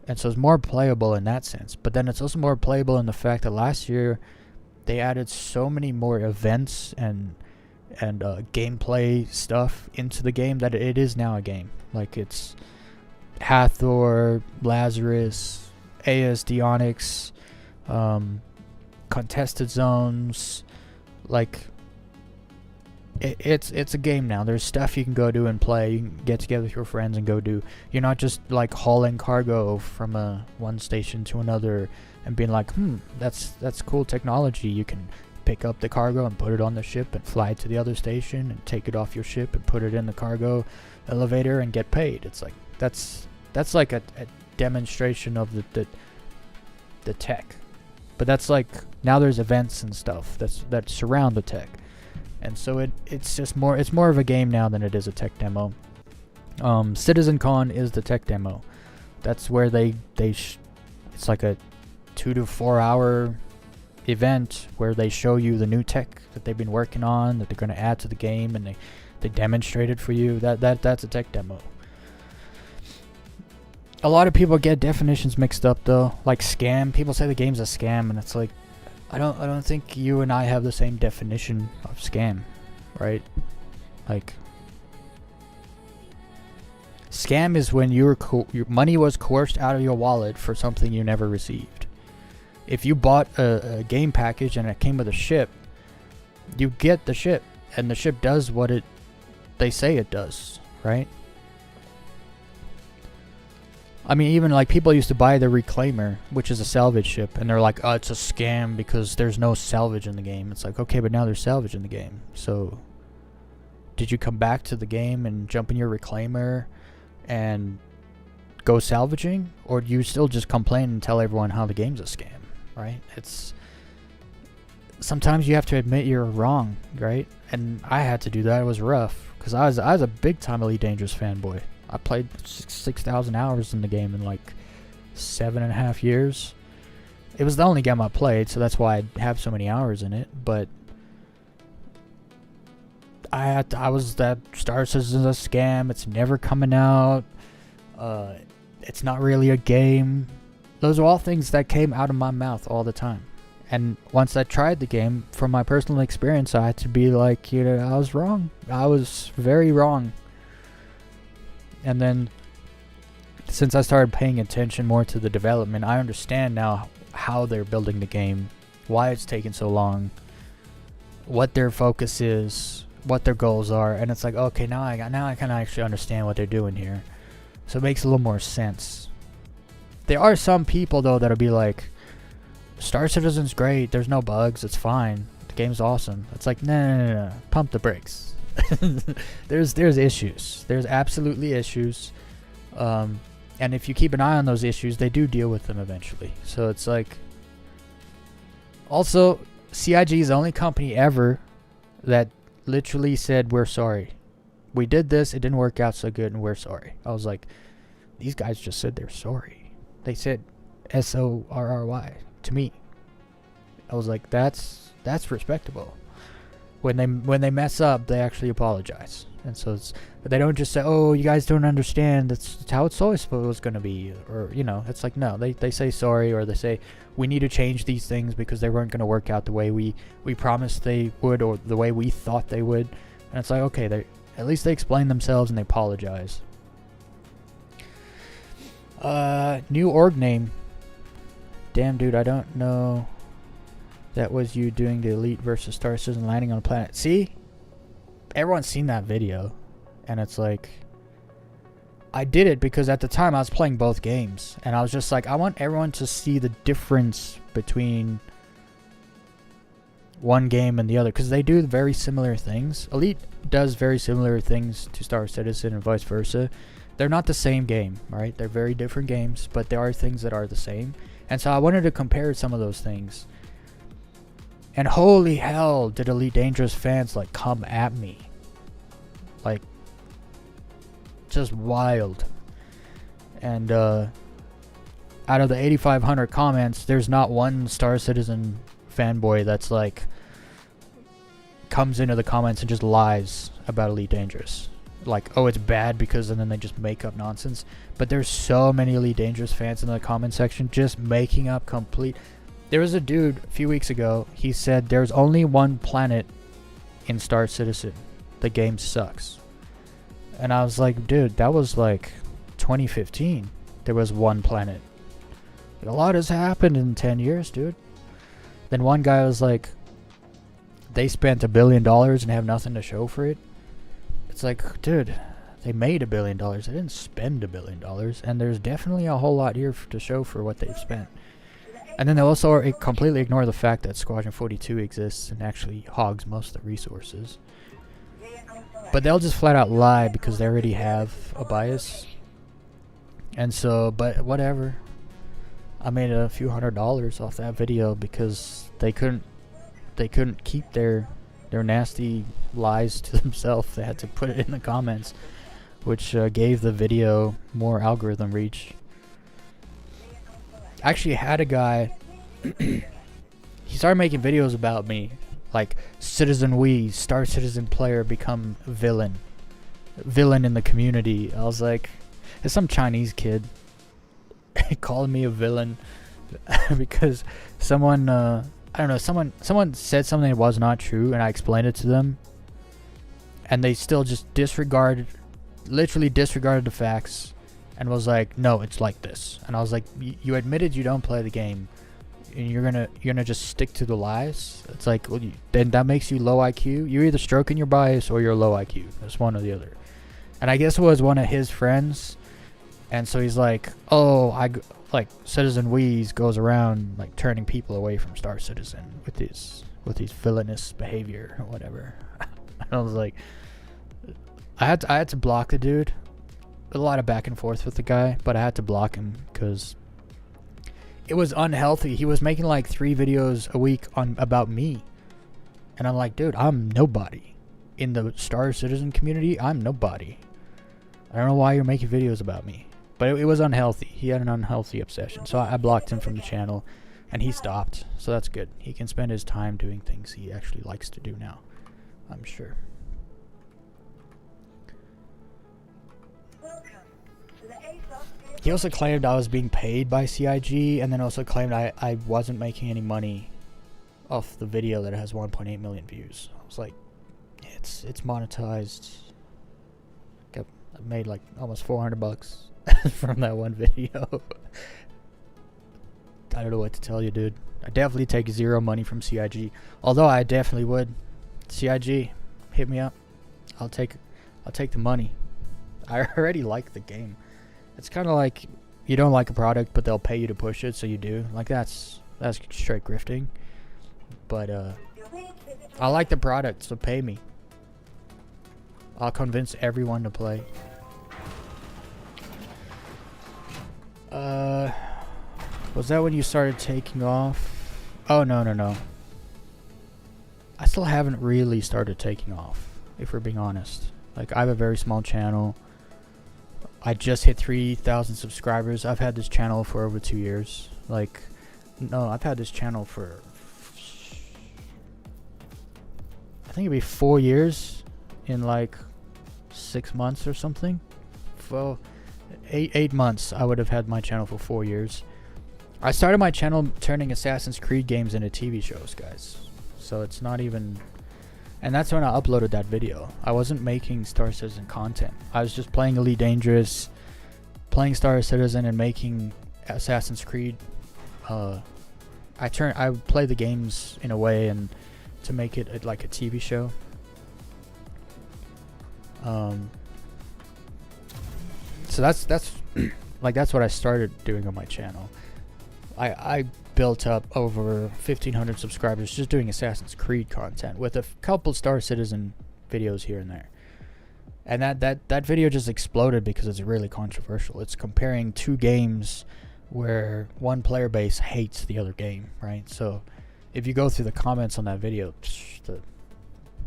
and so it's more playable in that sense. But then it's also more playable in the fact that last year they added so many more events and gameplay stuff into the game that it is now a game. Like, it's Hathor, Lazarus, ASD Onyx, contested zones. Like, it's a game now. There's stuff you can go do and play. You can get together with your friends and go do. You're not just like hauling cargo from one station to another and being like, that's cool technology. You can pick up the cargo and put it on the ship and fly to the other station and take it off your ship and put it in the cargo elevator and get paid. It's like, that's like a demonstration of the tech. But that's like, now there's events and stuff that surround the tech, and so it's more of a game now than it is a tech demo. CitizenCon is the tech demo. That's where it's like a 2 to 4 hour event where they show you the new tech that they've been working on, that they're going to add to the game, and they demonstrate it for you. That's a tech demo. A lot of people get definitions mixed up though, like scam. People say the game's a scam, and it's like, I don't think you and I have the same definition of scam, right? Like, scam is when your money was coerced out of your wallet for something you never received. If you bought a game package and it came with a ship, you get the ship, and the ship does what they say it does, right? I mean, even like people used to buy the Reclaimer, which is a salvage ship, and they're like, oh, it's a scam because there's no salvage in the game. It's like, okay, but now there's salvage in the game. So did you come back to the game and jump in your Reclaimer and go salvaging? Or do you still just complain and tell everyone how the game's a scam, right? It's, sometimes you have to admit you're wrong, right? And I had to do that. It was rough because I was a big time Elite Dangerous fanboy. I played 6,000 hours in the game in like 7.5 years. It was the only game I played, so that's why I have so many hours in it. But I was that Star Citizen's a scam. It's never coming out. It's not really a game. Those are all things that came out of my mouth all the time. And once I tried the game, from my personal experience, I had to be like, you know, I was wrong. I was very wrong. And then, since I started paying attention more to the development, I understand now how they're building the game, why it's taking so long, what their focus is, what their goals are, and it's like, okay, now I kind of actually understand what they're doing here. So it makes a little more sense. There are some people though that'll be like, Star Citizen's great, there's no bugs, it's fine, the game's awesome. It's like, no, pump the brakes. There's issues. There's absolutely issues. And if you keep an eye on those issues, they do deal with them eventually. So it's like, also, CIG is the only company ever that literally said, we're sorry. we did this, it didn't work out so good, and we're sorry. I was like, these guys just said they're sorry. They said SORRY to me. I was like, that's respectable. When they mess up, they actually apologize. And so but they don't just say, oh, you guys don't understand, that's how it's always supposed going to be, or it's like, no, they say sorry, or they say we need to change these things because they weren't going to work out the way we promised they would, or the way we thought they would. And it's like, okay, at least they explain themselves and they apologize. New org name. Damn, dude, I don't know. That was you doing the Elite versus Star Citizen landing on a planet. See? Everyone's seen that video. And it's like, I did it because at the time I was playing both games. And I was just like, I want everyone to see the difference between one game and the other. Because they do very similar things. Elite does very similar things to Star Citizen and vice versa. They're not the same game, right? They're very different games. But there are things that are the same. And so I wanted to compare some of those things. And holy hell, did Elite Dangerous fans like come at me. Like, just wild. And out of the 8,500 comments, there's not one Star Citizen fanboy that's like comes into the comments and just lies about Elite Dangerous. Like, oh, it's bad because, and then they just make up nonsense. But there's so many Elite Dangerous fans in the comment section just making up complete. There was a dude a few weeks ago, he said there's only one planet in Star Citizen. The game sucks. And I was like, dude, that was like 2015. There was one planet. A lot has happened in 10 years, dude. Then one guy was like, they spent $1 billion and have nothing to show for it. It's like, dude, they made $1 billion. They didn't spend $1 billion. And there's definitely a whole lot here to show for what they've spent. And then they also completely ignore the fact that Squadron 42 exists and actually hogs most of the resources. But they'll just flat out lie because they already have a bias. And so, but whatever. I made a few $100s off that video because they couldn't keep their nasty lies to themselves. They had to put it in the comments, which gave the video more algorithm reach. I actually had a guy, he started making videos about me, like Citizen Weez, Star Citizen player become villain in the community. I was like, it's some Chinese kid calling me a villain because someone, I don't know, someone said something that was not true, and I explained it to them, and they still just literally disregarded the facts. And was like, no, it's like this. And I was like, you admitted you don't play the game, and you're gonna just stick to the lies. It's like, well, then that makes you low IQ. You're either stroking your bias or you're low IQ. It's one or the other. And I guess it was one of his friends, and so he's like, oh, like Citizen Weez goes around like turning people away from Star Citizen with his villainous behavior or whatever. And I was like, I had to block the dude. A lot of back and forth with the guy, but I had to block him because it was unhealthy. He was making like 3 videos a week about me, and I'm like, dude, I'm nobody in the Star Citizen community. I'm nobody. I don't know why you're making videos about me, but it was unhealthy. He had an unhealthy obsession, so I blocked him from the channel, and he stopped. So that's good. He can spend his time doing things he actually likes to do now, I'm sure. He also claimed I was being paid by CIG, and then also claimed I wasn't making any money off the video that has 1.8 million views. I was like, it's monetized. I made like almost $400 from that one video. I don't know what to tell you, dude. I definitely take zero money from CIG. Although I definitely would. CIG, hit me up. I'll take the money. I already like the game. It's kind of like you don't like a product, but they'll pay you to push it, so you do. Like that's straight grifting. But I like the product, so pay me. I'll convince everyone to play. Was that when you started taking off? Oh, no. I still haven't really started taking off, if we're being honest. Like, I have a very small channel. I just hit 3,000 subscribers. I've had this channel for over 2 years. Like, no, I've had this channel for, I think it'd be 4 years in like 6 months or something. Well, eight months. I would have had my channel for 4 years. I started my channel turning Assassin's Creed games into TV shows, guys. So it's not even... And that's when I uploaded that video. I wasn't making Star Citizen content. I was just playing Elite Dangerous, playing Star Citizen, and making Assassin's Creed. I play the games in a way and to make it like a TV show. So that's like that's what I started doing on my channel. I built up over 1,500 subscribers just doing Assassin's Creed content with a couple Star Citizen videos here and there. And that video just exploded because it's really controversial. It's comparing two games where one player base hates the other game, right? So if you go through the comments on that video, the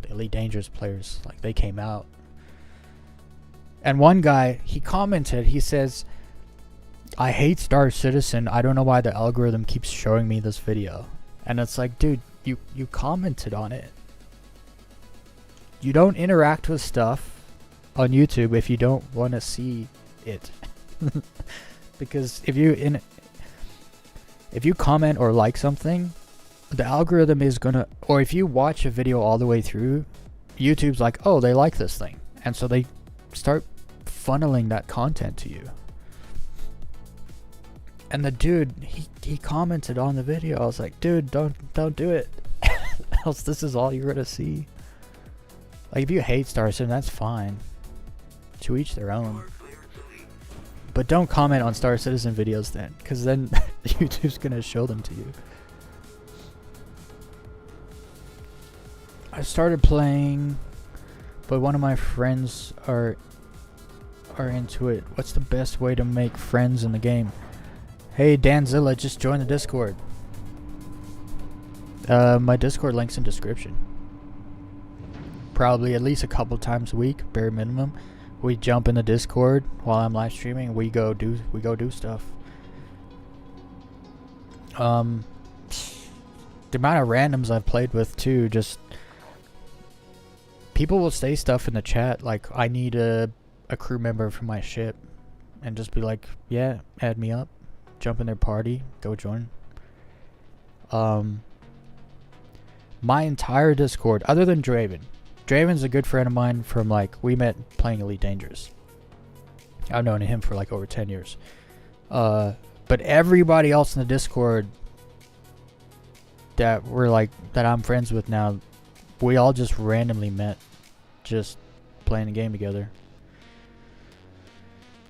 Elite Dangerous players, like, they came out. And one guy, he commented, he says, "I hate Star Citizen. I don't know why the algorithm keeps showing me this video." And it's like, dude, you commented on it. You don't interact with stuff on YouTube if you don't want to see it. Because if you comment or like something, the algorithm is gonna, or if you watch a video all the way through, YouTube's like, oh, they like this thing, and so they start funneling that content to you. And the dude, he commented on the video. I was like, dude, don't do it. Else this is all you're gonna see. Like, if you hate Star Citizen, that's fine. To each their own. But don't comment on Star Citizen videos then, because then YouTube's gonna show them to you. I started playing, but one of my friends are into it. What's the best way to make friends in the game? Hey, Danzilla, just join the Discord. My Discord link's in description. Probably at least a couple times a week, bare minimum. We jump in the Discord while I'm live streaming. We go do stuff. The amount of randoms I've played with too, just people will say stuff in the chat like, I need a crew member for my ship, and just be like, yeah, add me up. Jump in their party, go join. My entire Discord, other than Draven's a good friend of mine from, like, we met playing Elite Dangerous. I've known him for like over 10 years. But everybody else in the Discord that I'm friends with now, we all just randomly met just playing the game together.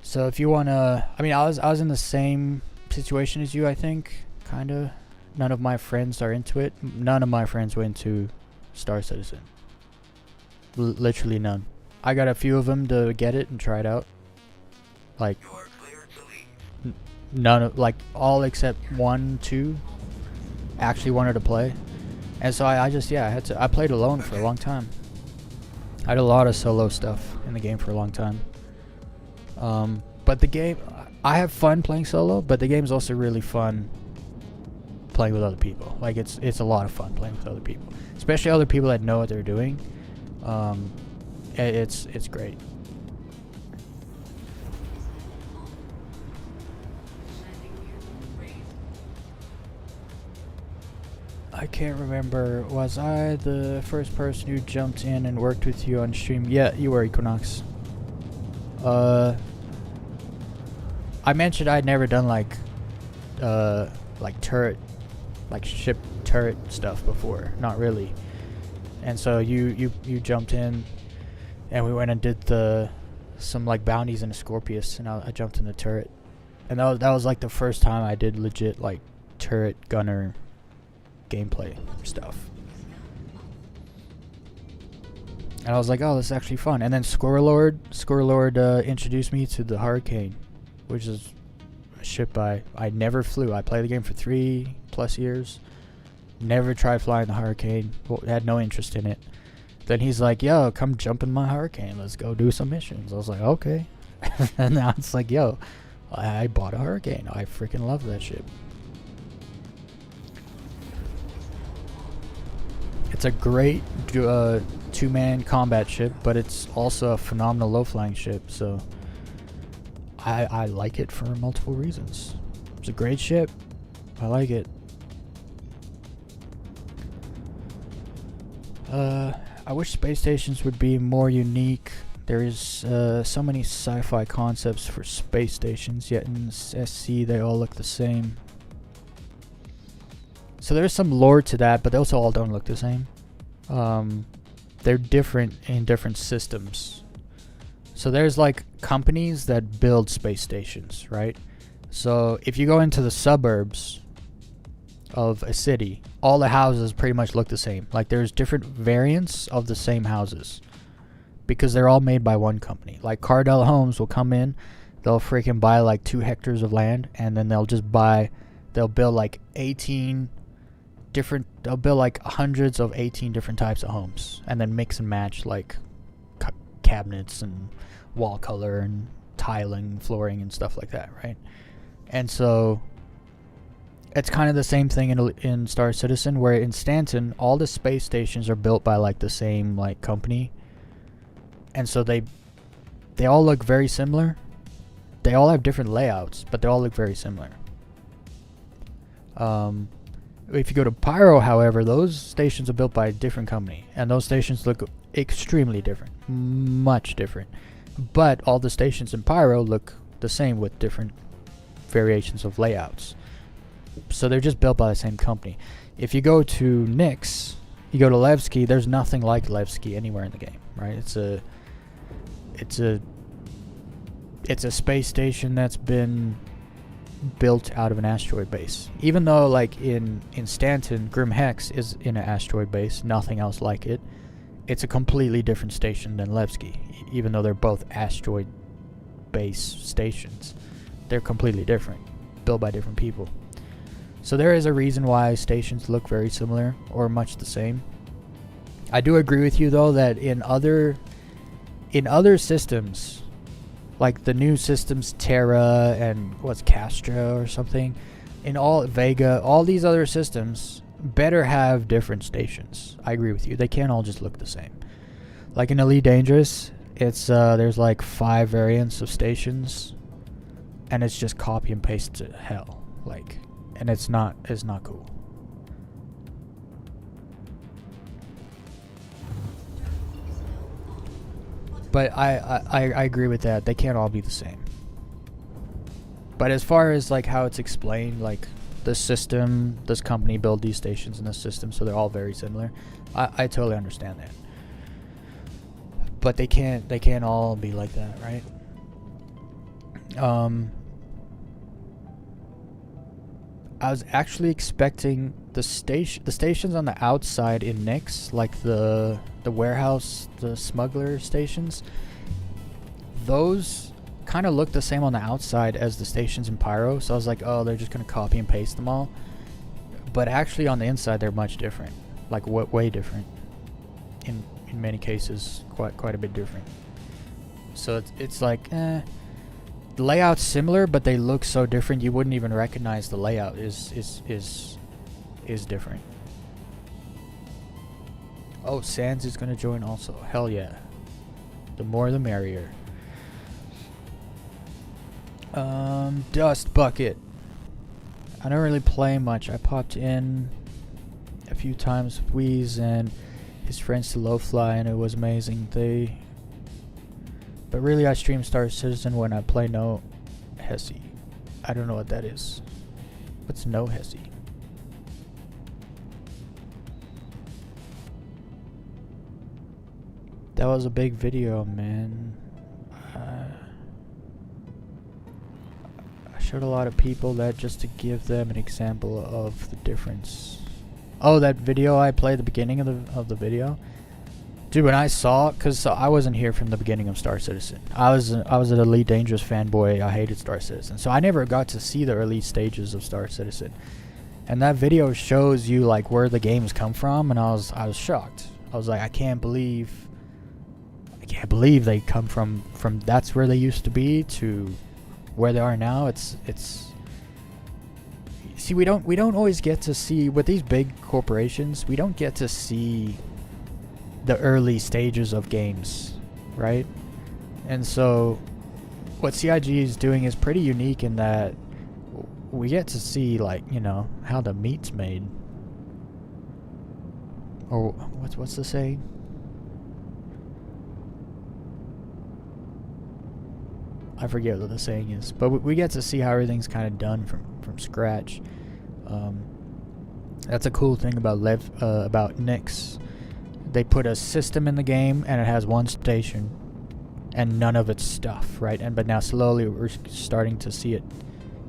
So if you wanna, I mean, I was in the same situation as you, I think, kinda. None of my friends are into it. None of my friends went to Star Citizen. Literally none. I got a few of them to get it and try it out. Like, none of, like, all except 1, 2 actually wanted to play. And so I played alone for a long time. I had a lot of solo stuff in the game for a long time. But the game, I have fun playing solo, but the game's also really fun playing with other people. Like, it's a lot of fun playing with other people, especially other people that know what they're doing. It's great. I can't remember. Was I the first person who jumped in and worked with you on stream? Yeah, you were, Equinox. I mentioned I'd never done like turret, like ship turret stuff before. Not really. And so you jumped in, and we went and did some like bounties in a Scorpius, and I jumped in the turret, and that was like the first time I did legit like turret gunner gameplay stuff. And I was like, oh, this is actually fun. And then Scorelord introduced me to the Hurricane, which is a ship I never flew. I played the game for 3+ years. Never tried flying the Hurricane. Well, had no interest in it. Then he's like, yo, come jump in my Hurricane. Let's go do some missions. I was like, okay. And now it's like, yo, I bought a Hurricane. I freaking love that ship. It's a great two-man combat ship, but it's also a phenomenal low-flying ship, so I like it for multiple reasons. It's a great ship. I like it. I wish space stations would be more unique. There is so many sci-fi concepts for space stations, yet in SC they all look the same. So there's some lore to that, but they also all don't look the same. They're different in different systems. So there's like companies that build space stations, right? So if you go into the suburbs of a city, all the houses pretty much look the same. Like there's different variants of the same houses because they're all made by one company. Like Cardell Homes will come in, they'll freaking buy like 2 hectares of land, and then they'll build like 18 different, they'll build like hundreds of 18 different types of homes, and then mix and match like cabinets and wall color and tiling, flooring and stuff like that, right? And so it's kind of the same thing in Star Citizen, where in Stanton all the space stations are built by like the same like company, and so they all look very similar. They all have different layouts, but they all look very similar. If you go to Pyro, however, those stations are built by a different company, and those stations look extremely different, much different. But all the stations in Pyro look the same with different variations of layouts. So they're just built by the same company. If you go to Nyx, you go to Levski, there's nothing like Levski anywhere in the game, right? It's a space station that's been built out of an asteroid base. Even though like in Stanton, Grim Hex is in an asteroid base, nothing else like it. It's a completely different station than Levski. Even though they're both asteroid base stations, they're completely different, built by different people. So there is a reason why stations look very similar or much the same. I do agree with you though that in other systems, like the new systems Terra and what's Castro or something, in all Vega, all these other systems better have different stations. I agree with you. They can't all just look the same. Like in Elite Dangerous, it's there's like 5 variants of stations, and it's just copy and paste to hell. Like, and it's not cool. But I agree with that. They can't all be the same. But as far as like how it's explained, like the system, this company built these stations in this system, so they're all very similar. I totally understand that. But they can't all be like that, right? I was actually expecting the stations on the outside in Nyx, like the warehouse, the smuggler stations, those kind of look the same on the outside as the stations in Pyro. So I was like, oh, they're just gonna copy and paste them all. But actually on the inside they're much different, like way different. In many cases, quite a bit different. So it's like, the layout's similar, but they look so different you wouldn't even recognize the layout is different. Oh, Sans is gonna join also. Hell yeah. The more the merrier. Dust Bucket. I don't really play much. I popped in a few times with Weez and his friends to Lowfly, and it was amazing. But really I stream Star Citizen when I play No Hesi. I don't know what that is. What's No Hesi? That was a big video, man. I showed a lot of people that just to give them an example of the difference. Oh, that video I played at the beginning of the video? Dude, when I saw, because I wasn't here from the beginning of Star Citizen. I was an Elite Dangerous fanboy. I hated Star Citizen. So I never got to see the early stages of Star Citizen. And that video shows you like where the games come from, and I was shocked. I was like, I can't believe they come from that's where they used to be to where they are now. It's see, we don't always get to see with these big corporations. We don't get to see the early stages of games, right? And so what CIG is doing is pretty unique in that we get to see, like, you know, how the meat's made. Or what's the saying? I forget what the saying is, but we get to see how everything's kind of done from scratch. That's a cool thing about Nix. They put a system in the game, and it has one station, and none of its stuff, right? But now slowly we're starting to see it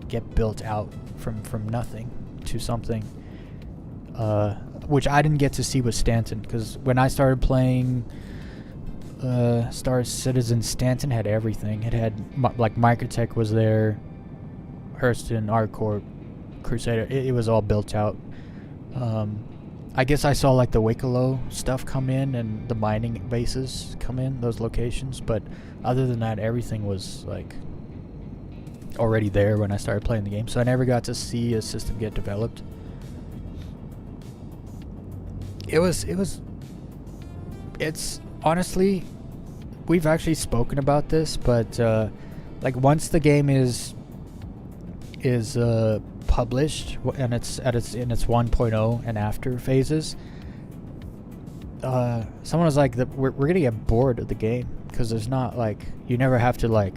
get built out from nothing to something, which I didn't get to see with Stanton, because when I started playing Star Citizen, Stanton had everything. It had like Microtech was there, Hurston, ArcCorp, Crusader. It was all built out. I guess I saw like the Wicklow stuff come in and the mining bases come in, those locations, but other than that, everything was like already there when I started playing the game, so I never got to see a system get developed. It's honestly, we've actually spoken about this, but like once the game is published and it's in its 1.0 and after phases, someone was like, we're gonna get bored of the game, because there's not like, you never have to like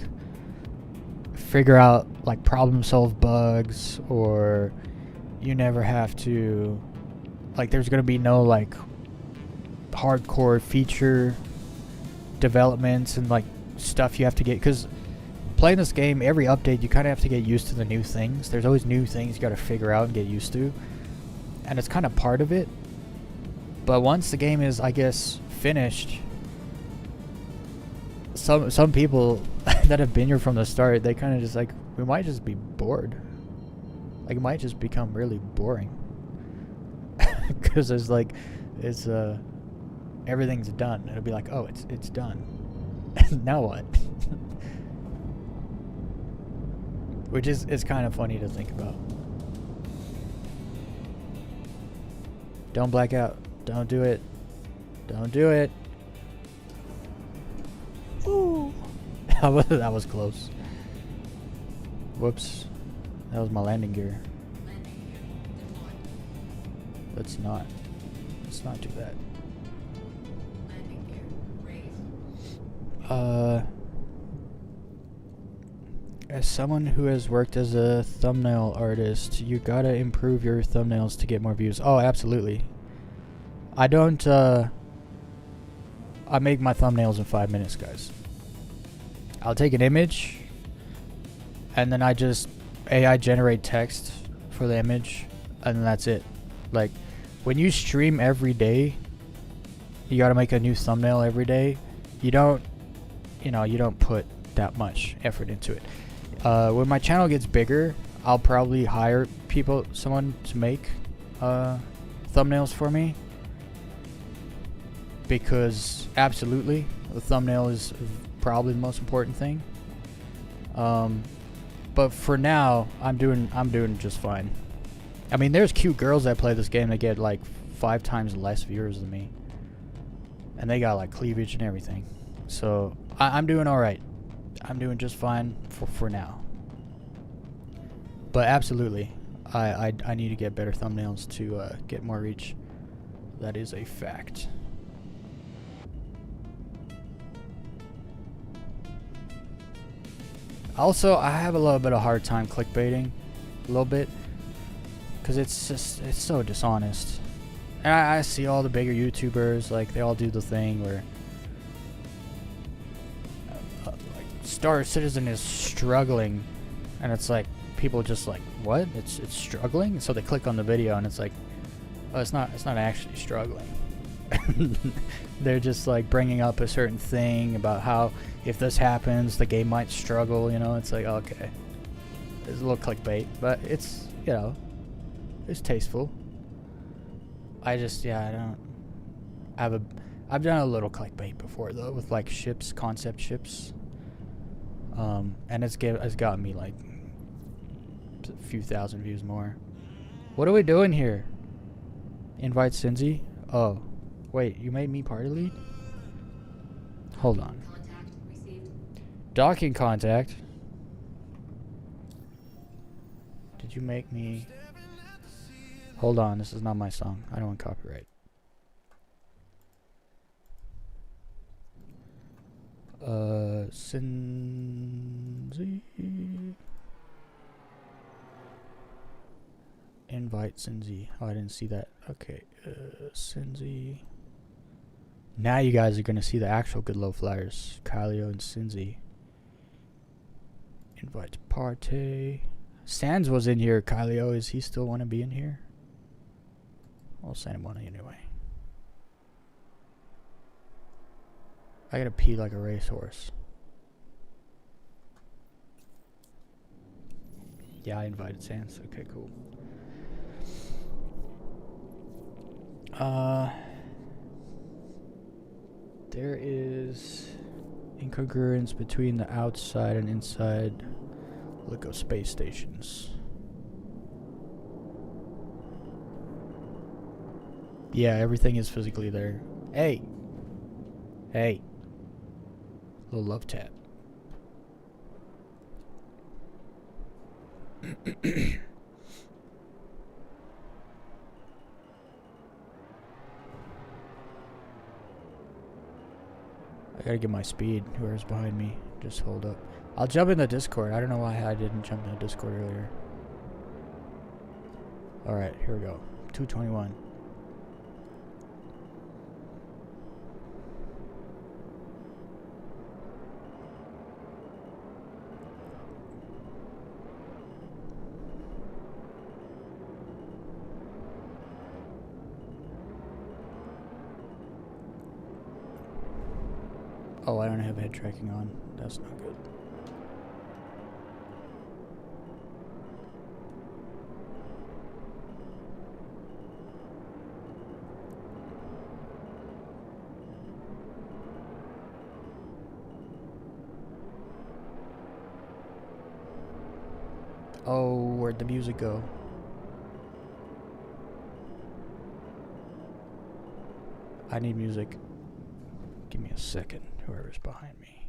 figure out like problem solve bugs, or you never have to like, there's gonna be no like hardcore feature developments and like stuff you have to get, because playing this game, every update you kind of have to get used to the new things. There's always new things you got to figure out and get used to, and it's kind of part of it. But once the game is, I guess, finished, some people that have been here from the start, they kind of just like, we might just be bored. Like, it might just become really boring, because there's like, it's everything's done. It'll be like, oh, it's done. Now what? Which is kind of funny to think about. Don't black out. Don't do it. Don't do it. Ooh. That was close. Whoops. That was my landing gear. Let's not do that. As someone who has worked as a thumbnail artist, you gotta improve your thumbnails to get more views. Oh, absolutely. I don't, I make my thumbnails in 5 minutes, guys. I'll take an image, and then I just AI generate text for the image, and then that's it. Like, when you stream every day, you gotta make a new thumbnail every day. You don't put that much effort into it. When my channel gets bigger, I'll probably hire someone to make thumbnails for me, because absolutely the thumbnail is probably the most important thing. But for now, I'm doing just fine. I mean, there's cute girls that play this game that get like 5 times less viewers than me, and they got like cleavage and everything. So I'm doing all right. I'm doing just fine for now. But absolutely, I need to get better thumbnails to get more reach. That is a fact. Also, I have a little bit of hard time clickbaiting, a little bit, because it's so dishonest. And I see all the bigger YouTubers, like, they all do the thing where like Star Citizen is struggling, and it's like, people just like, what? It's struggling? So they click on the video, and it's like, oh, it's not actually struggling. They're just like bringing up a certain thing about how if this happens, the game might struggle. You know, it's like, okay, there's a little clickbait, but it's, it's tasteful. I don't I've done a little clickbait before though with like ships, concept ships. And it's gotten me like a few thousand views more. What are we doing here? Invite Cinzy? Oh, wait, you made me party lead? Hold on. Docking contact. Did you make me? Hold on, this is not my song. I don't want copyright. Cinzy. Invite Cinzy. Oh, I didn't see that. Okay, Cinzy. Now you guys are gonna see the actual good low flyers. Kylio and Cinzy. Invite to party. Sans was in here. Kylio, is he still want to be in here? I'll send him one anyway. I gotta pee like a racehorse. Yeah, I invited Sans. Okay, cool. There is incongruence between the outside and inside Lico space stations. Yeah, everything is physically there. Hey! Hey! Little love tap. I gotta get my speed. Whoever's behind me, just hold up. I'll jump in the Discord. I don't know why I didn't jump in the Discord earlier. Alright, here we go. 221. Oh, I don't have head tracking on. That's not good. Oh, where'd the music go? I need music. Give me a second, whoever's behind me.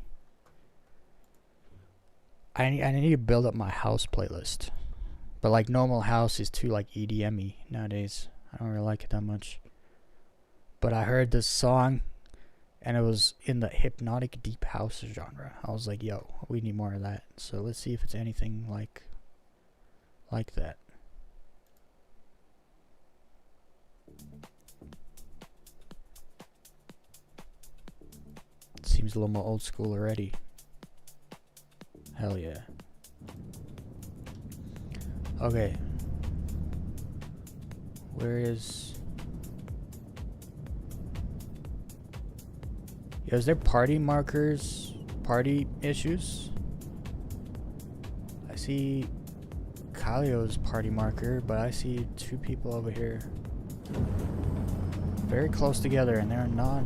I need to build up my house playlist. But like normal house is too like EDM-y nowadays. I don't really like it that much. But I heard this song and it was in the hypnotic deep house genre. I was like, yo, we need more of that. So let's see if it's anything like that. Seems a little more old school already. Hell yeah. Okay. Where is... Yo, is there party markers? Party issues? I see Kylio's party marker, but I see two people over here very close together, and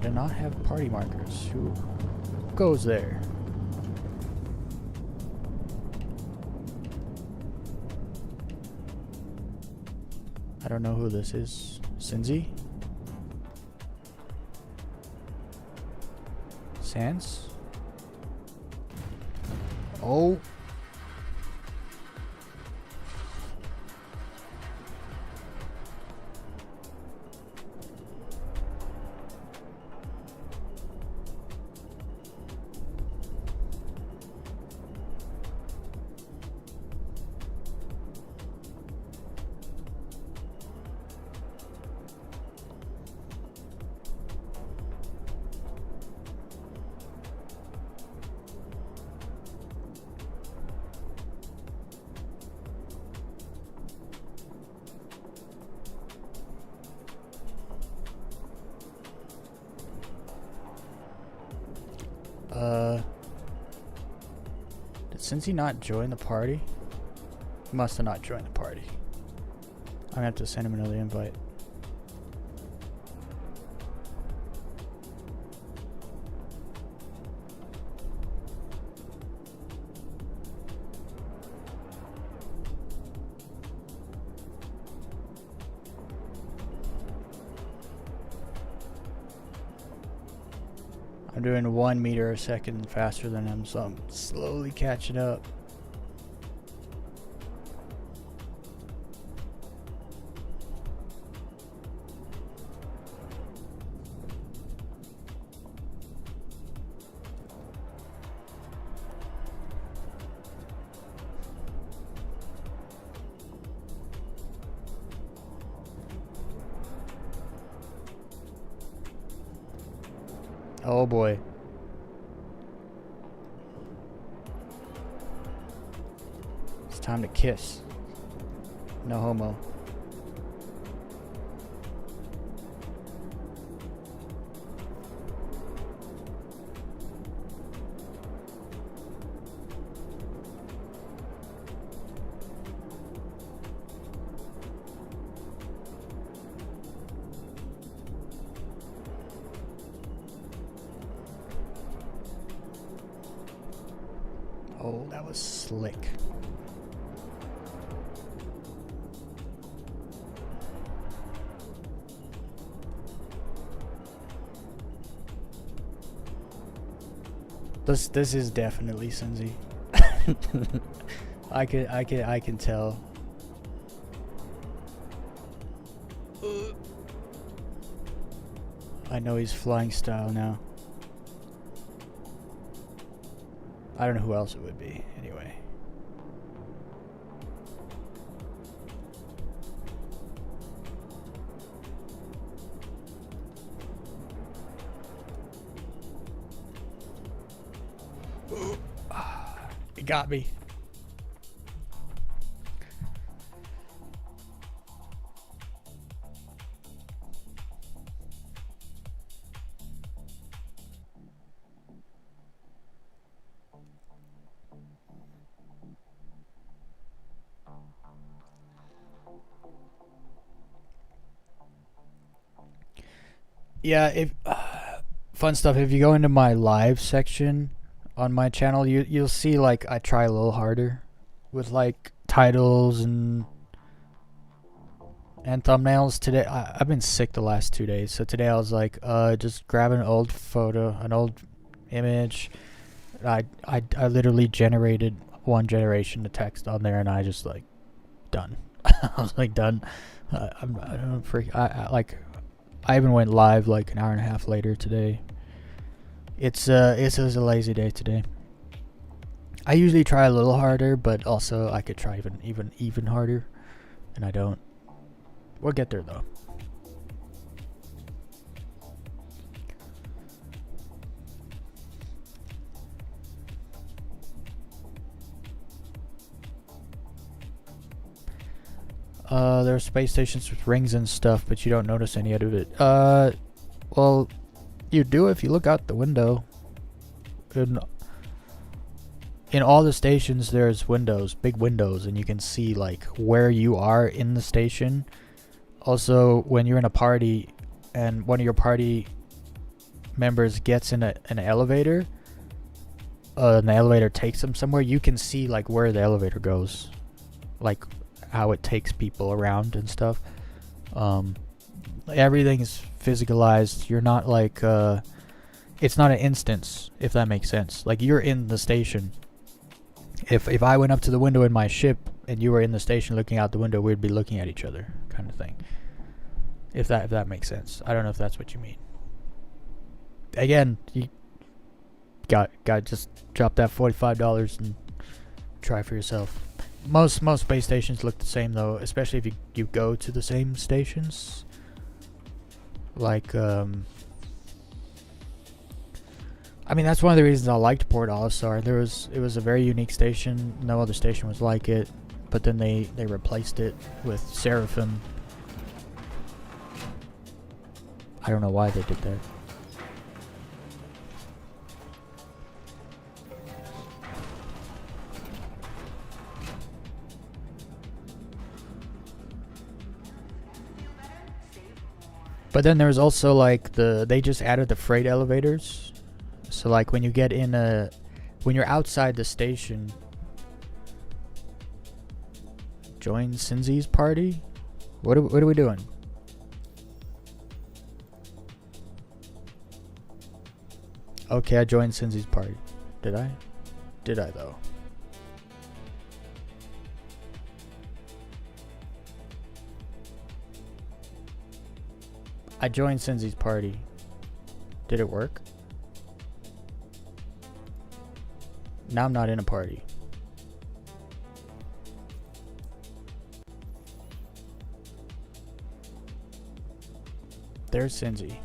do not have party markers. Who goes there? I don't know who this is. Cinzy? Sans? Oh. Did Cincy not join the party? He must have not joined the party. I'm gonna have to send him another invite. I'm doing 1 meter a second faster than him, so I'm slowly catching up. Oh boy. It's time to kiss. No homo. Oh, that was slick. This is definitely Cinzy. I can tell. I know he's flying style now. I don't know who else it would be, anyway. It got me. Yeah, if fun stuff. If you go into my live section on my channel, you'll see like I try a little harder with like titles and thumbnails. Today I've been sick the last 2 days, so today I was like, just grab an old photo, an old image. I literally generated one generation of text on there, and I just like done. I was like done. I even went live like an hour and a half later today. It was a lazy day today. I usually try a little harder, but also I could try even harder, and I don't. We'll get there though. There are space stations with rings and stuff, but you don't notice any of it. Well, you do if you look out the window. In all the stations, there's windows, big windows, and you can see like where you are in the station. Also, when you're in a party and one of your party members gets in an elevator, and the elevator takes them somewhere, you can see like where the elevator goes, like how it takes people around and stuff. Everything is physicalized. You're not like it's not an instance, if that makes sense. Like you're in the station. If I went up to the window in my ship and you were in the station looking out the window, we'd be looking at each other, kind of thing. If that makes sense. I don't know if that's what you mean. Again, you got just drop that $45 and try for yourself. Most space stations look the same though, especially if you go to the same stations. Like I mean, that's one of the reasons I liked Port Olisar. It was a very unique station. No other station was like it. But then they replaced it with Seraphim. I don't know why they did that. But then there's also like they just added the freight elevators. So like when you get in when you're outside the station, join Cinzy's party? What are we doing? Okay, I joined Cinzy's party. Did I? Did I though? I joined Cinzy's party. Did it work? Now I'm not in a party. There's Cinzy.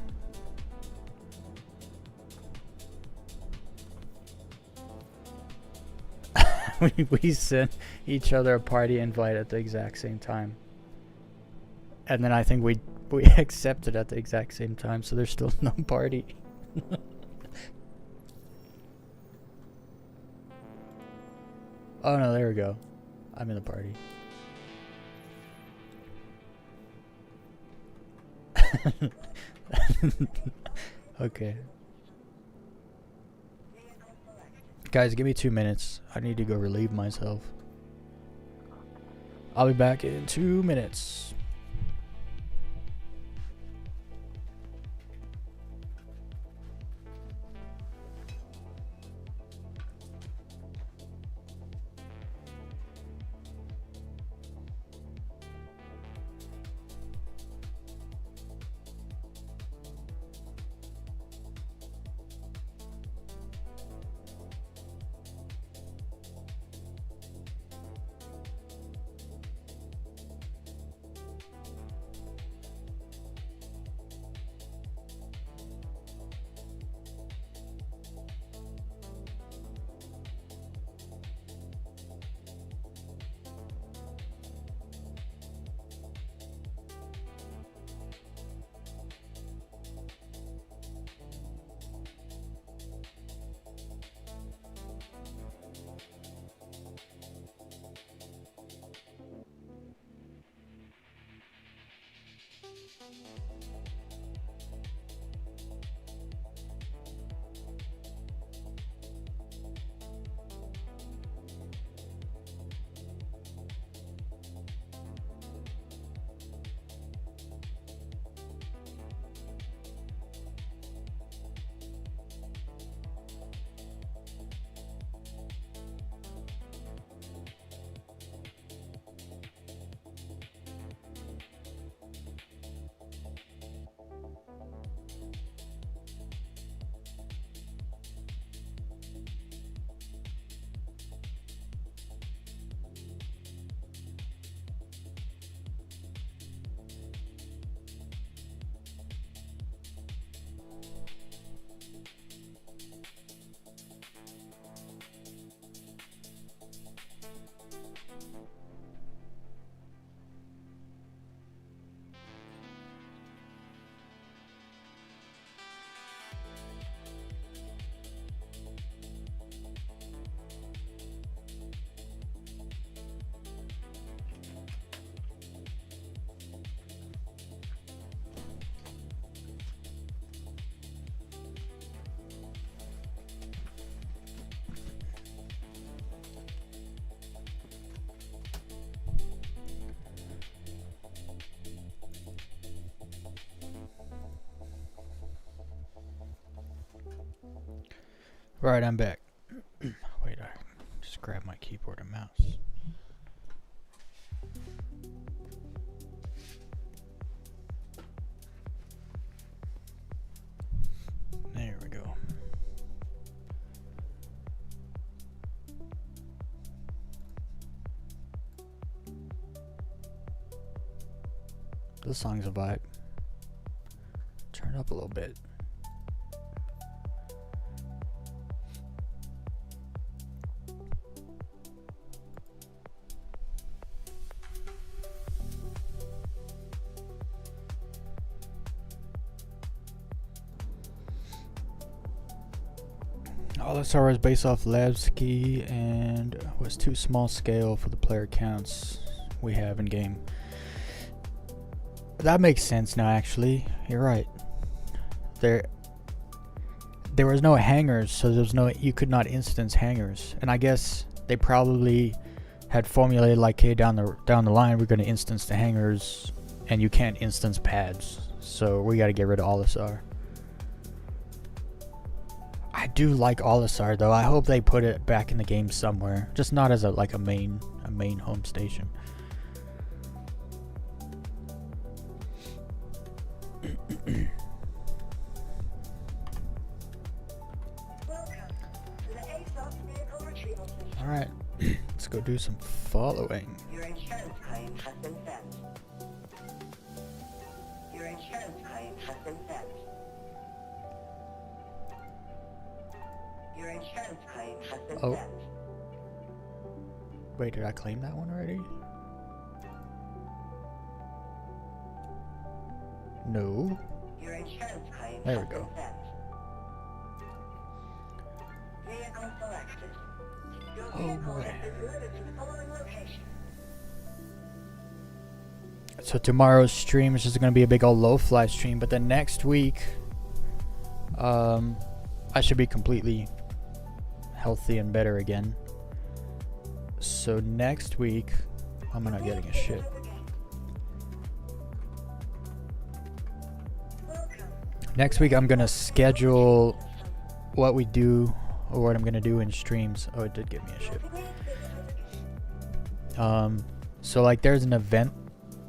we sent each other a party invite at the exact same time. And then I think we accepted at the exact same time, so there's still no party. Oh no, there we go. I'm in the party. Okay. Guys, give me 2 minutes. I need to go relieve myself. I'll be back in 2 minutes. Right, I'm back. Wait, I just grabbed my keyboard and mouse. There we go. This song's a vibe. Turn it up a little bit. All this hour is based off Levski and was too small scale for the player counts we have in game. That makes sense now, actually. You're right. There was no hangers, so you could not instance hangers. And I guess they probably had formulated like, hey, down the line we're going to instance the hangers, and you can't instance pads. So we got to get rid of all this R. I do like Olisar though. I hope they put it back in the game somewhere, just not as a main home station. All right, let's go do some following. Your insurance claim has been sent. Your insurance claim has been sent. Your insurance claim has been Oh. sent. Wait, did I claim that one already? No. Your insurance claim There has we go. been sent. Vehicle selected. Your Oh, vehicle boy. has been delivered to the following location. So tomorrow's stream is just gonna be a big old low fly stream, but then next week, I should be completely healthy and better again. So next week, I'm not getting a shit. Next week, I'm gonna schedule what we do or what I'm gonna do in streams. Oh, it did give me a shit. So like, there's an event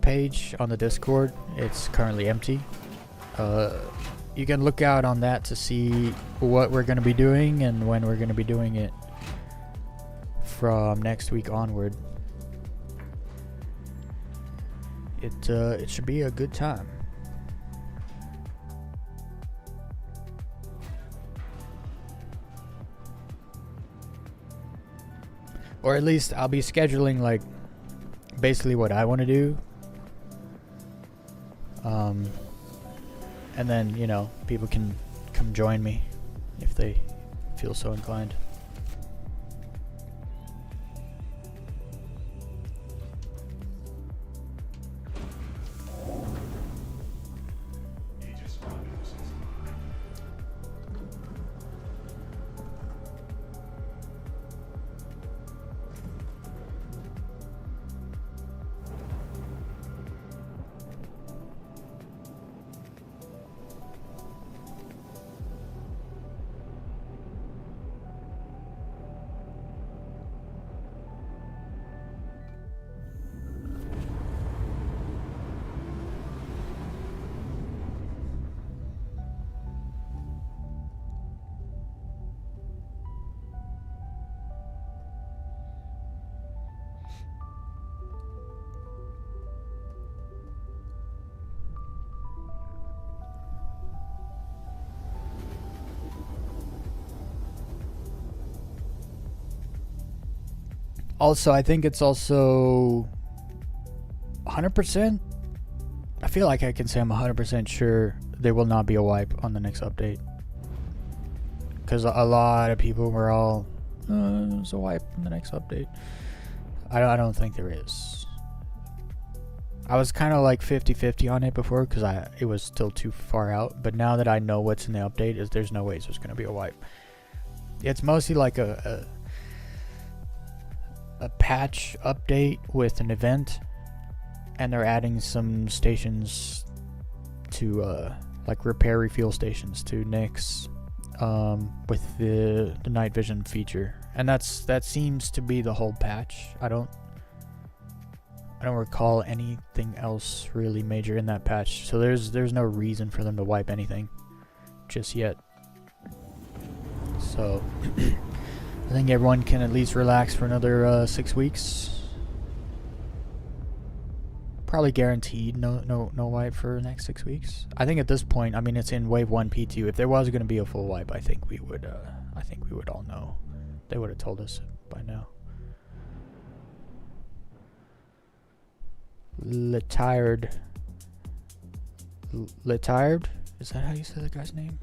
page on the Discord. It's currently empty. You can look out on that to see what we're gonna be doing and when we're gonna be doing it from next week onward. It should be a good time. Or at least I'll be scheduling like basically what I want to do. And then, you know, people can come join me if they feel so inclined. Also, I think it's also 100%. I feel like I can say I'm 100% sure there will not be a wipe on the next update. Because a lot of people were all, there's a wipe in the next update. I don't think there is. I was kind of like 50-50 on it before because it was still too far out. But now that I know what's in the update, there's no ways there's going to be a wipe. It's mostly like a patch update with an event, and they're adding some stations to like repair refuel stations to Nyx with the night vision feature, and that seems to be the whole patch. I don't recall anything else really major in that patch, so there's no reason for them to wipe anything just yet. So I think everyone can at least relax for another 6 weeks. Probably guaranteed no wipe for the next 6 weeks. I think at this point, I mean, it's in wave 1 P2. If there was going to be a full wipe, I think we would all know. They would have told us by now. Letired. Letired? Is that how you say the guy's name?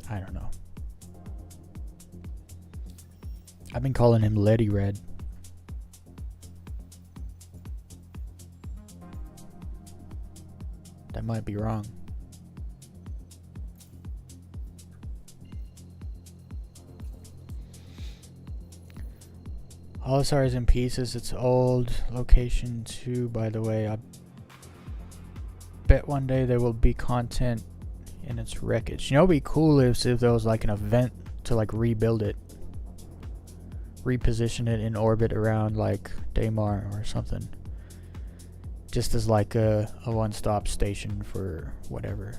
I don't know. I've been calling him Letty Red. That might be wrong. Olisar is in pieces. It's old location too, by the way. I bet one day there will be content in its wreckage. You know, it'd be cool if there was like an event to like rebuild it, reposition it in orbit around like Daymar or something, just as like a one-stop station for whatever.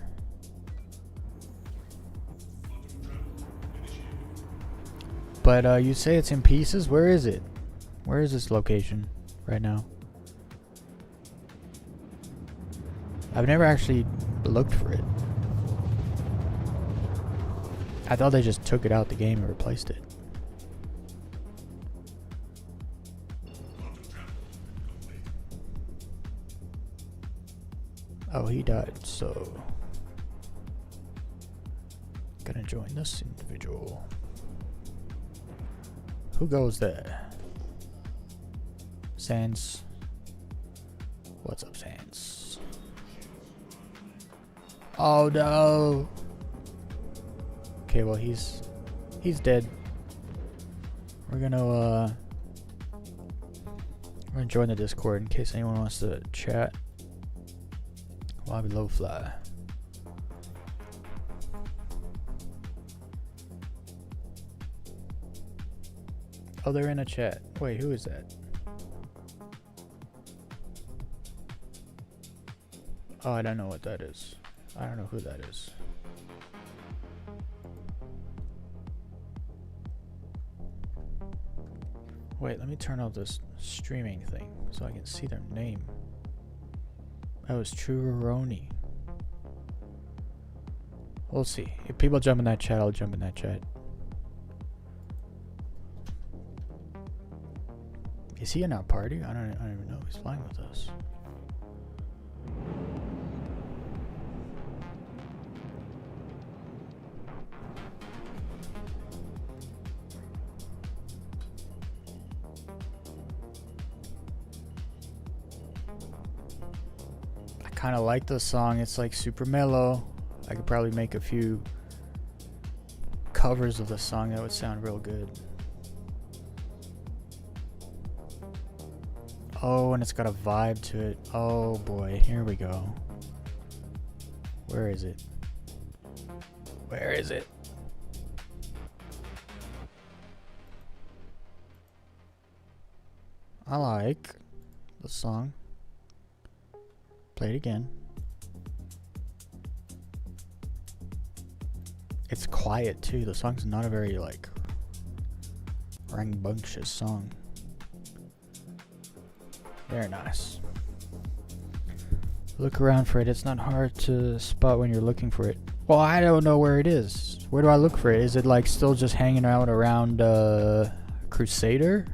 But you say it's in pieces. Where is it? Where is this location right now? I've never actually looked for it. I thought they just took it out the game and replaced it. Oh, he died, so gonna join this individual. Who goes there? Sans. What's up, Sans? Oh no. Okay, well he's dead. We're gonna join the Discord in case anyone wants to chat. Lobby low fly. Oh, they're in a chat. Wait, who is that? Oh, I don't know what that is. I don't know who that is. Wait, let me turn off this streaming thing so I can see their name. That was Truroni. We'll see. If people jump in that chat, I'll jump in that chat. Is he in our party? I don't even know. He's flying with us. I kind of like this song. It's like super mellow. I could probably make a few covers of the song that would sound real good. Oh, and it's got a vibe to it. Oh boy, here we go. Where is it? Where is it? I like the song. Play it again. It's quiet too. The song's not a very like rambunctious song. Very nice. Look around for it. It's not hard to spot when you're looking for it. Well, I don't know where it is. Where do I look for it? Is it like still just hanging out around Crusader?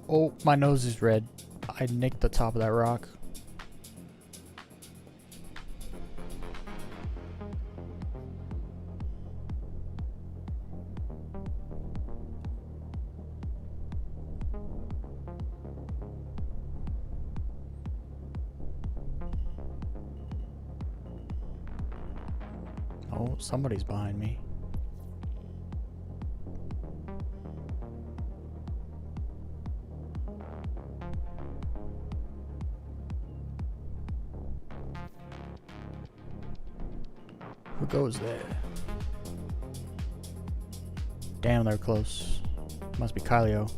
Oh, my nose is red. I nicked the top of that rock. Oh, somebody's behind me. Who goes there? Damn, they're close. Must be Kylio.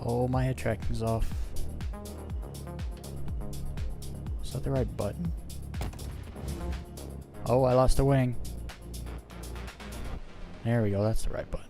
Oh, my head tracking's off. Is that the right button? Oh, I lost a wing. There we go, that's the right button.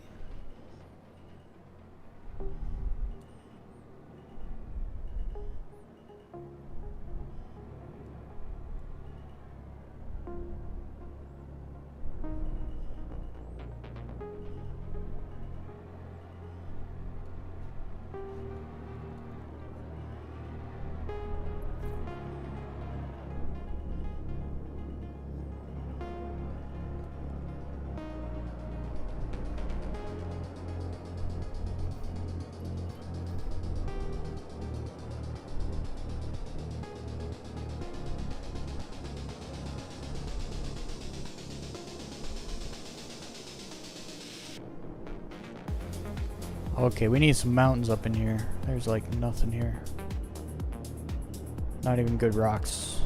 Okay, we need some mountains up in here. There's like nothing here. Not even good rocks.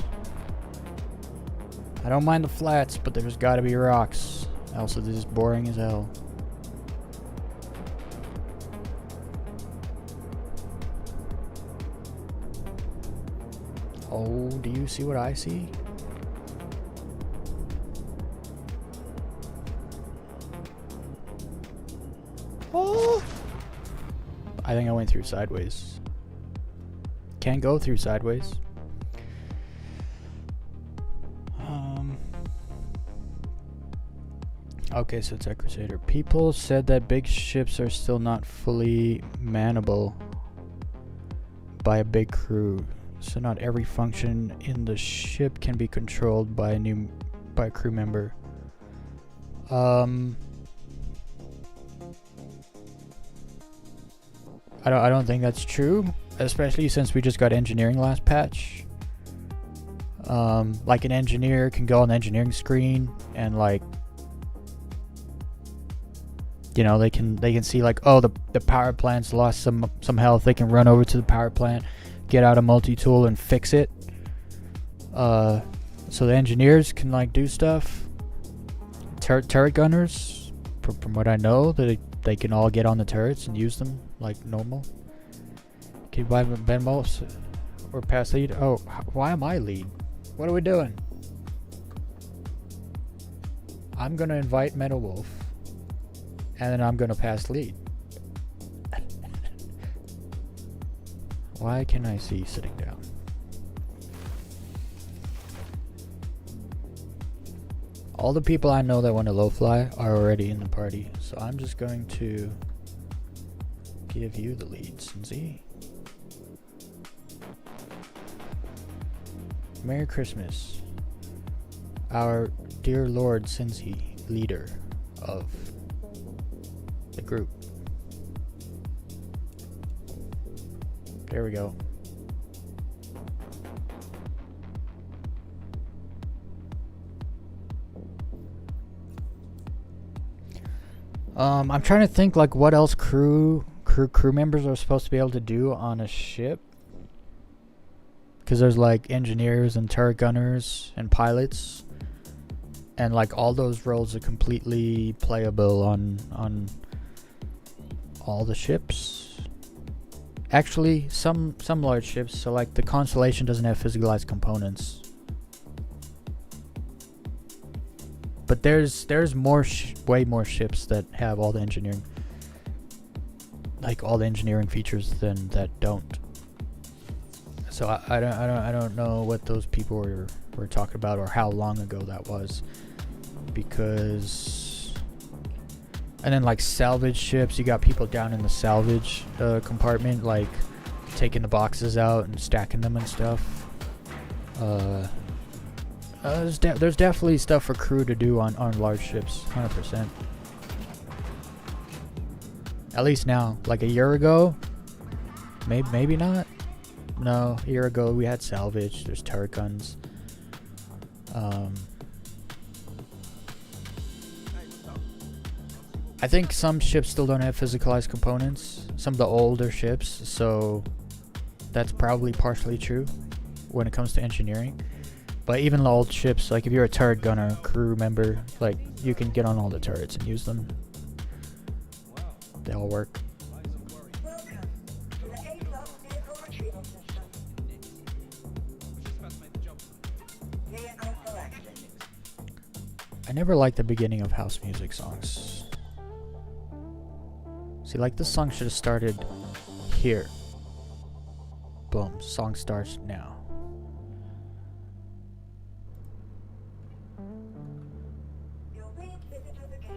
I don't mind the flats, but there's gotta be rocks. Else this is boring as hell. Oh, do you see what I see? Oh! I think I went through sideways. Can't go through sideways. Okay, so it's a Crusader. People said that big ships are still not fully mannable by a big crew. So not every function in the ship can be controlled by a crew member. I don't think that's true, especially since we just got engineering last patch. Like an engineer can go on the engineering screen and like, you know, they can see like, oh, the power plant's lost some health. They can run over to the power plant, get out a multi-tool and fix it. So the engineers can like do stuff. Turret gunners, from what I know, they can all get on the turrets and use them like normal. Can you buy Benmos or pass lead? Oh, why am I lead? What are we doing? I'm gonna invite Metal Wolf, and then I'm gonna pass lead. Why can I see sitting down? All the people I know that want to low fly are already in the party, so I'm just going to give you the lead, Cinzy. Merry Christmas. Our dear Lord Cinzy, leader of the group. There we go. I'm trying to think like what else crew members are supposed to be able to do on a ship. Because there's like engineers and turret gunners and pilots, and like all those roles are completely playable on all the ships. Actually, some large ships, so like the Constellation doesn't have physicalized components. But there's way more ships that have all the engineering, like all the engineering features than that don't. So I don't know what those people were talking about or how long ago that was, because. And then like salvage ships, you got people down in the salvage compartment, like taking the boxes out and stacking them and stuff. There's definitely stuff for crew to do on large ships, 100%. At least now. Like a year ago, maybe not. No, a year ago we had salvage. There's turret guns. I think some ships still don't have physicalized components. Some of the older ships, so that's probably partially true when it comes to engineering. But even the old ships, like if you're a turret gunner, crew member, like you can get on all the turrets and use them. They all work. Welcome to the A-Block vehicle retrieval system. Vehicle selected. I never liked the beginning of house music songs. See, like this song should have started here. Boom, song starts now. Your weed visitor again.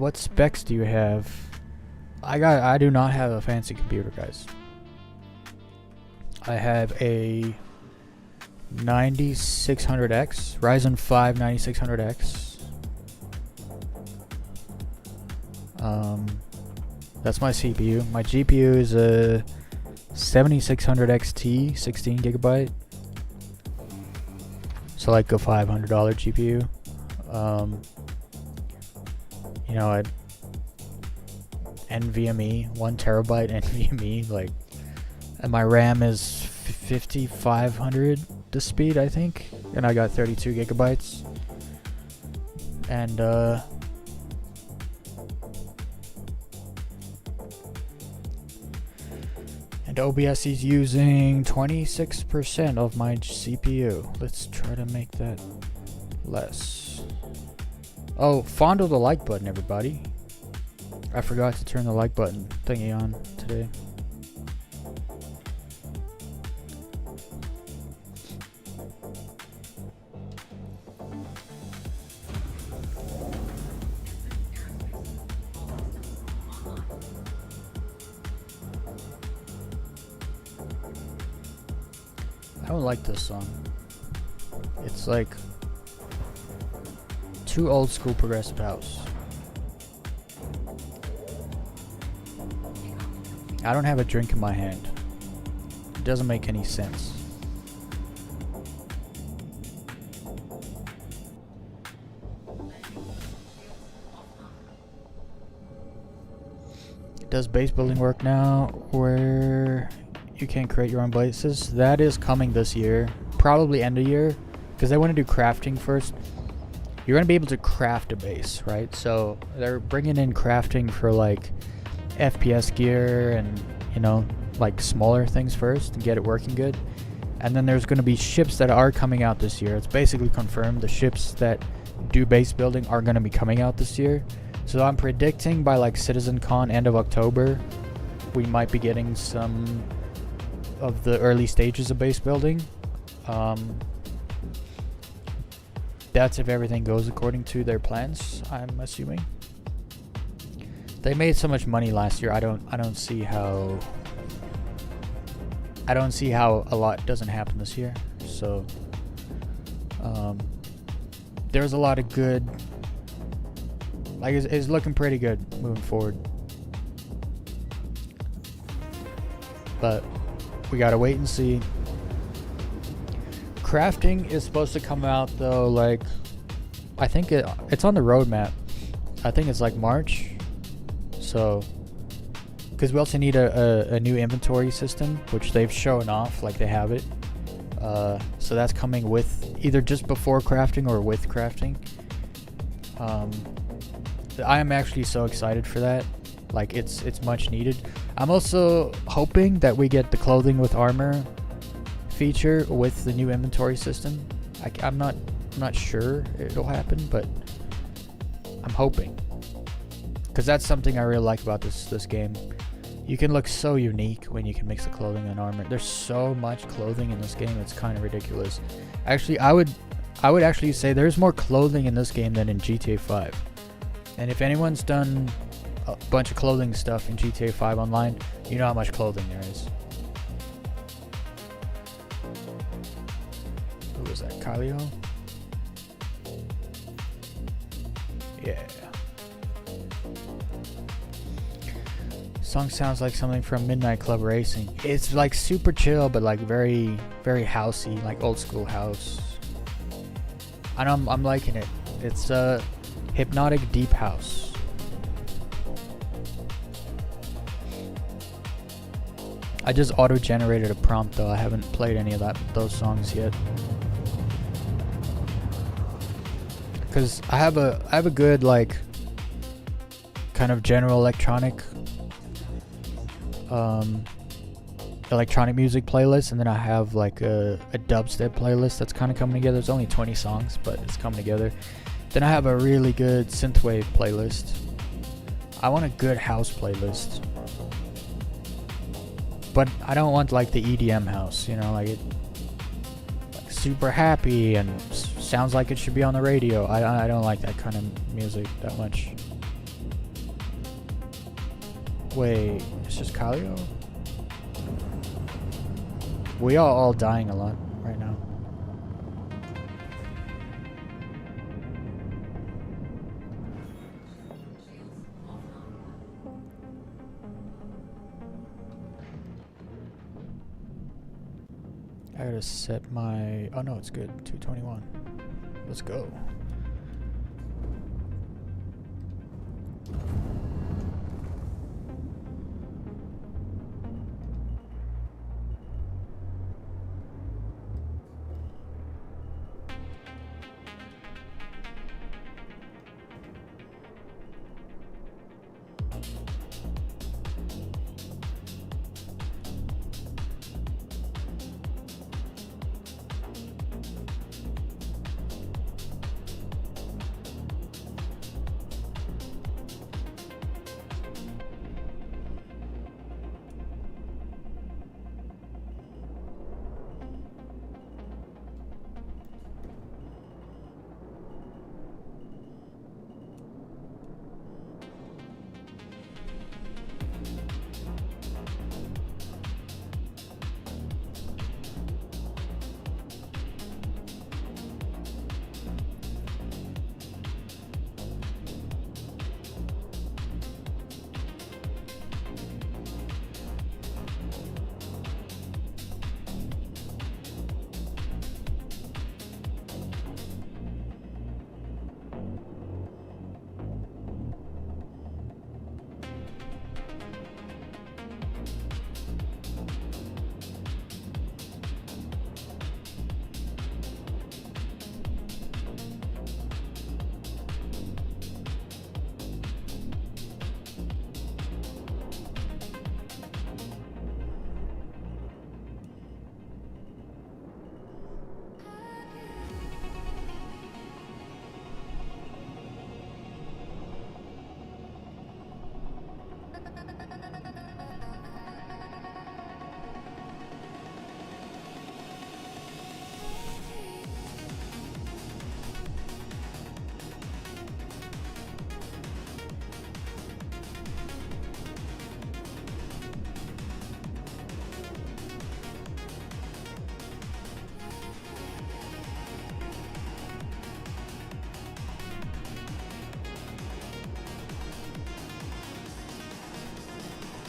What specs do you have? I do not have a fancy computer, guys. I have a 9600X, Ryzen 5 9600X. That's my CPU. My GPU is a 7600 XT, 16 gigabyte. So like a $500 GPU. You know, a NVMe, 1 terabyte NVMe, like, and my RAM is 5500 the speed, I think, and I got 32 gigabytes. And OBS is using 26% of my CPU. Let's try to make that less. Oh, fondle the like button, everybody. I forgot to turn the like button thingy on today. I don't like this song. It's like too old school progressive house. I don't have a drink in my hand. It doesn't make any sense. Does base building work now where you can create your own bases? That is coming this year, probably end of year, because they want to do crafting first. You're going to be able to craft a base, right? So they're bringing in crafting for like FPS gear and, you know, like smaller things first and get it working good. And then there's going to be ships that are coming out this year. It's basically confirmed the ships that do base building are going to be coming out this year. So I'm predicting by like CitizenCon end of October, we might be getting some of the early stages of base building. That's if everything goes according to their plans, I'm assuming. They made so much money last year. I don't see how a lot doesn't happen this year. So there's a lot of good, like it's looking pretty good moving forward. But we gotta wait and see. Crafting is supposed to come out though, like I think it's on the roadmap. I think it's like March. So, because we also need a new inventory system, which they've shown off, like they have it. So that's coming with either just before crafting or with crafting. I am actually so excited for that. Like it's much needed. I'm also hoping that we get the clothing with armor feature with the new inventory system. I'm not sure it'll happen, but I'm hoping. Because that's something I really like about this game. You can look so unique when you can mix the clothing and armor. There's so much clothing in this game, it's kind of ridiculous. Actually, I would actually say there's more clothing in this game than in GTA 5. And if anyone's done a bunch of clothing stuff in GTA 5 online, you know how much clothing there is. Who was that, Kylio? Yeah. Song sounds like something from Midnight Club Racing. It's like super chill, but like very, very housey, like old school house. And I'm liking it. It's hypnotic deep house. I just auto-generated a prompt though. I haven't played any of those songs yet. Cause I have a good like kind of general electronic electronic music playlist, and then I have like a dubstep playlist that's kind of coming together. It's only 20 songs, but it's coming together. Then I have a really good synthwave playlist. I want a good house playlist, but I don't want like the EDM house, you know, like it like super happy and sounds like it should be on the radio. I don't like that kind of music that much. Wait, it's just Kalio? We are all dying a lot right now. I gotta set my... Oh no, it's good. 221. Let's go.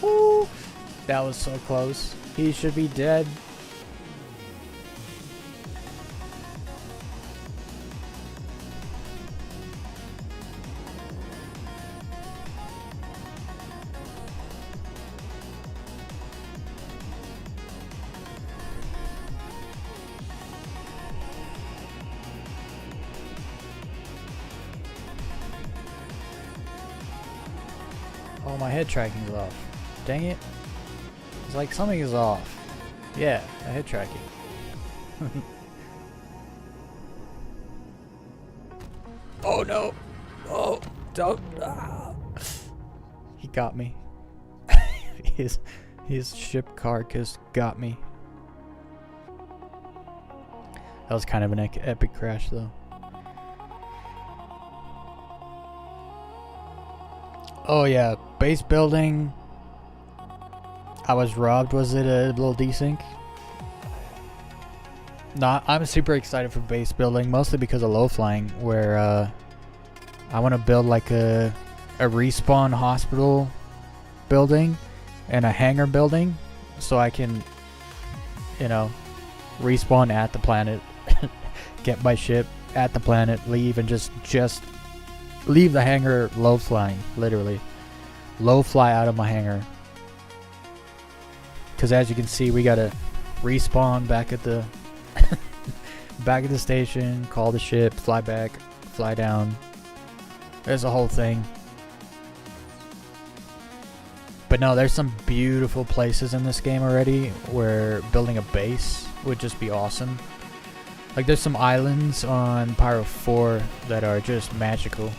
Ooh, that was so close. He should be dead. Oh, my head tracking's off. Dang it. It's like something is off. Yeah, the head tracking. Oh no! Oh, don't! Ah. He got me. his ship carcass got me. That was kind of an epic crash, though. Oh yeah, base building. I was robbed. Was it a little desync? No, I'm super excited for base building, mostly because of low flying, where I want to build like a respawn hospital building and a hangar building, so I can, you know, respawn at the planet, get my ship at the planet, leave, and just leave the hangar low flying, literally low fly out of my hangar. Because as you can see, we gotta respawn back at the back at the station, call the ship, fly back, fly down. There's a whole thing. But no, there's some beautiful places in this game already where building a base would just be awesome. Like there's some islands on Pyro 4 that are just magical.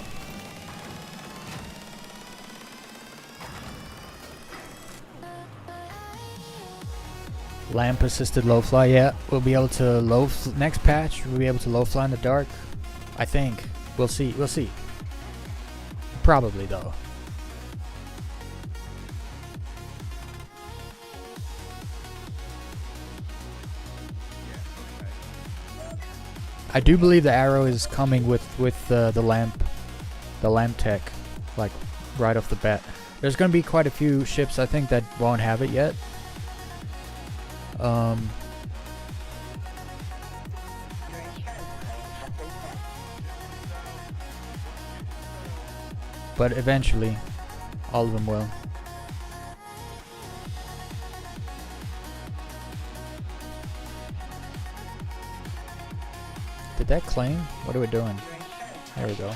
Lamp assisted low fly, yeah. We'll be able to next patch, we'll be able to low fly in the dark. I think. We'll see. We'll see. Probably though. I do believe the arrow is coming with the lamp tech, like right off the bat. There's gonna be quite a few ships I think that won't have it yet. But eventually, all of them will. Did that claim? What are we doing? There we go.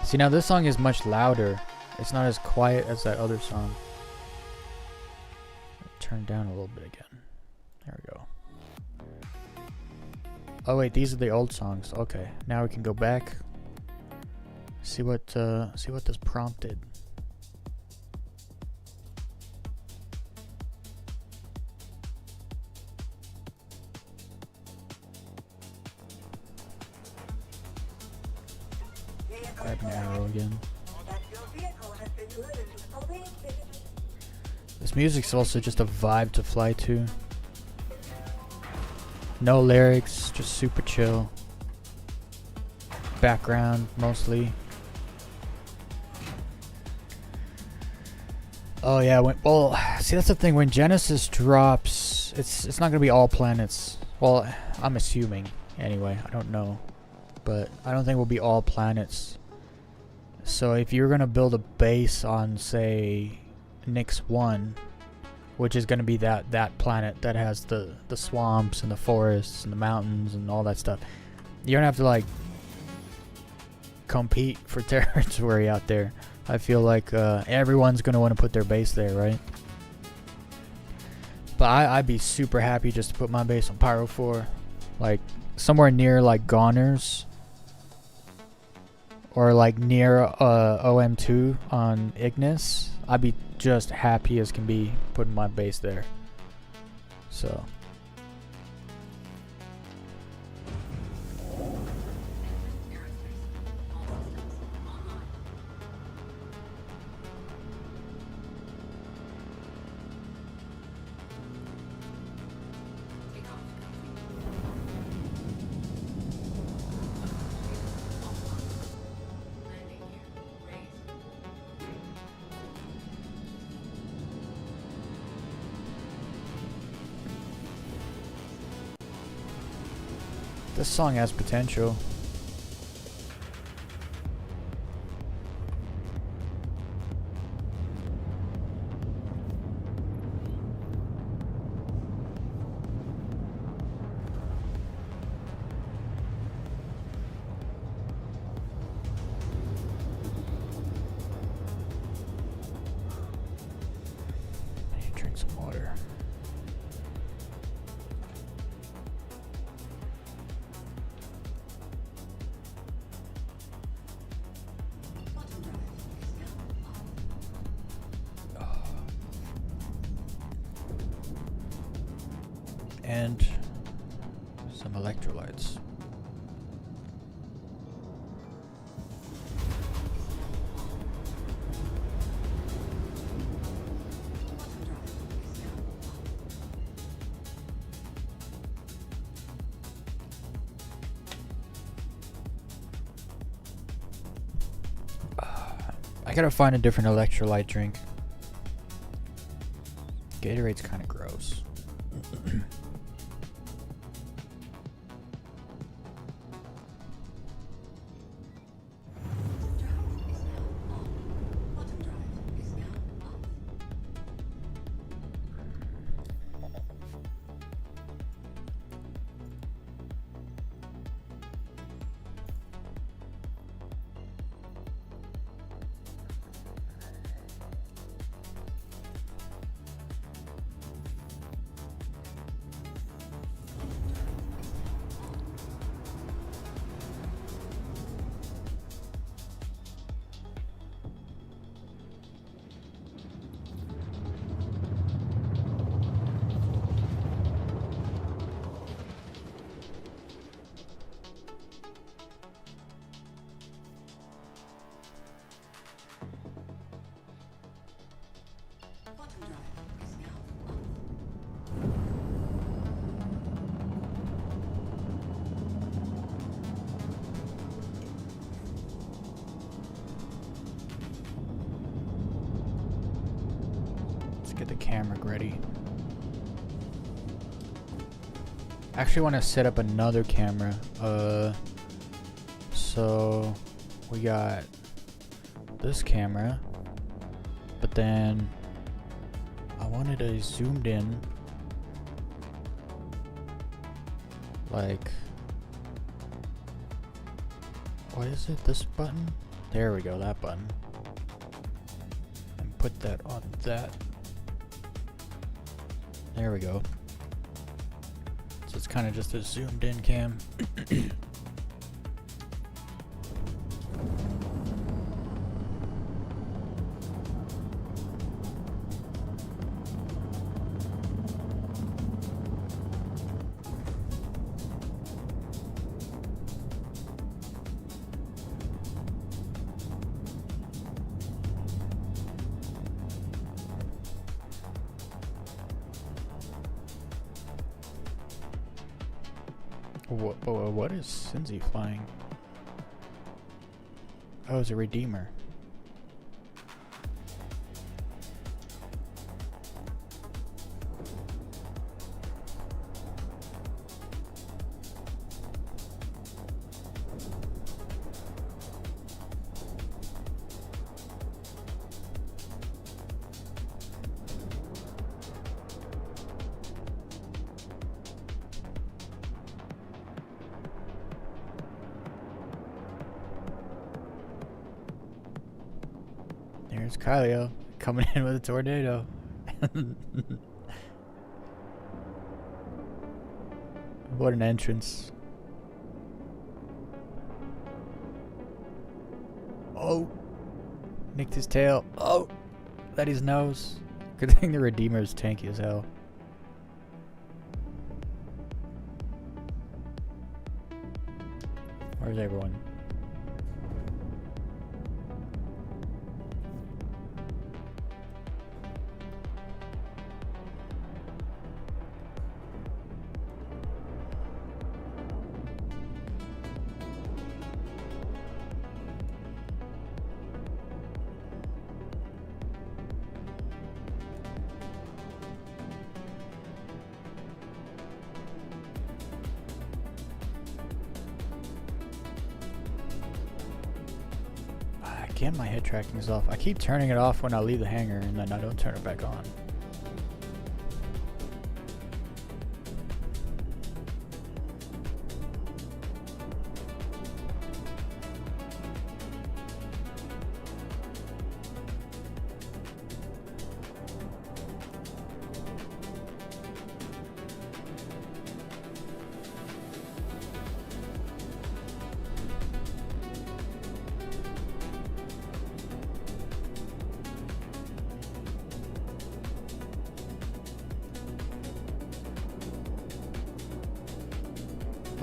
See, now this song is much louder. It's not as quiet as that other song. Turn down a little bit again. There we go. Oh wait, these are the old songs. Okay, now we can go back. See what this prompted. Grab an arrow again. This music's also just a vibe to fly to. No lyrics, just super chill. Background mostly. Oh yeah, well, see that's the thing, when Genesis drops, it's not gonna be all planets. Well, I'm assuming anyway, I don't know. But I don't think it will be all planets. So if you're gonna build a base on, say, Nyx 1, which is gonna be that planet that has the swamps and the forests and the mountains and all that stuff, you're gonna have to like compete for territory out there. I feel like everyone's gonna want to put their base there, right? But I'd be super happy just to put my base on Pyro 4, like somewhere near like Goners, or like near OM2 on Ignis. I'd be just happy as can be putting my base there. So. This song has potential. I need to drink some water. And some electrolytes. I gotta find a different electrolyte drink. Gatorade's kind of gross. drive is now off. Let's get the camera ready. I actually want to set up another camera. So we got this camera, but then I wanted a zoomed in, like, what is it, this button? There we go, that button. And put that on that. There we go. So it's kind of just a zoomed in cam. What is Cincy flying? Oh, it's a Redeemer. There's Kylio coming in with a tornado. What an entrance. Oh, nicked his tail. Oh, let his nose. Good thing the Redeemer's tanky as hell. Where's everyone? Again, my head tracking is off. I keep turning it off when I leave the hangar, and then I don't turn it back on.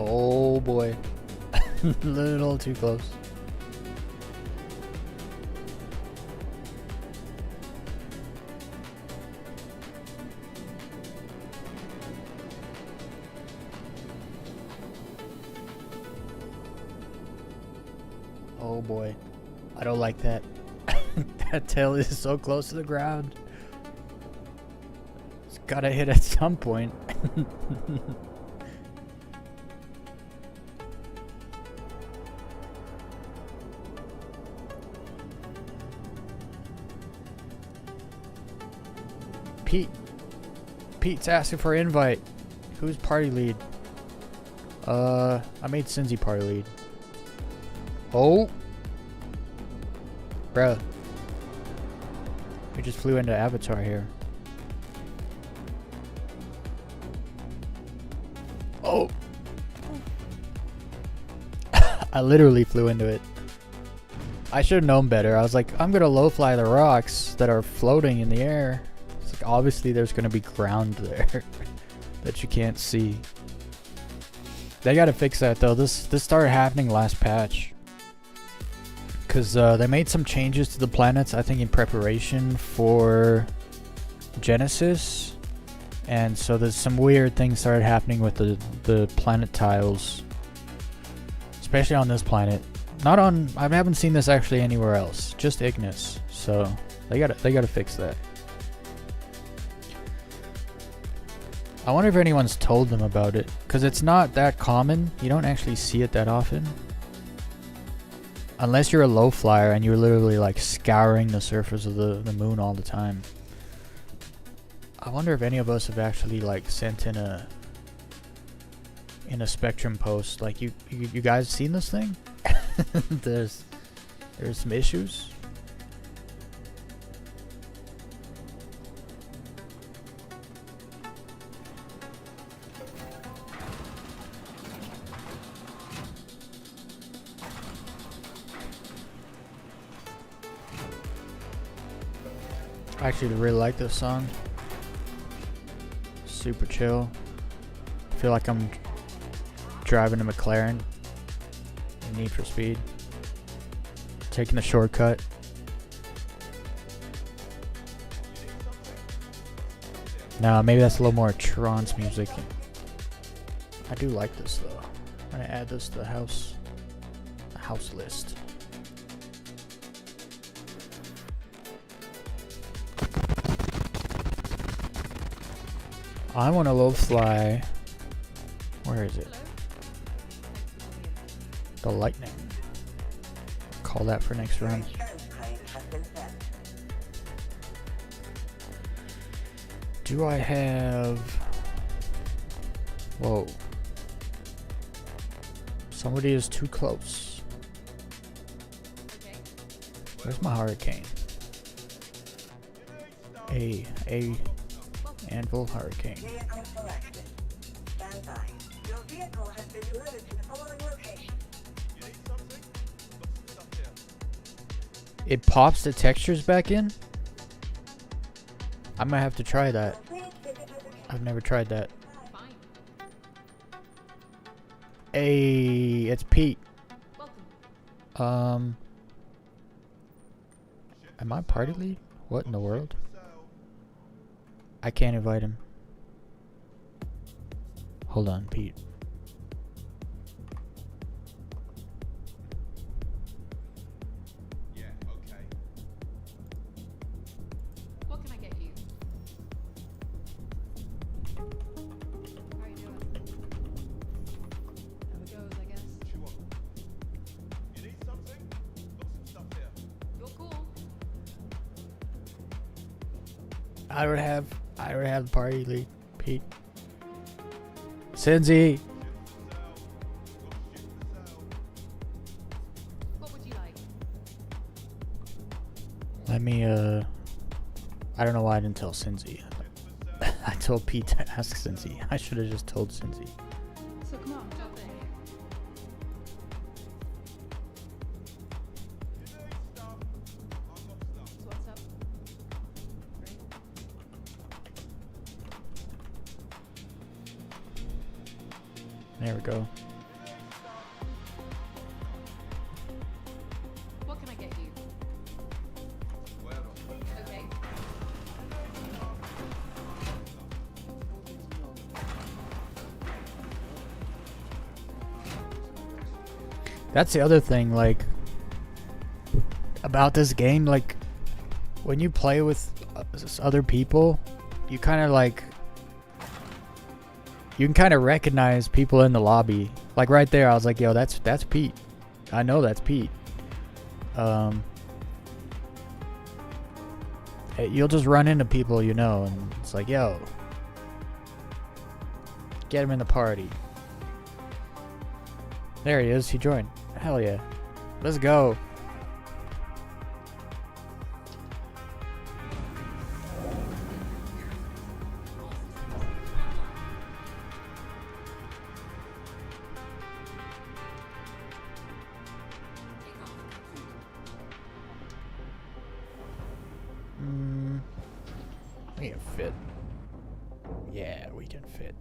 Oh boy. A little too close. Oh boy. I don't like that. That tail is so close to the ground. It's gotta hit at some point. Pete's asking for invite. Who's party lead? I made Cincy party lead. Oh, bruh, we just flew into Avatar here. Oh, I literally flew into it. I should have known better. I was like, I'm gonna low fly the rocks that are floating in the air. Obviously there's going to be ground there that you can't see. They got to fix that though. This started happening last patch because they made some changes to the planets, I think in preparation for Genesis, and so there's some weird things started happening with the planet tiles, especially on this planet. Not on. I haven't seen this actually anywhere else. Just Ignis. So they gotta fix that. I wonder if anyone's told them about it, because it's not that common. You don't actually see it that often. Unless you're a low flyer and you're literally like scouring the surface of the moon all the time. I wonder if any of us have actually like sent in a Spectrum post, like you guys seen this thing? there's some issues. I actually really like this song. Super chill. I feel like I'm driving a McLaren in Need for Speed. Taking the shortcut. No, maybe that's a little more trance music. I do like this though. I'm gonna add this to the house list. I want a low fly. Where is it? The lightning. Call that for next run. Do I have... Whoa. Somebody is too close. Where's my hurricane? A Anvil Hurricane. Vehicle selected. Stand by. Your vehicle has been delivered to the following location. It pops the textures back in? I might have to try that. I've never tried that. Hey, it's Pete. Am I party lead? What in the world? I can't invite him. Hold on, Pete. Yeah, okay. What can I get you? How are you doing? How it goes, I guess. What you want? You need something? Got some stuff here. You're cool. I would have the party lead, Pete. Cinzy. What would you like? Let me I don't know why I didn't tell Cinzy. I told Pete to ask Cinzy. I should have just told Cinzy. So come on, jump in. So what's up? Right? There we go. What can I get you? Whatever. Okay. That's the other thing, like, about this game, like, when you play with other people, you kind of, like, you can kind of recognize people in the lobby. Like, right there, I was like, yo, that's Pete. I know that's Pete. You'll just run into people you know, and it's like, yo, get him in the party. There he is. He joined. Hell yeah. Let's go. We can fit. Yeah, we can fit.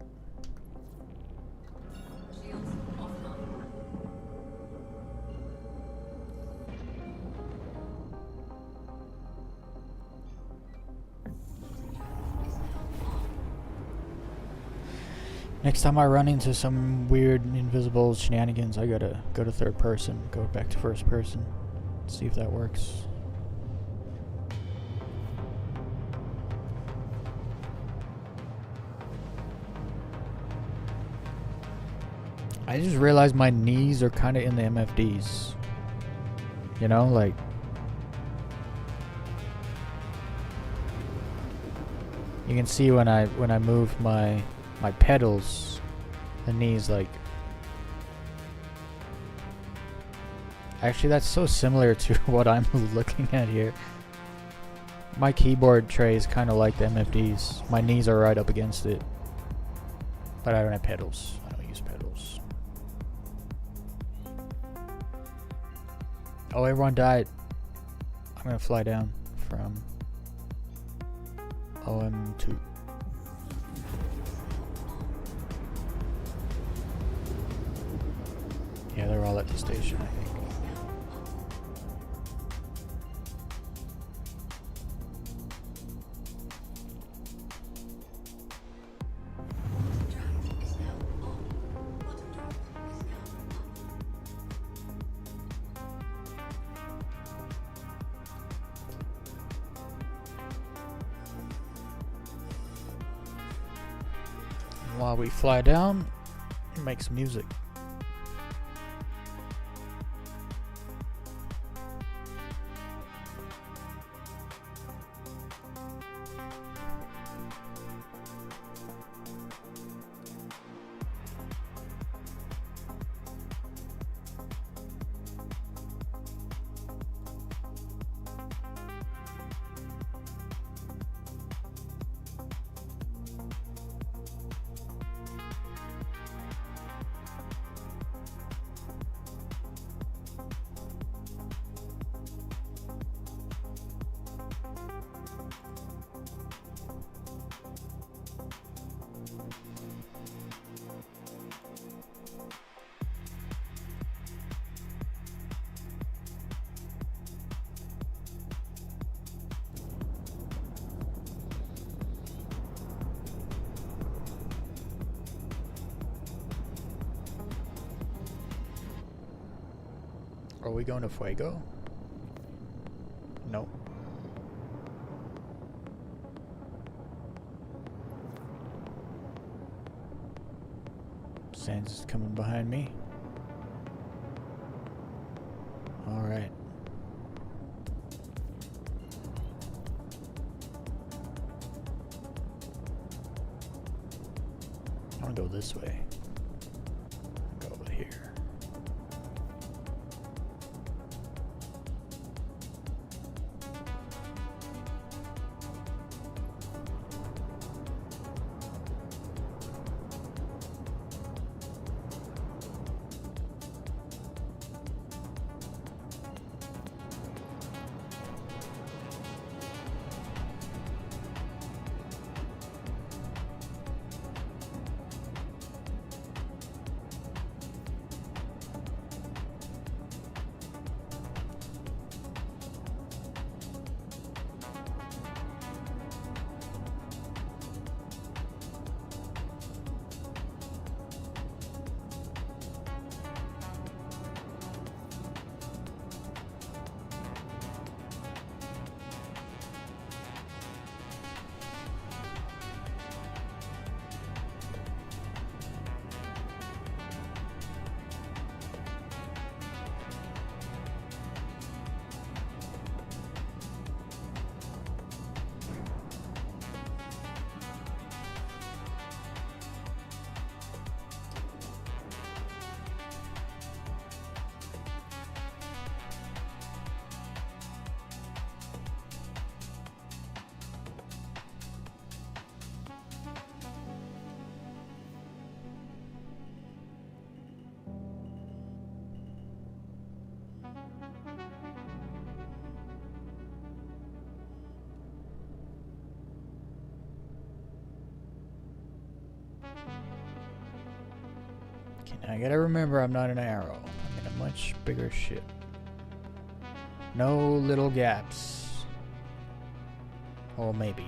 Shields offline. Next time I run into some weird invisible shenanigans, I gotta go to third person, go back to first person, see if that works. I just realized my knees are kind of in the MFDs. You know, like... You can see when I move my pedals, the knees like... Actually, that's so similar to what I'm looking at here. My keyboard tray is kind of like the MFDs. My knees are right up against it. But I don't have pedals. I don't use pedals. Oh, everyone died. I'm gonna fly down from OM2. Yeah, they're all at the station, I think. While we fly down, make some music. Are we going to Fuego? No. Sans is coming behind me. Alright. I want to go this way. Go over here. I gotta remember I'm not an arrow. I'm in a much bigger ship. No little gaps. Or maybe.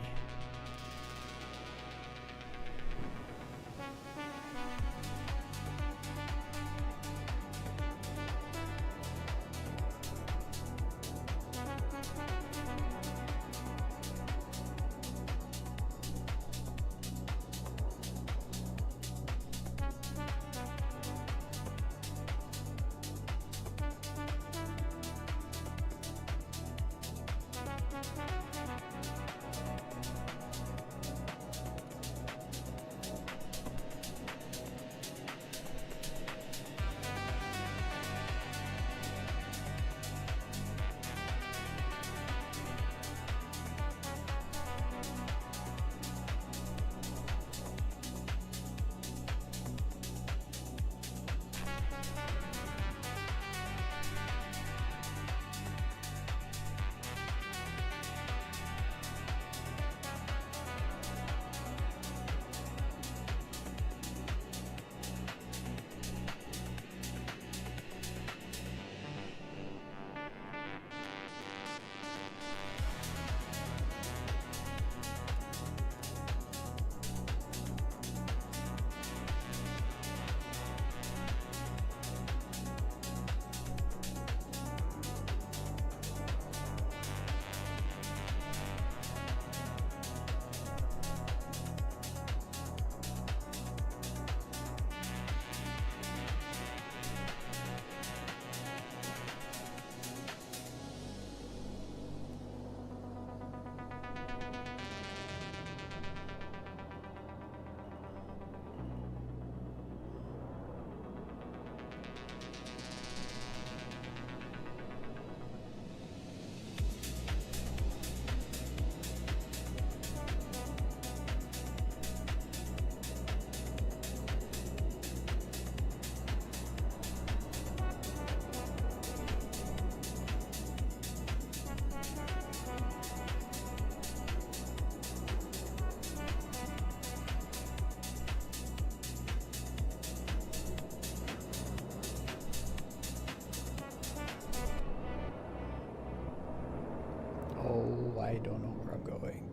Oh, I don't know where I'm going.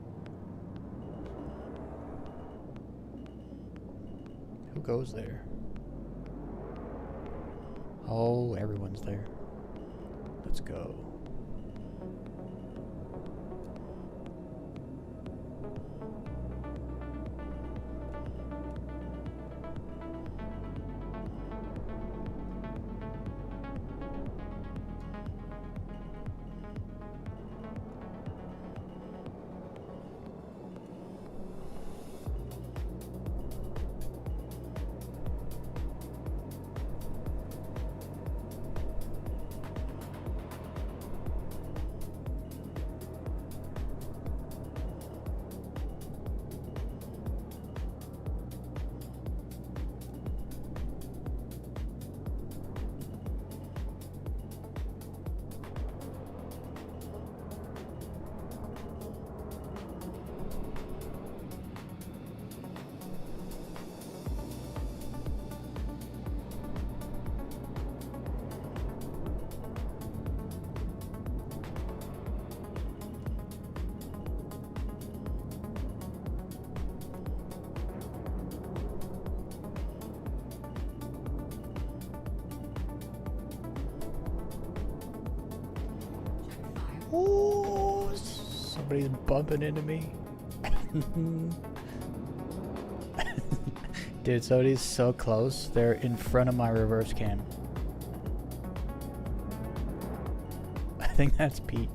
Who goes there? Oh, everyone's there. Let's go. Oh, somebody's bumping into me. Dude, somebody's so close. They're in front of my reverse cam. I think that's Pete.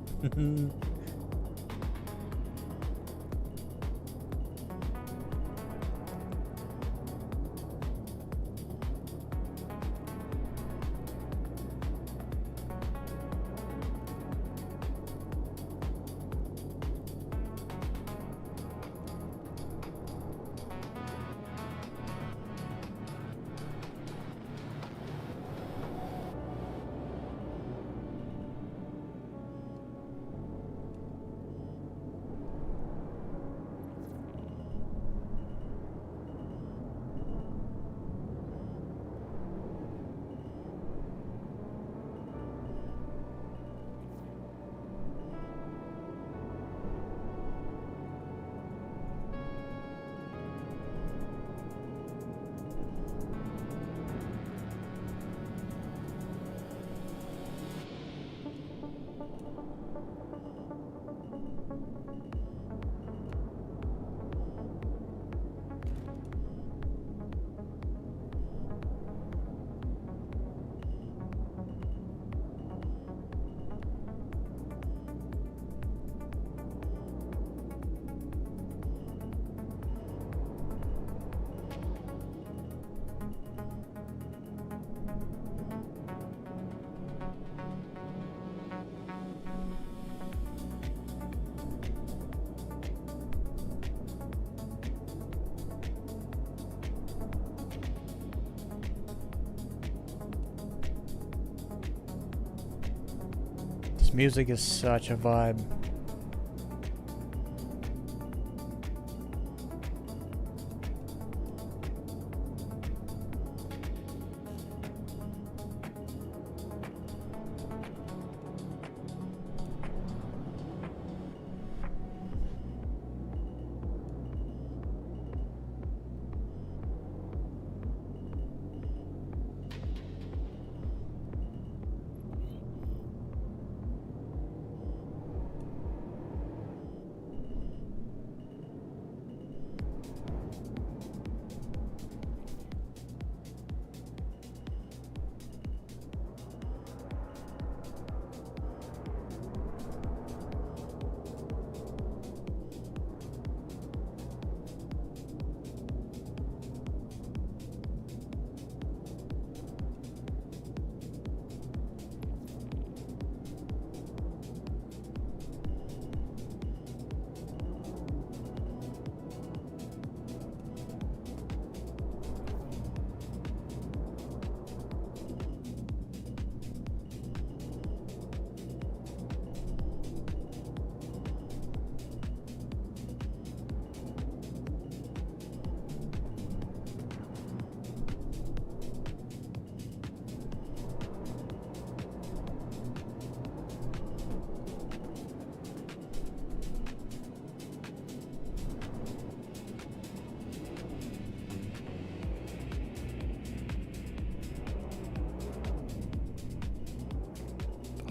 This music is such a vibe.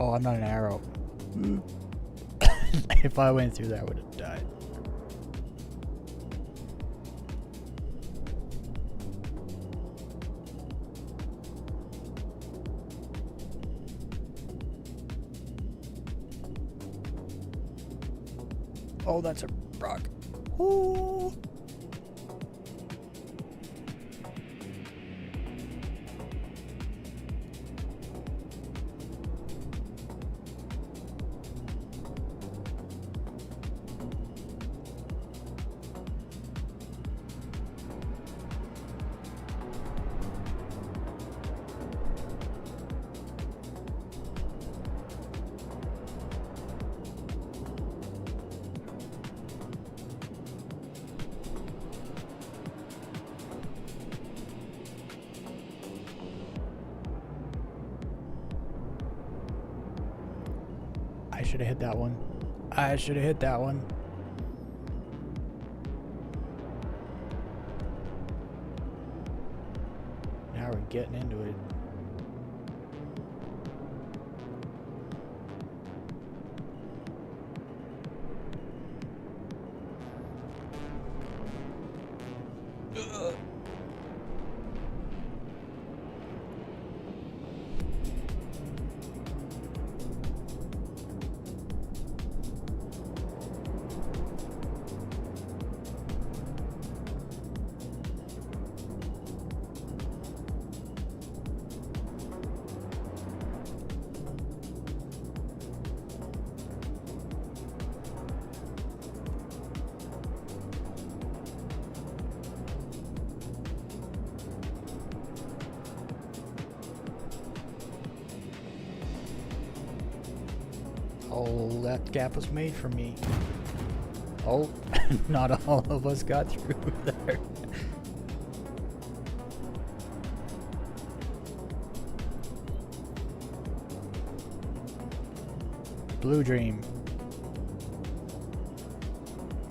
Oh, I'm not an arrow. If I went through that, I would have died. Oh, that's a rock. Ooh. I should have hit that one. I should have hit that one. Now we're getting into it. Ugh. Oh, that gap was made for me. Oh, not all of us got through there. Blue Dream.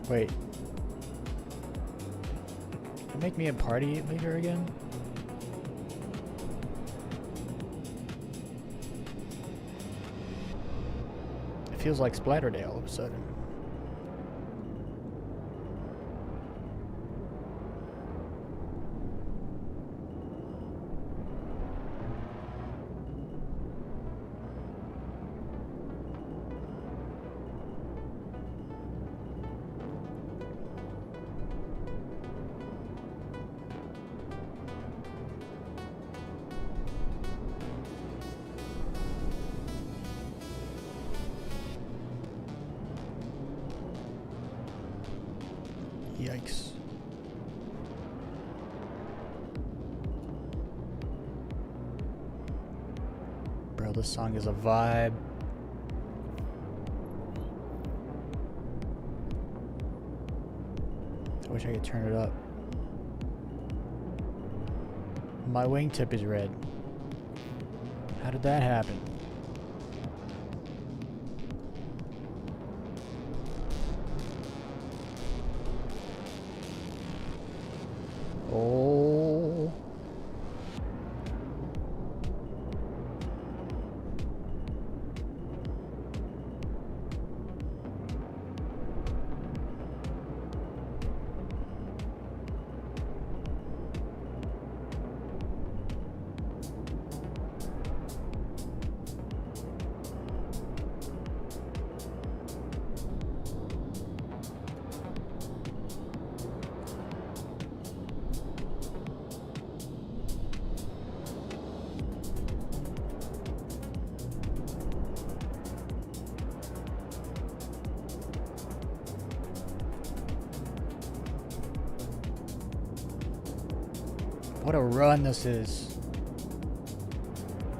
Wait. Make me a party leader again? It feels like Splatter Day all of a sudden. Yikes. Bro, this song is a vibe. I wish I could turn it up. My wingtip is red. How did that happen? Oh. What a run this is.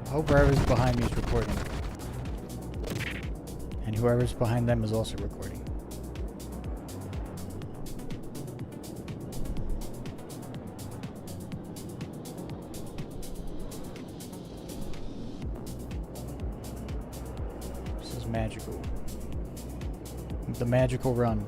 I hope whoever's behind me is recording. And whoever's behind them is also recording. This is magical. The magical run.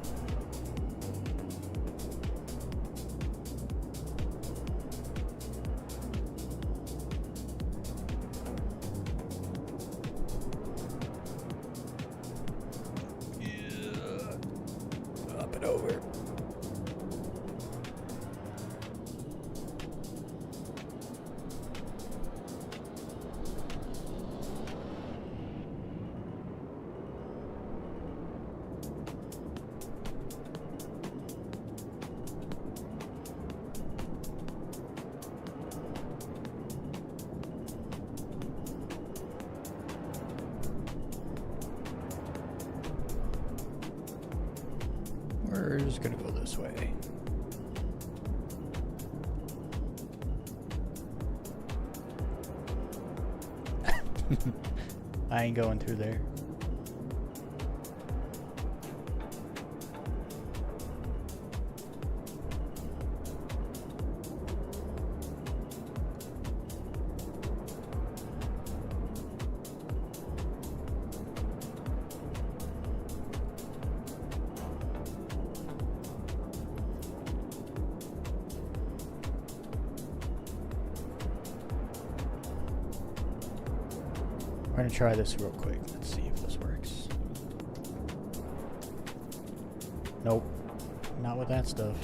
this way. I ain't going through there. We're gonna try this real quick. Let's see if this works. Nope. Not with that stuff.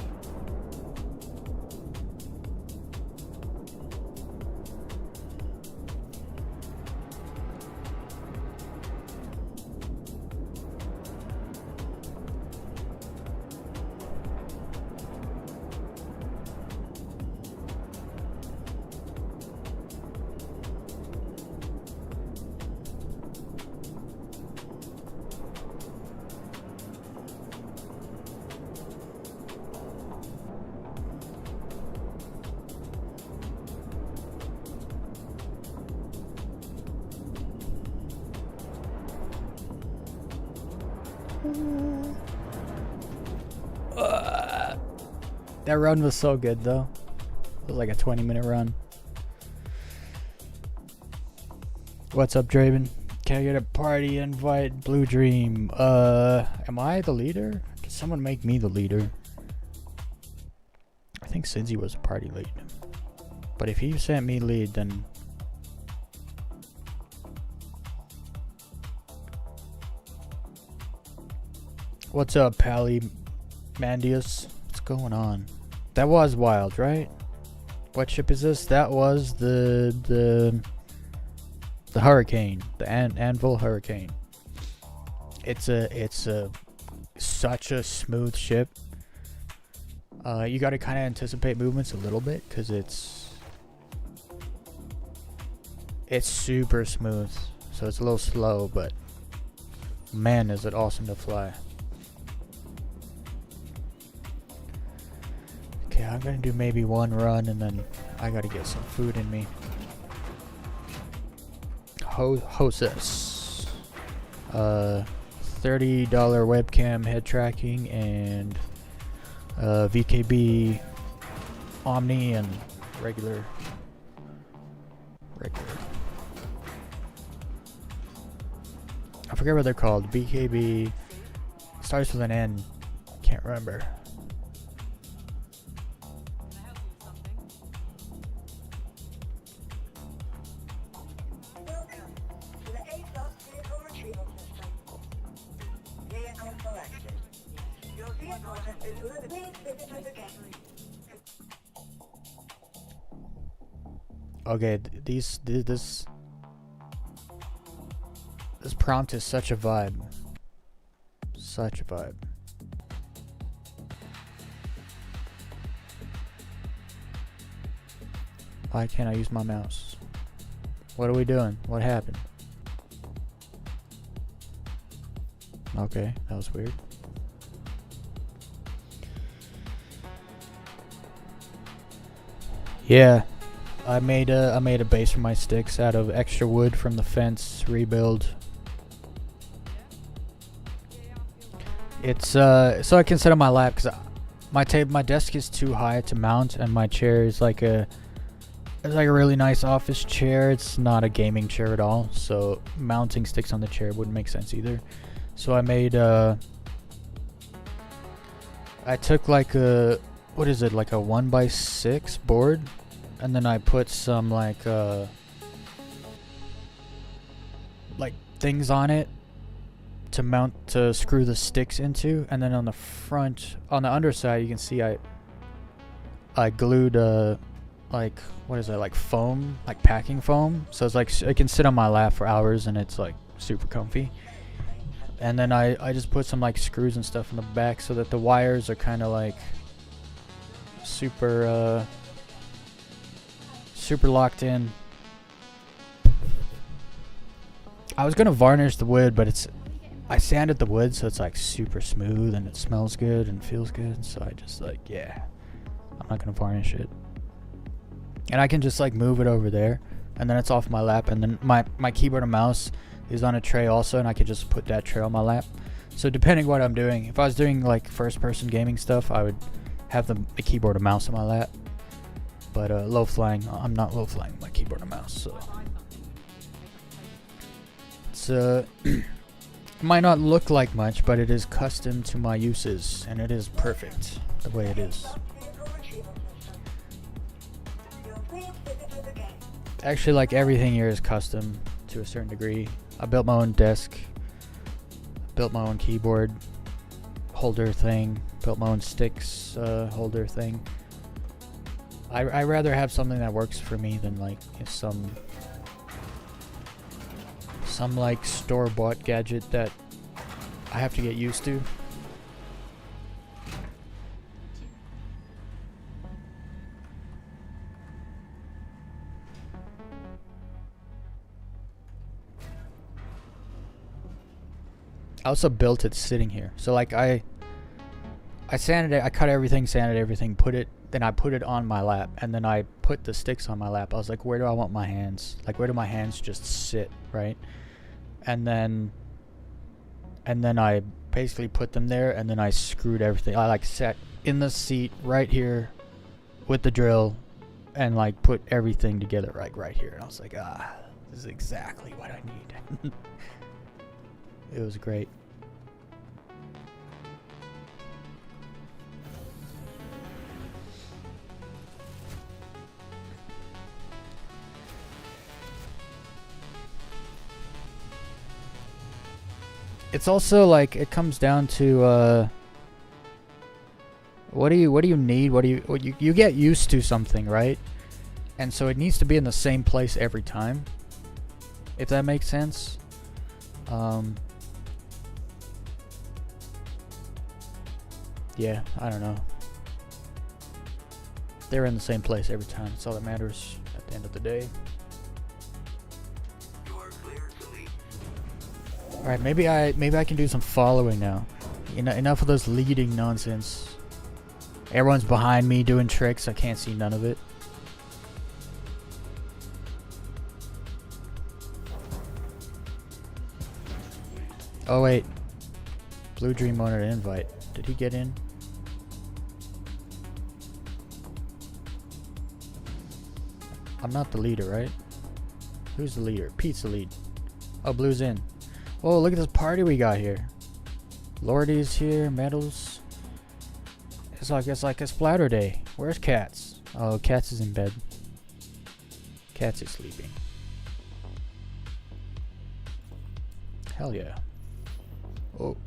That run was so good though. It was like a 20-minute run. What's up, Draven? Can I get a party invite? Blue Dream. Am I the leader? Can someone make me the leader? I think Cindy was a party lead. But if he sent me lead, then what's up, Pally Mandius? What's going on? That was wild, right? What ship is this? That was the Hurricane, the Anvil Hurricane. It's a such a smooth ship. You got to kind of anticipate movements a little bit because it's super smooth, so it's a little slow, but man, is it awesome to fly. Okay, I'm gonna do maybe one run and then I gotta get some food in me. Hostess. $30 webcam head tracking and VKB Omni and regular. I forget what they're called. BKB starts with an N. Can't remember. Welcome to the A-Plus Vehicle Retrieval System. Vehicle selected. Your vehicle has been delivered. Please visit us again. Okay, this prompt is such a vibe. Such a vibe. Why can't I use my mouse? What are we doing? What happened? Okay, that was weird. Yeah, I made a base for my sticks out of extra wood from the fence rebuild. It's so I can sit on my lap because my desk is too high to mount, and my chair is like a really nice office chair. It's not a gaming chair at all, so mounting sticks on the chair wouldn't make sense either. So I made I took like a, what is it, like a 1x6 board, and then I put some like things on it to screw the sticks into, and then on the front, on the underside, you can see I glued like, what is that, like foam, like packing foam, so it's like I can sit on my lap for hours and it's like super comfy. And then I just put some like screws and stuff in the back so that the wires are kind of like super locked in. I was gonna varnish the wood, but I sanded the wood so it's like super smooth and it smells good and feels good. So I just like, yeah, I'm not gonna varnish it. And I can just like move it over there, and then it's off my lap. And then my keyboard and mouse is on a tray also, and I can just put that tray on my lap. So depending what I'm doing, if I was doing like first person gaming stuff, I would have the keyboard and mouse on my lap. But low flying, I'm not low flying my keyboard and mouse. So it's it might not look like much, but it is custom to my uses, and it is perfect the way it is. Actually, like everything here is custom to a certain degree. I built my own desk, built my own keyboard holder thing, built my own sticks holder thing. I rather have something that works for me than like some like store-bought gadget that I have to get used to. I also built it sitting here. So like I sanded it, I cut everything, sanded everything, then I put it on my lap, and then I put the sticks on my lap. I was like, where do I want my hands? Like, where do my hands just sit, right? And then I basically put them there, and then I screwed everything. I like sat in the seat right here with the drill and like put everything together like right here. And I was like, this is exactly what I need. It was great. It's also like it comes down to what do you need? What you get used to something, right? And so it needs to be in the same place every time. If that makes sense. Yeah, I don't know. They're in the same place every time. That's all that matters at the end of the day. Alright, maybe I can do some following now. Enough of those leading nonsense. Everyone's behind me doing tricks. I can't see none of it. Oh wait. Blue Dream wanted an invite. Did he get in? I'm not the leader, right? Who's the leader? Pete's the lead. Oh, Blue's in. Oh, look at this party we got here. Lordy's here, medals. It's like a splatter day. Where's Cats? Oh, Cats is in bed. Cats is sleeping. Hell yeah. Oh.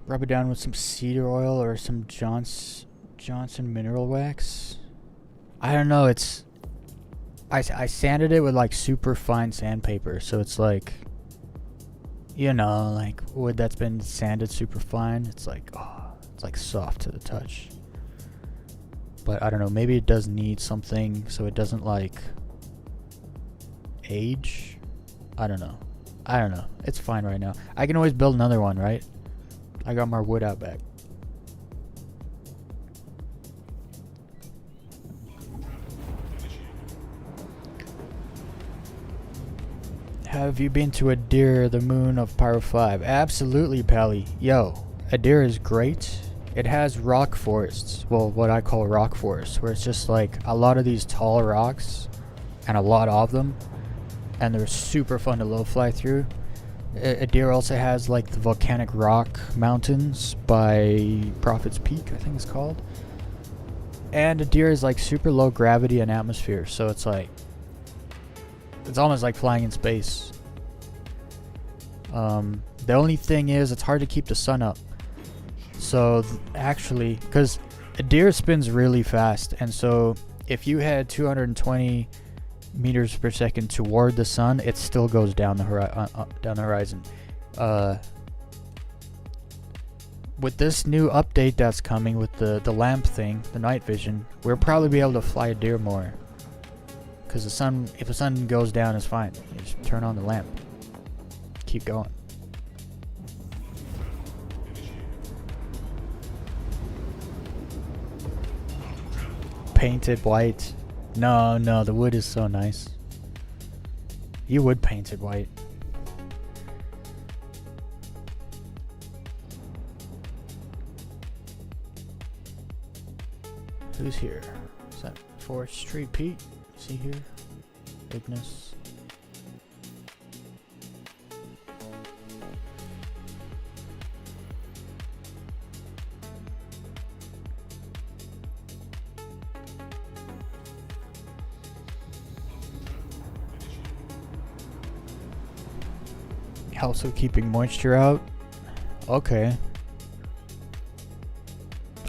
Rub it down with some cedar oil or some Johnson mineral wax. I don't know, it's... I sanded it with like super fine sandpaper, so it's like... You know, like wood that's been sanded super fine. It's like, oh, it's like soft to the touch. But I don't know, maybe it does need something so it doesn't like... age? I don't know. It's fine right now. I can always build another one, right? I got my wood out back. Have you been to Adir, the moon of Pyro 5? Absolutely, Pally. Yo, Adir is great. It has rock forests. Well, what I call rock forests, where it's just like a lot of these tall rocks and a lot of them. And they're super fun to low fly through. Adir also has like the volcanic rock mountains by Prophet's Peak, I think it's called. And Adir is like super low gravity and atmosphere, so it's like it's almost like flying in space. The only thing is it's hard to keep the sun up. So actually, because Adir spins really fast, and so if you had 220 meters per second toward the sun, it still goes down the horizon. with this new update that's coming with the lamp thing, the night vision, we'll probably be able to fly a deer more. Because the sun, if the sun goes down, it's fine. You just turn on the lamp. Keep going. Painted white. No, no, the wood is so nice. You would paint it white. Who's here? Is that 4th Street Pete? Is he here? Ignis. Helps with keeping moisture out. Okay.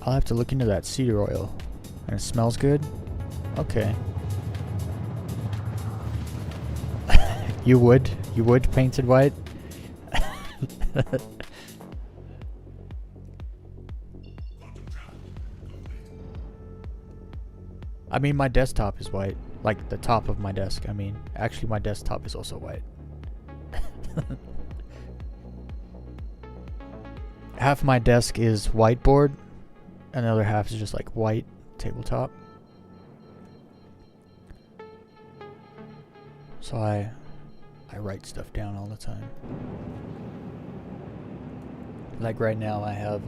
I'll have to look into that cedar oil. And it smells good? Okay. You would paint it white? I mean, my desktop is white. Like, the top of my desk, I mean. Actually, my desktop is also white. Half my desk is whiteboard, and the other half is just like white tabletop. So I write stuff down all the time. Like right now, I have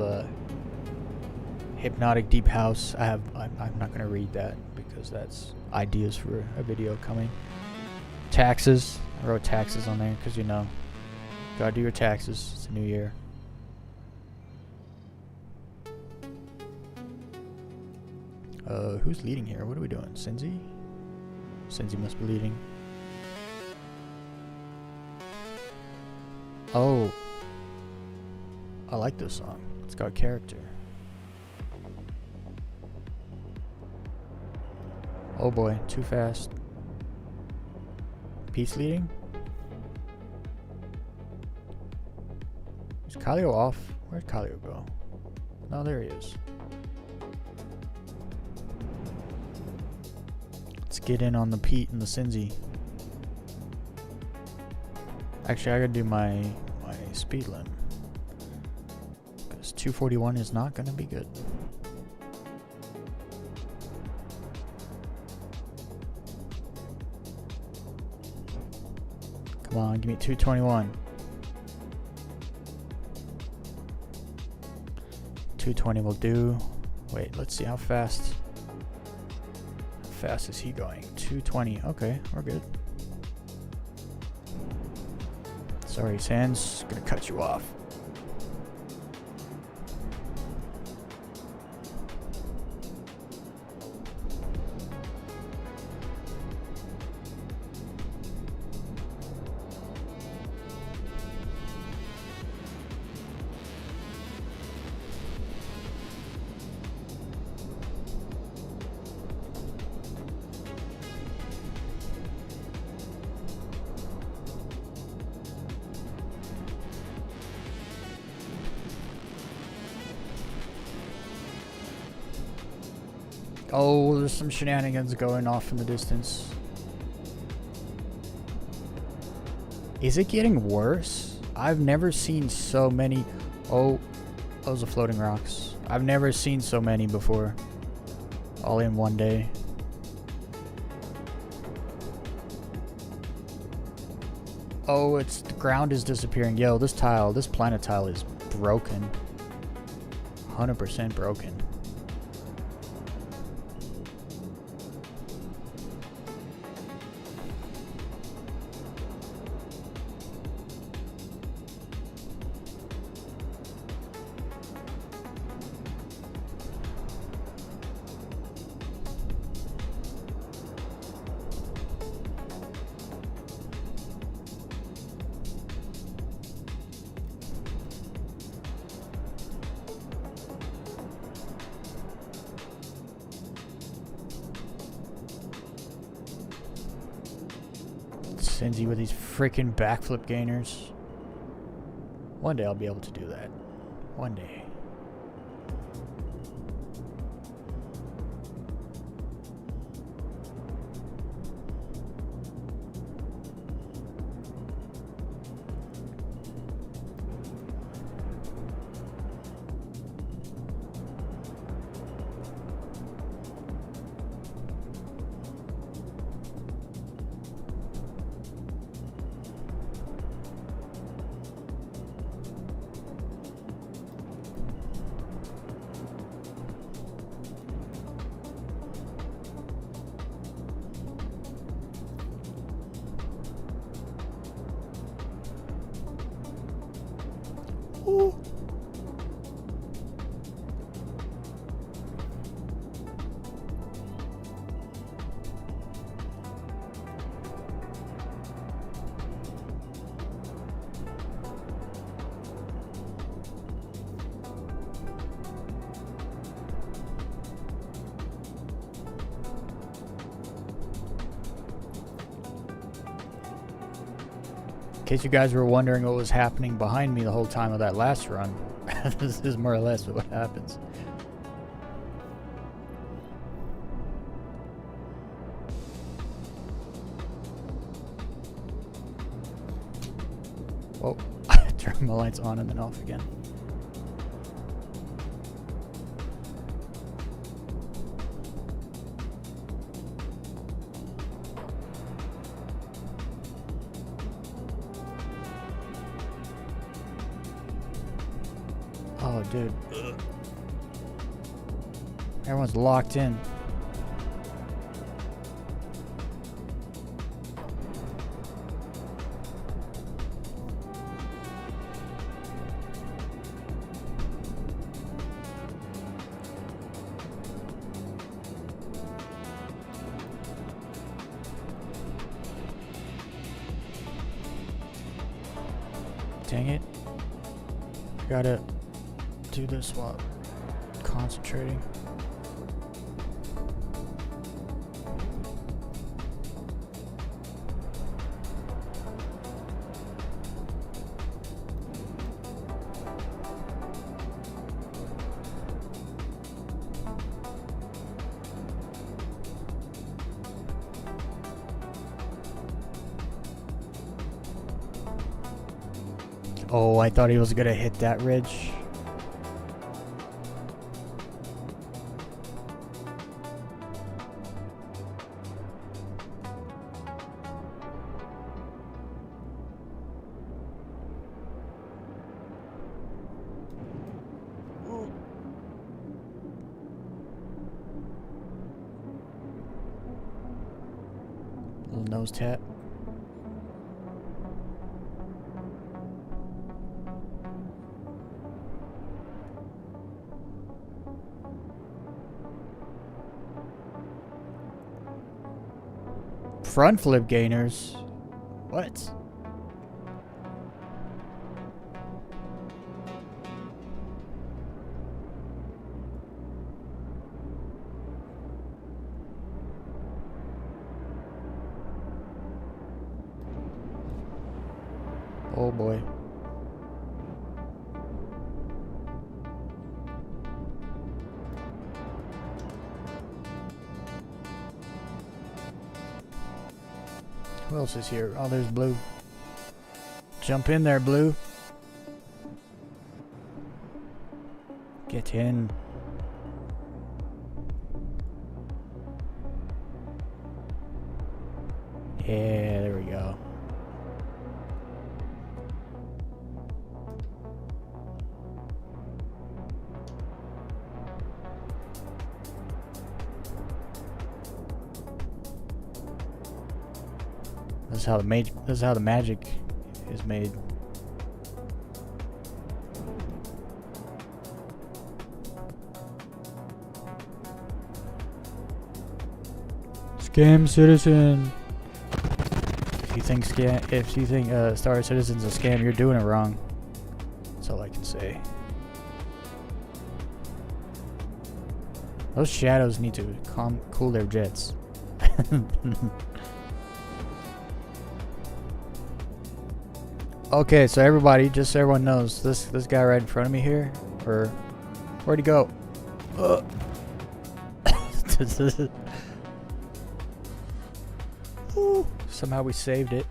Hypnotic Deep House. I'm not gonna read that because that's ideas for a video coming. Taxes. I wrote taxes on there because, you know, gotta do your taxes. It's a new year. Who's leading here? What are we doing? Cinzy? Cinzy must be leading. Oh. I like this song. It's got character. Oh boy, too fast. Pete's leading? Is Kalio off? Where'd Kalio go? Oh, there he is. Let's get in on the Pete and the Cinzy. Actually, I gotta do my speed limit. Because 241 is not gonna be good. Come on, give me 221. 220 will do. Wait, let's see how fast. How fast is he going? 220. Okay, we're good. Sorry, Sans. Gonna cut you off. Oh, there's some shenanigans going off in the distance. Is it getting worse? I've never seen so many. Oh, those are floating rocks. I've never seen so many before. All in one day. Oh, it's the ground is disappearing. Yo, this planet tile is broken. 100% broken. Cinzy with these freaking backflip gainers. One day I'll be able to do that. One day. Ooh. In case you guys were wondering what was happening behind me the whole time of that last run, this is more or less what happens. Whoa, I turned my lights on and then off again. Oh, dude. Ugh. Everyone's locked in. Dang it. I gotta do this while concentrating. Oh, I thought he was gonna hit that ridge. Little nose tap. Front flip gainers? What? Oh boy. Who else is here? Oh, there's Blue. Jump in there, Blue. Get in. Yeah, there we go. This is how the magic is made. Scam Citizen. If you think Star Citizen's a scam, you're doing it wrong. That's all I can say. Those shadows need to cool their jets. Okay, so everybody, just so everyone knows, this guy right in front of me here, or where'd he go? Ooh, somehow we saved it.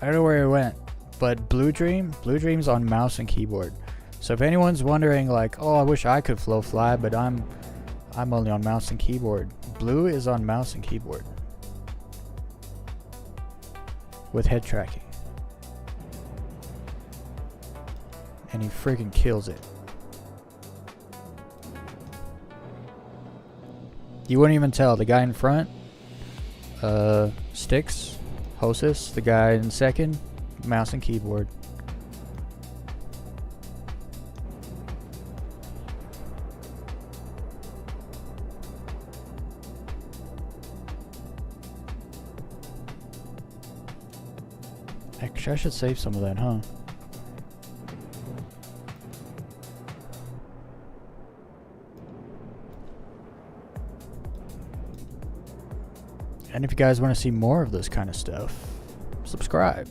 I don't know where he went, but Blue Dream's on mouse and keyboard. So if anyone's wondering, like, oh, I wish I could flow fly, but I'm only on mouse and keyboard. Blue is on mouse and keyboard with head tracking. And he freaking kills it. You wouldn't even tell. The guy in front, Sticks, Hostess. The guy in second, mouse and keyboard. Actually, I should save some of that, huh? And if you guys want to see more of this kind of stuff, subscribe.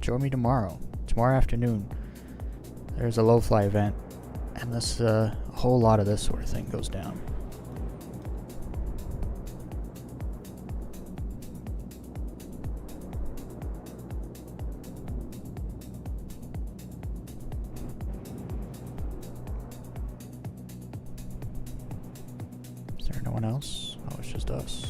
Join me tomorrow afternoon. There's a low fly event, and this a whole lot of this sort of thing goes down. Is there no one else? Oh, it's just us.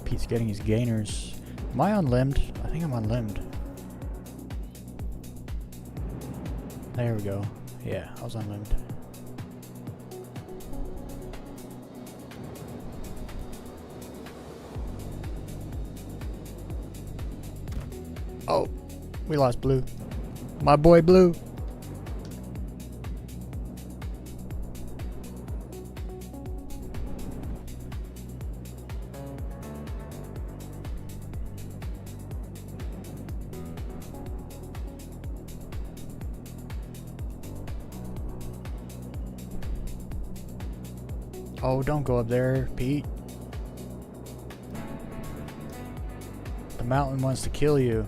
Pete's getting his gainers. Am I unlimbed? I think I'm unlimbed. There we go. Yeah, I was unlimbed. Oh, we lost Blue. My boy Blue. Oh, don't go up there, Pete. The mountain wants to kill you.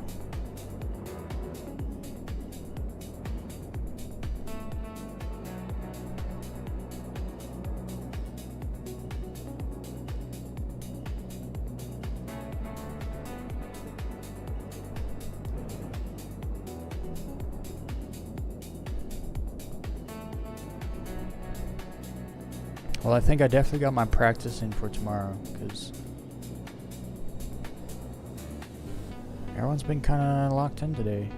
Well, I think I definitely got my practice in for tomorrow, because everyone's been kind of locked in today.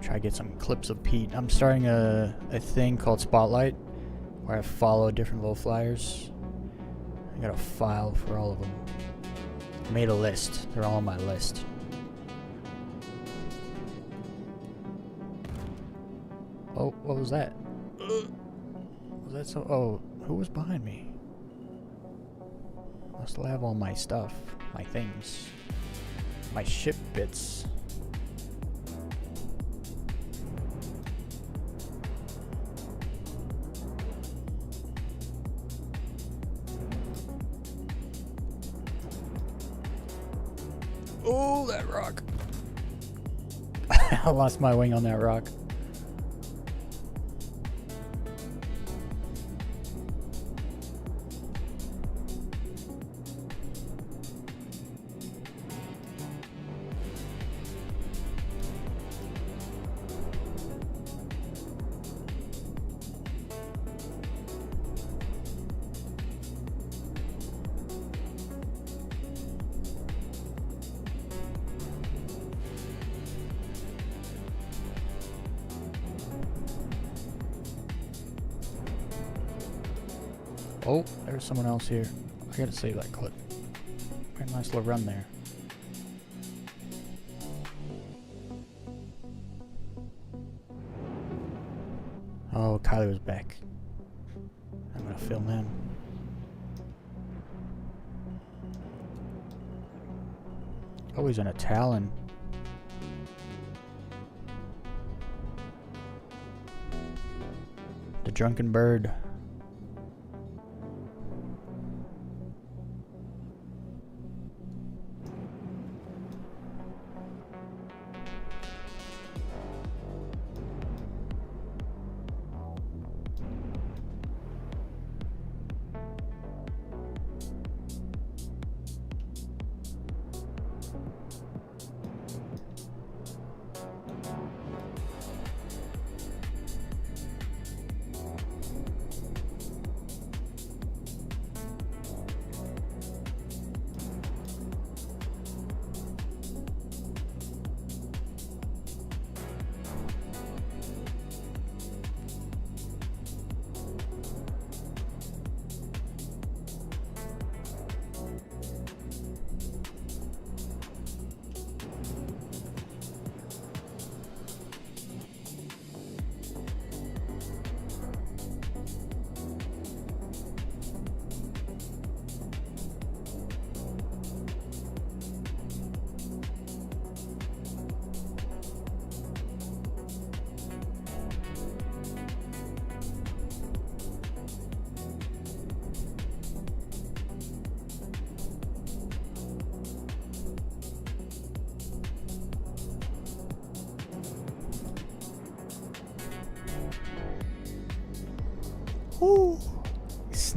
Try to get some clips of Pete. I'm starting a thing called Spotlight, where I follow different low flyers. I got a file for all of them. I made a list. They're all on my list. Oh, what was that? Was that so? Oh, who was behind me? I still have all my stuff, my things, my ship bits. Oh, that rock. I lost my wing on that rock. Oh, there's someone else here. I gotta save that clip. Very nice little run there. Oh, Kylie was back. I'm gonna film him. Oh, he's in a Talon. The drunken bird.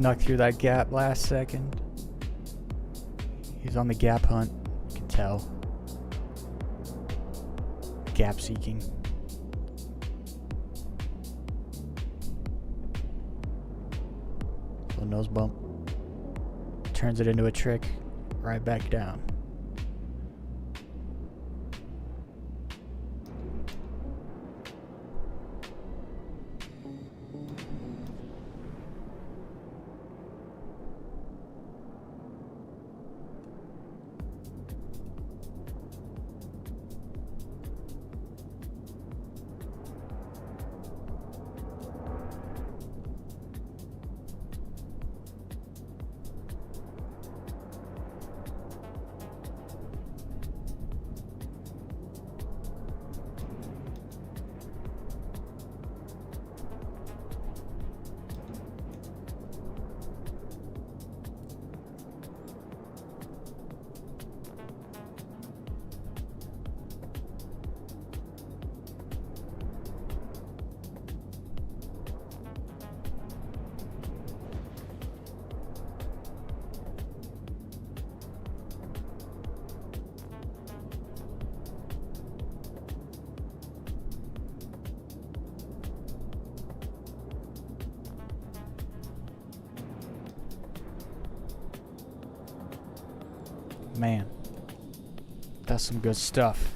snuck through that gap last second. He's on the gap hunt. You can tell. Gap seeking. Little nose bump. Turns it into a trick. Right back down. Man, that's some good stuff.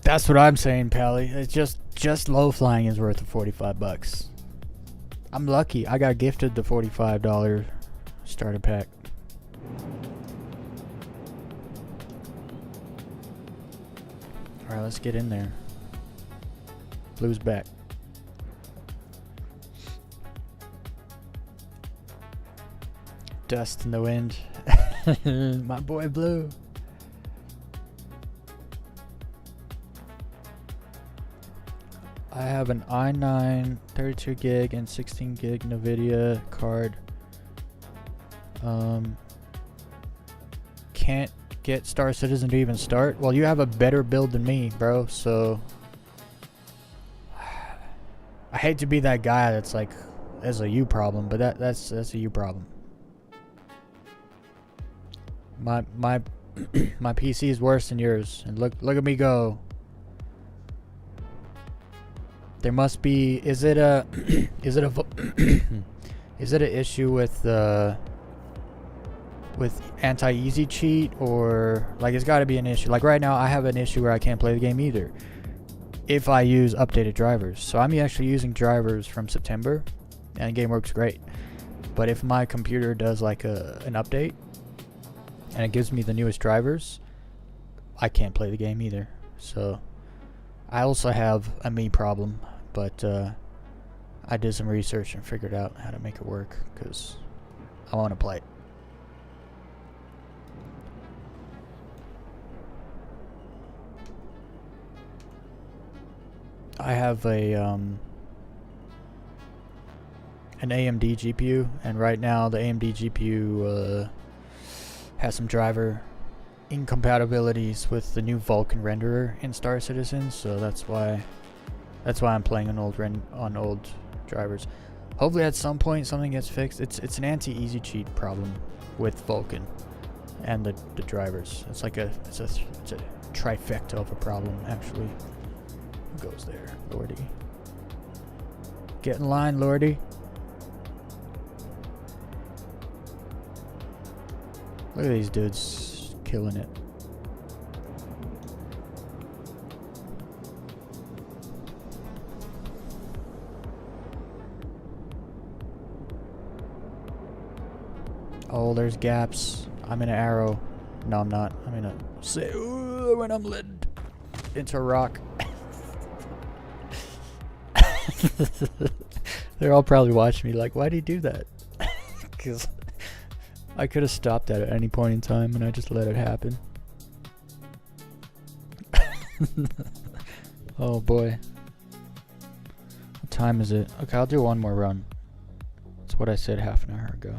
That's what I'm saying, Pally. It's just low flying is worth the $45. I'm lucky. I got gifted the $45 starter pack. Alright, let's get in there. Blue's back. Dust in the wind. My boy Blue. I have an i9 32 gig and 16 gig NVIDIA card. Can't get Star Citizen to even start. Well, you have a better build than me, bro, so I hate to be that guy that's like, that's a you problem, but that's a you problem. My my PC is worse than yours, and look at me go. There must be, is it a is it an issue with anti-easy cheat, or like it's got to be an issue. Like right now I have an issue where I can't play the game either if I use updated drivers. So I'm actually using drivers from September and the game works great. But if my computer does like an update and it gives me the newest drivers, I can't play the game either. So I also have a me problem, but I did some research and figured out how to make it work because I want to play it. I have an AMD GPU, and right now the AMD GPU has some driver incompatibilities with the new Vulkan renderer in Star Citizen, so that's why I'm playing on old drivers. Hopefully at some point something gets fixed. It's an anti-easy cheat problem with Vulkan and the drivers. It's a trifecta of a problem actually. Who goes there, Lordy? Get in line, Lordy. Look at these dudes killing it. Oh, there's gaps. I'm in an arrow. No, I'm not. I'm in a... Say, ooh, when I'm led into a rock. They're all probably watching me like, why'd he do that? Because I could have stopped that at any point in time and I just let it happen. Oh boy. What time is it? Okay, I'll do one more run. That's what I said half an hour ago.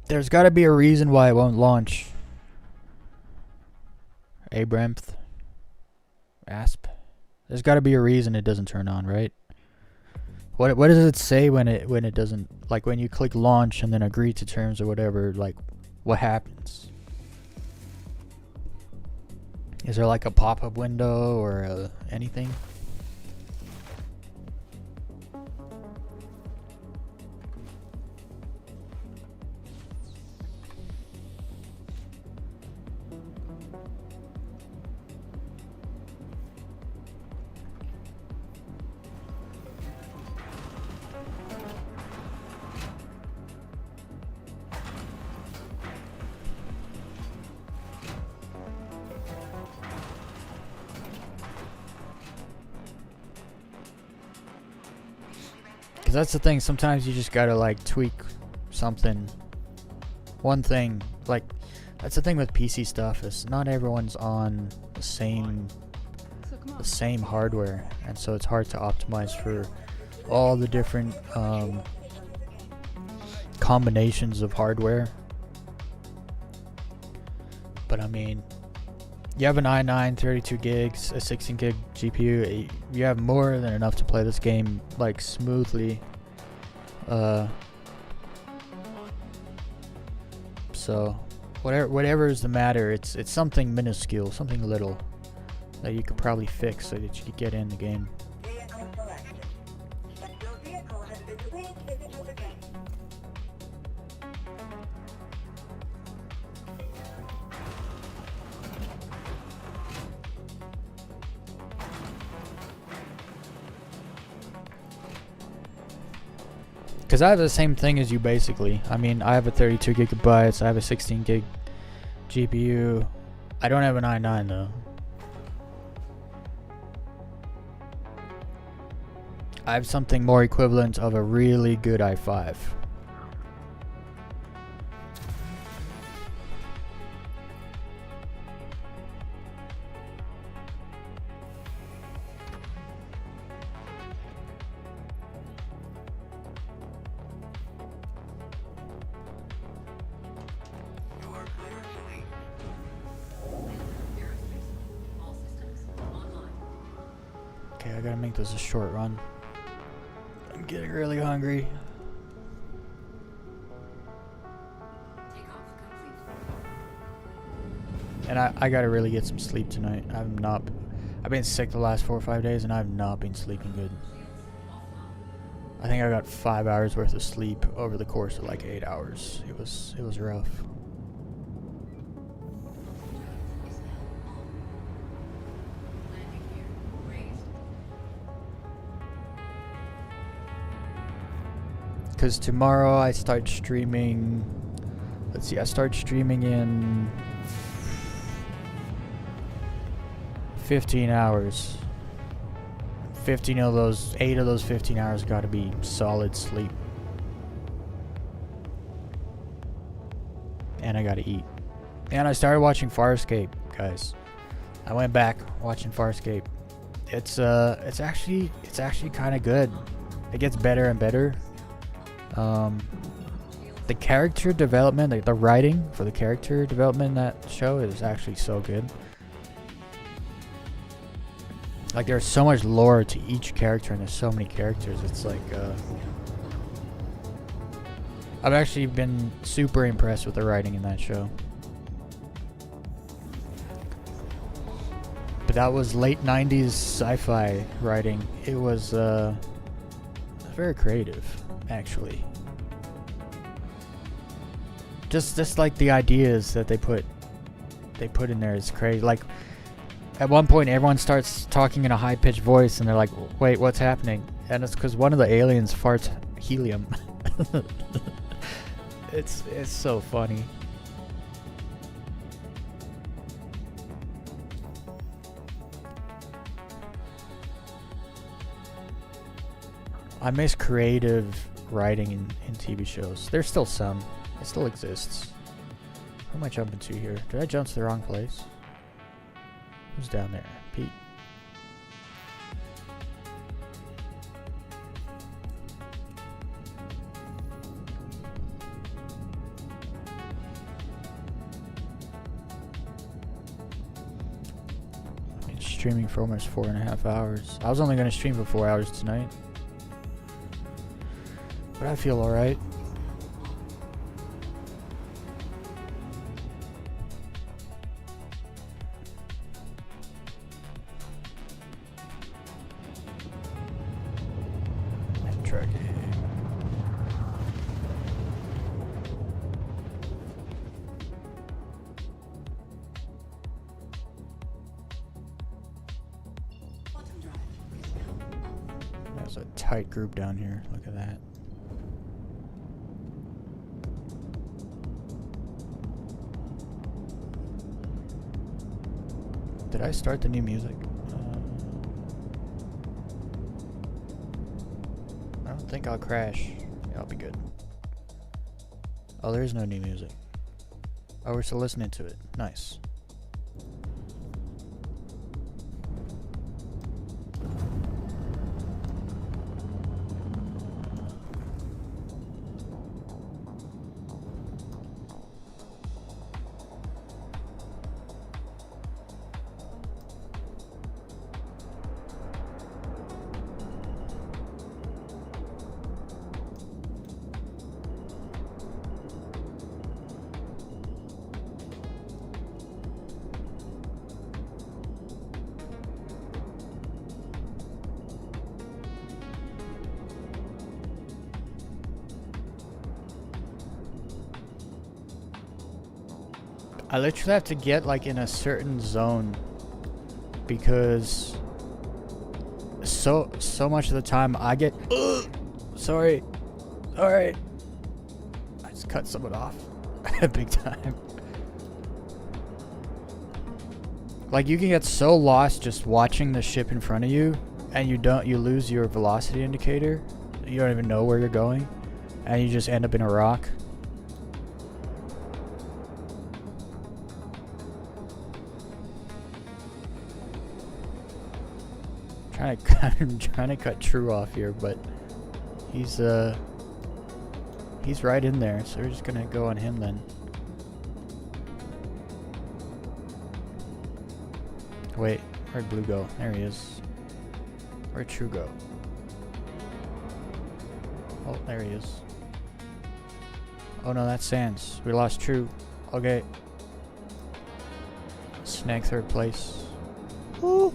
There's got to be a reason why it won't launch. Abramth. Asp. There's got to be a reason it doesn't turn on, right? What does it say when it doesn't, like when you click launch and then agree to terms or whatever, like what happens? Is there like a pop-up window or anything? That's the thing, sometimes you just gotta like tweak something, one thing. Like that's the thing with PC stuff, is not everyone's on the same So come on. hardware, and so it's hard to optimize for all the different combinations of hardware. But I mean, you have an i9 32 gigs, a 16 gig GPU, you have more than enough to play this game like smoothly. So whatever is the matter, it's something minuscule, something little that you could probably fix so that you could get in the game. Vehicle selected. Your vehicle has been reinstated again. Because I have the same thing as you basically. I mean, I have a 32 gigabytes, I have a 16 gig GPU. I don't have an i9 though. I have something more equivalent of a really good i5. Okay, I gotta make this a short run. I'm getting really hungry. And I gotta really get some sleep tonight. I've been sick the last 4 or 5 days and I've not been sleeping good. I think I got 5 hours worth of sleep over the course of like 8 hours. It was rough. Because tomorrow I start streaming. Let's see, I start streaming in 15 hours. 8 of those 15 hours gotta be solid sleep. And I gotta eat. And I started watching Farscape, guys. I went back watching Farscape. It's actually kind of good. It gets better and better. The character development, like the writing for the character development in that show is actually so good. Like there's so much lore to each character and there's so many characters. It's like I've actually been super impressed with the writing in that show. But that was late 90s sci-fi writing. It was very creative, actually. Just like the ideas that they put in there is crazy. Like at one point everyone starts talking in a high-pitched voice and they're like, wait, what's happening? And it's because one of the aliens farts helium. It's so funny. I miss creative writing in TV shows. There's still some. It still exists. Who am I jumping to here? Did I jump to the wrong place? Who's down there? Pete? I've been streaming for almost 4.5 hours. I was only going to stream for 4 hours tonight. But I feel alright. There's a tight group down here. Look at that. Did I start the new music? I don't think I'll crash. Yeah, I'll be good. Oh, there's no new music. Oh, we're still listening to it. Nice. I literally have to get like in a certain zone because so much of the time I get sorry. Alright. I just cut someone off. Big time. Like you can get so lost just watching the ship in front of you and you lose your velocity indicator. You don't even know where you're going and you just end up in a rock. I'm trying to cut True off here, but he's right in there, so we're just gonna go on him then. Wait, where'd Blue go? There he is. Where'd True go? Oh, there he is. Oh no, that's Sans. We lost True. Okay. Snag 3rd place. Woo!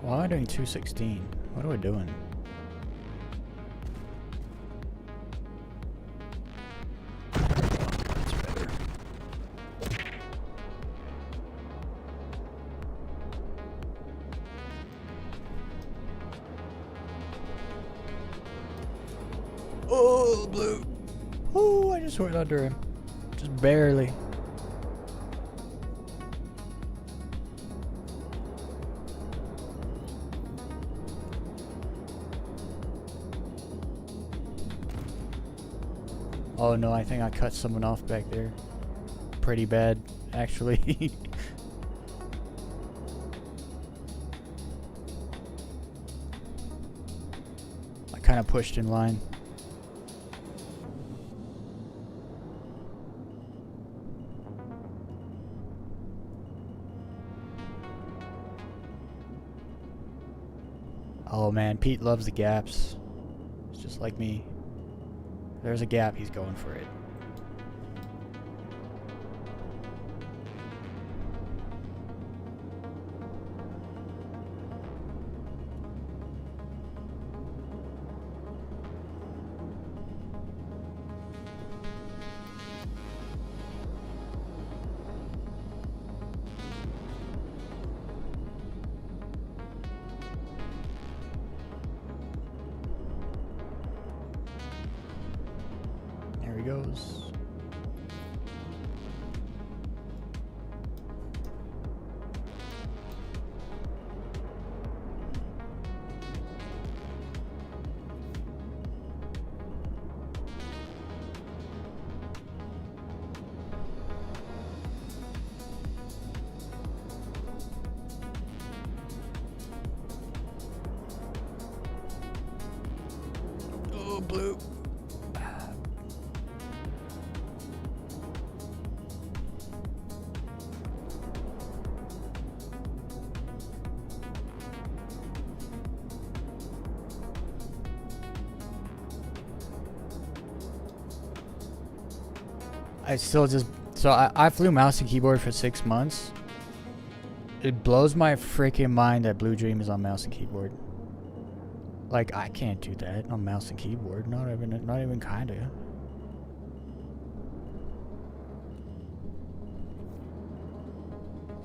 Why am I doing 216? What are we doing? That's better. Oh, Blue. Oh, I just went under him. Just barely. Oh no, I think I cut someone off back there. Pretty bad, actually. I kind of pushed in line. Oh man, Pete loves the gaps. It's just like me. There's a gap, he's going for it. he goes. Oh, blue. I still just... So I flew mouse and keyboard for 6 months. It blows my freaking mind that Blue Dream is on mouse and keyboard. Like, I can't do that on mouse and keyboard. Not even kinda.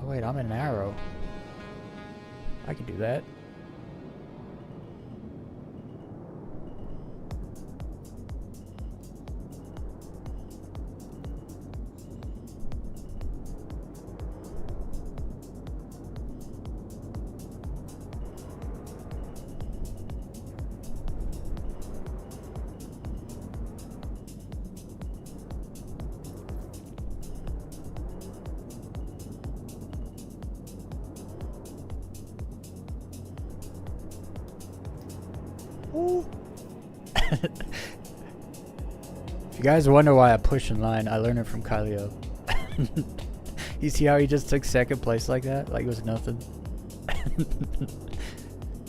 Oh wait, I'm an arrow. I can do that. Ooh. If you guys wonder why I push in line, I learned it from Kylio. You see how he just took second place like that? Like it was nothing.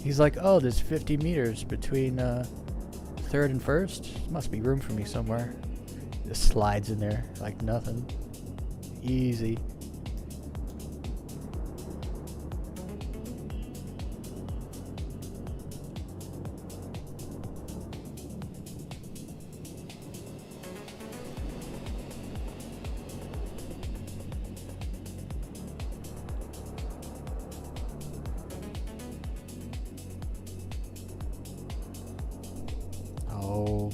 He's like, oh, there's 50 meters between third and first. Must be room for me somewhere. Just slides in there like nothing. Easy. Oh.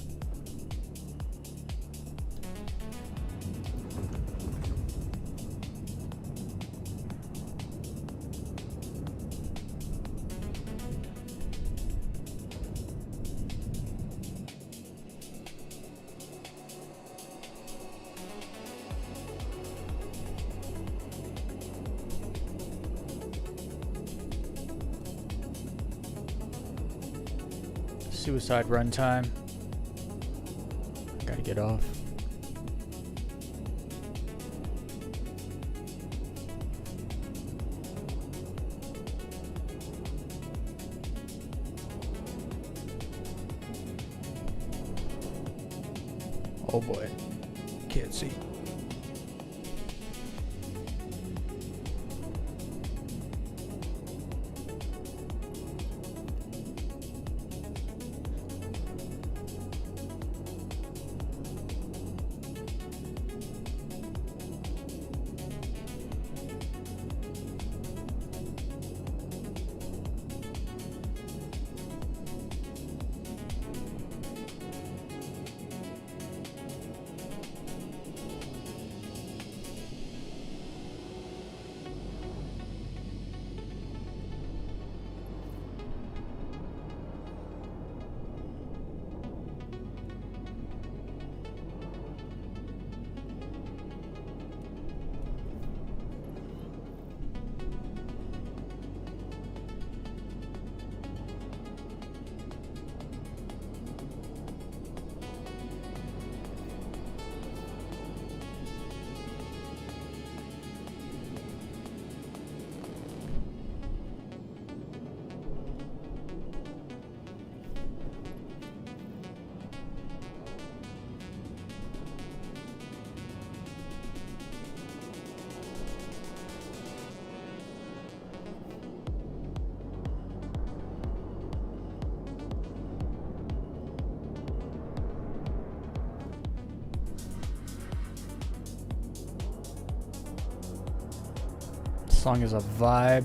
Suicide run time. Gotta get off. Oh boy. Can't see. Song is a vibe.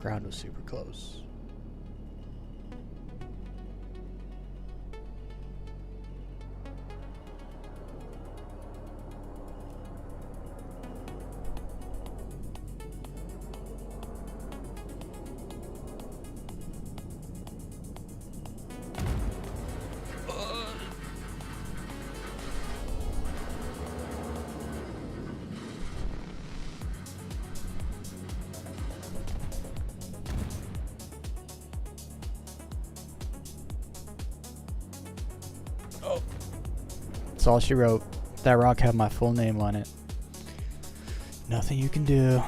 background was super close. That's all she wrote. That rock had my full name on it. Nothing you can do.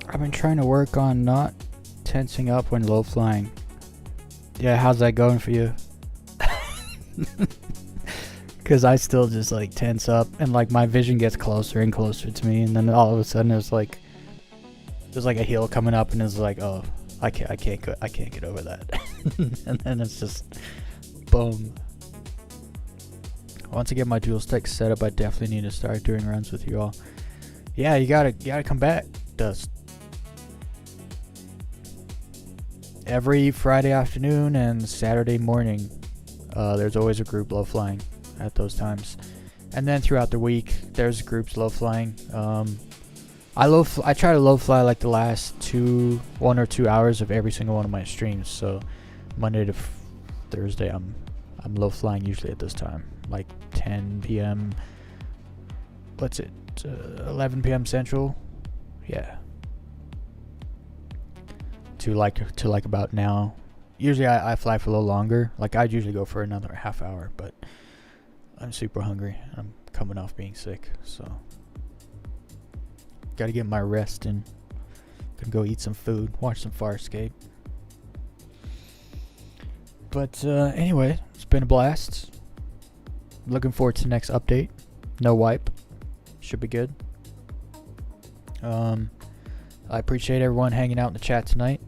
I've been trying to work on not tensing up when low flying. Yeah, how's that going for you? Because I still just like tense up and like my vision gets closer and closer to me, and then all of a sudden there's like a hill coming up, and it's like, oh, I can't get over that. And then it's just boom. Once I get my dual stick set up, I definitely need to start doing runs with you all. Yeah, you gotta come back, Dust. Every Friday afternoon and Saturday morning, there's always a group low flying at those times, and then throughout the week there's groups low flying. I try to low fly like the last 1 or 2 hours of every single one of my streams. So Monday to Thursday, I'm low flying usually at this time, like 10 p.m. What's it? 11 p.m. Central. Yeah. To like about now. Usually I fly for a little longer. Like I'd usually go for another half hour, but I'm super hungry. I'm coming off being sick, so gotta get my rest in. Gonna go eat some food, watch some Farscape. But anyway, it's been a blast. Looking forward to the next update. No wipe. Should be good. I appreciate everyone hanging out in the chat tonight.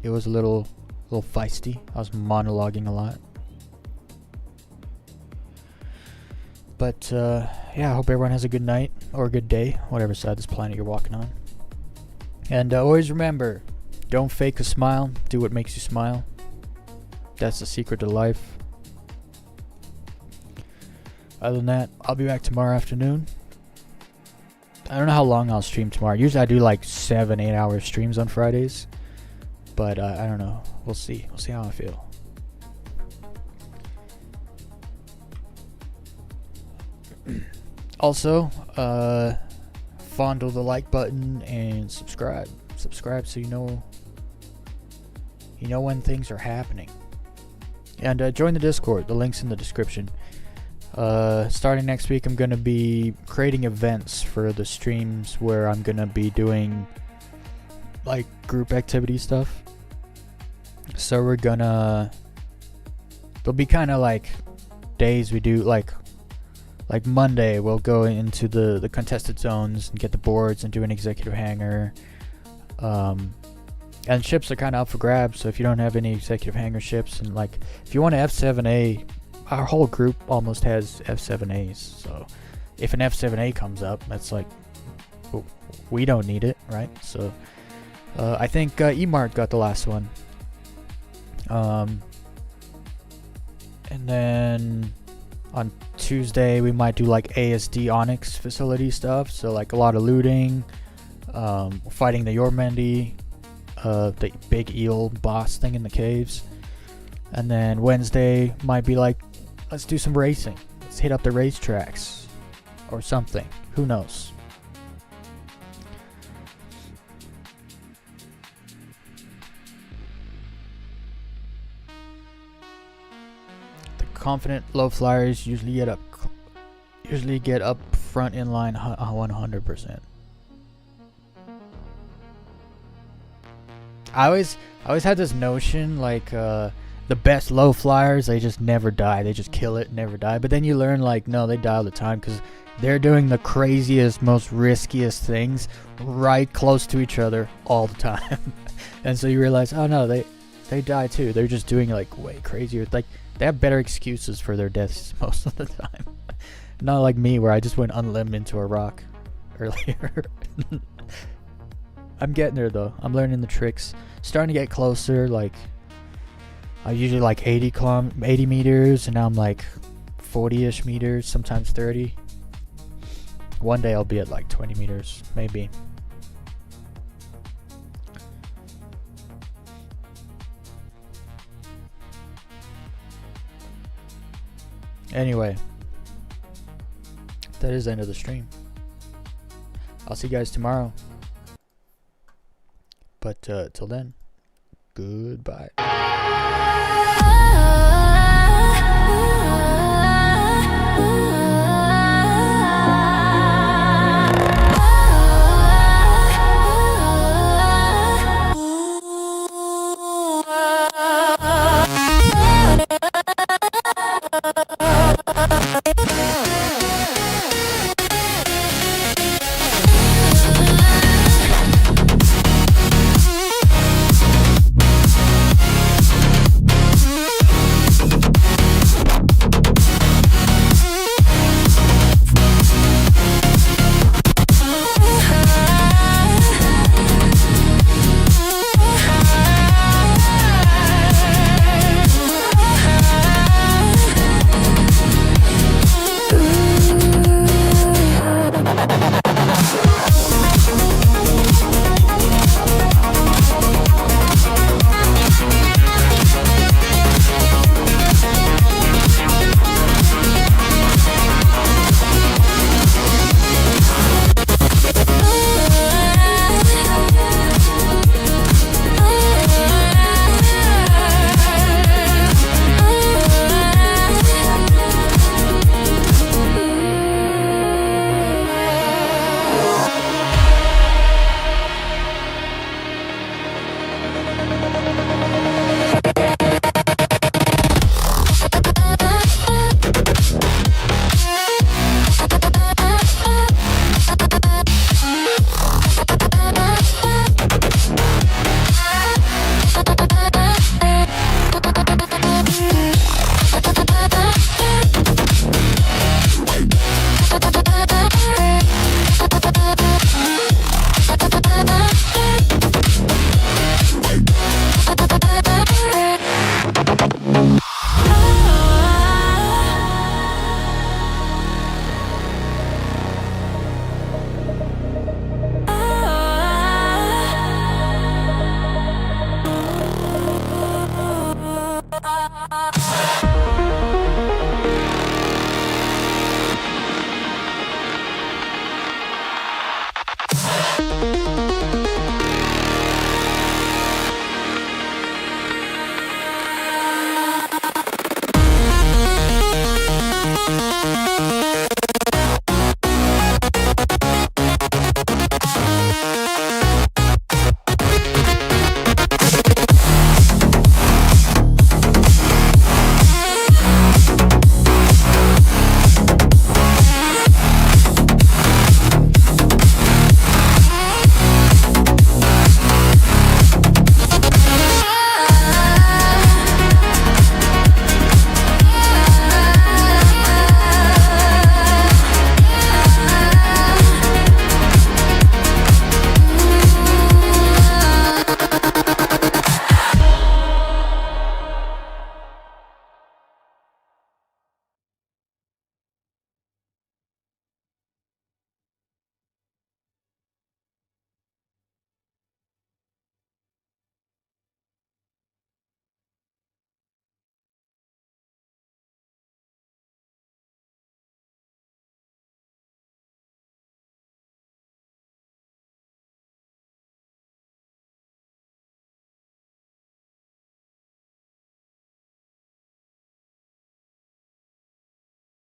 It was a little feisty. I was monologuing a lot. But yeah, I hope everyone has a good night or a good day, whatever side of this planet you're walking on. And always remember, don't fake a smile. Do what makes you smile. That's the secret to life. Other than that, I'll be back tomorrow afternoon. I don't know how long I'll stream tomorrow. Usually I do like 7-8 hour streams on Fridays. But I don't know. We'll see. We'll see how I feel. Also, fondle the like button and subscribe. Subscribe so you know when things are happening. And join the Discord. The link's in the description. Starting next week, I'm going to be creating events for the streams where I'm going to be doing like group activity stuff. So we're gonna, there'll be kind of like days we do like Monday we'll go into the contested zones and get the boards and do an executive hangar. And ships are kind of up for grabs, so if you don't have any executive hangar ships, and like if you want an F7A, our whole group almost has F7As, so if an F7A comes up, that's like, we don't need it, right? So I think Emart got the last one. And then on Tuesday we might do like ASD Onyx facility stuff, so like a lot of looting, fighting the Yormendi, the big eel boss thing in the caves. And then Wednesday might be like, let's do some racing, let's hit up the racetracks or something, who knows. Confident low flyers usually get up front in line 100%. I always had this notion like the best low flyers, they just never die, they just kill it, never die. But then you learn like no, they die all the time because they're doing the craziest, most riskiest things right close to each other all the time. And so you realize, oh no, they die too. They're just doing like way crazier, like they have better excuses for their deaths most of the time. Not like me, where I just went unlimb into a rock earlier. I'm getting there though. I'm learning the tricks. Starting to get closer. Like I usually like 80 meters, and now I'm like 40-ish meters, sometimes 30. One day I'll be at like 20 meters, maybe. Anyway, that is the end of the stream. I'll see you guys tomorrow. But till then, goodbye.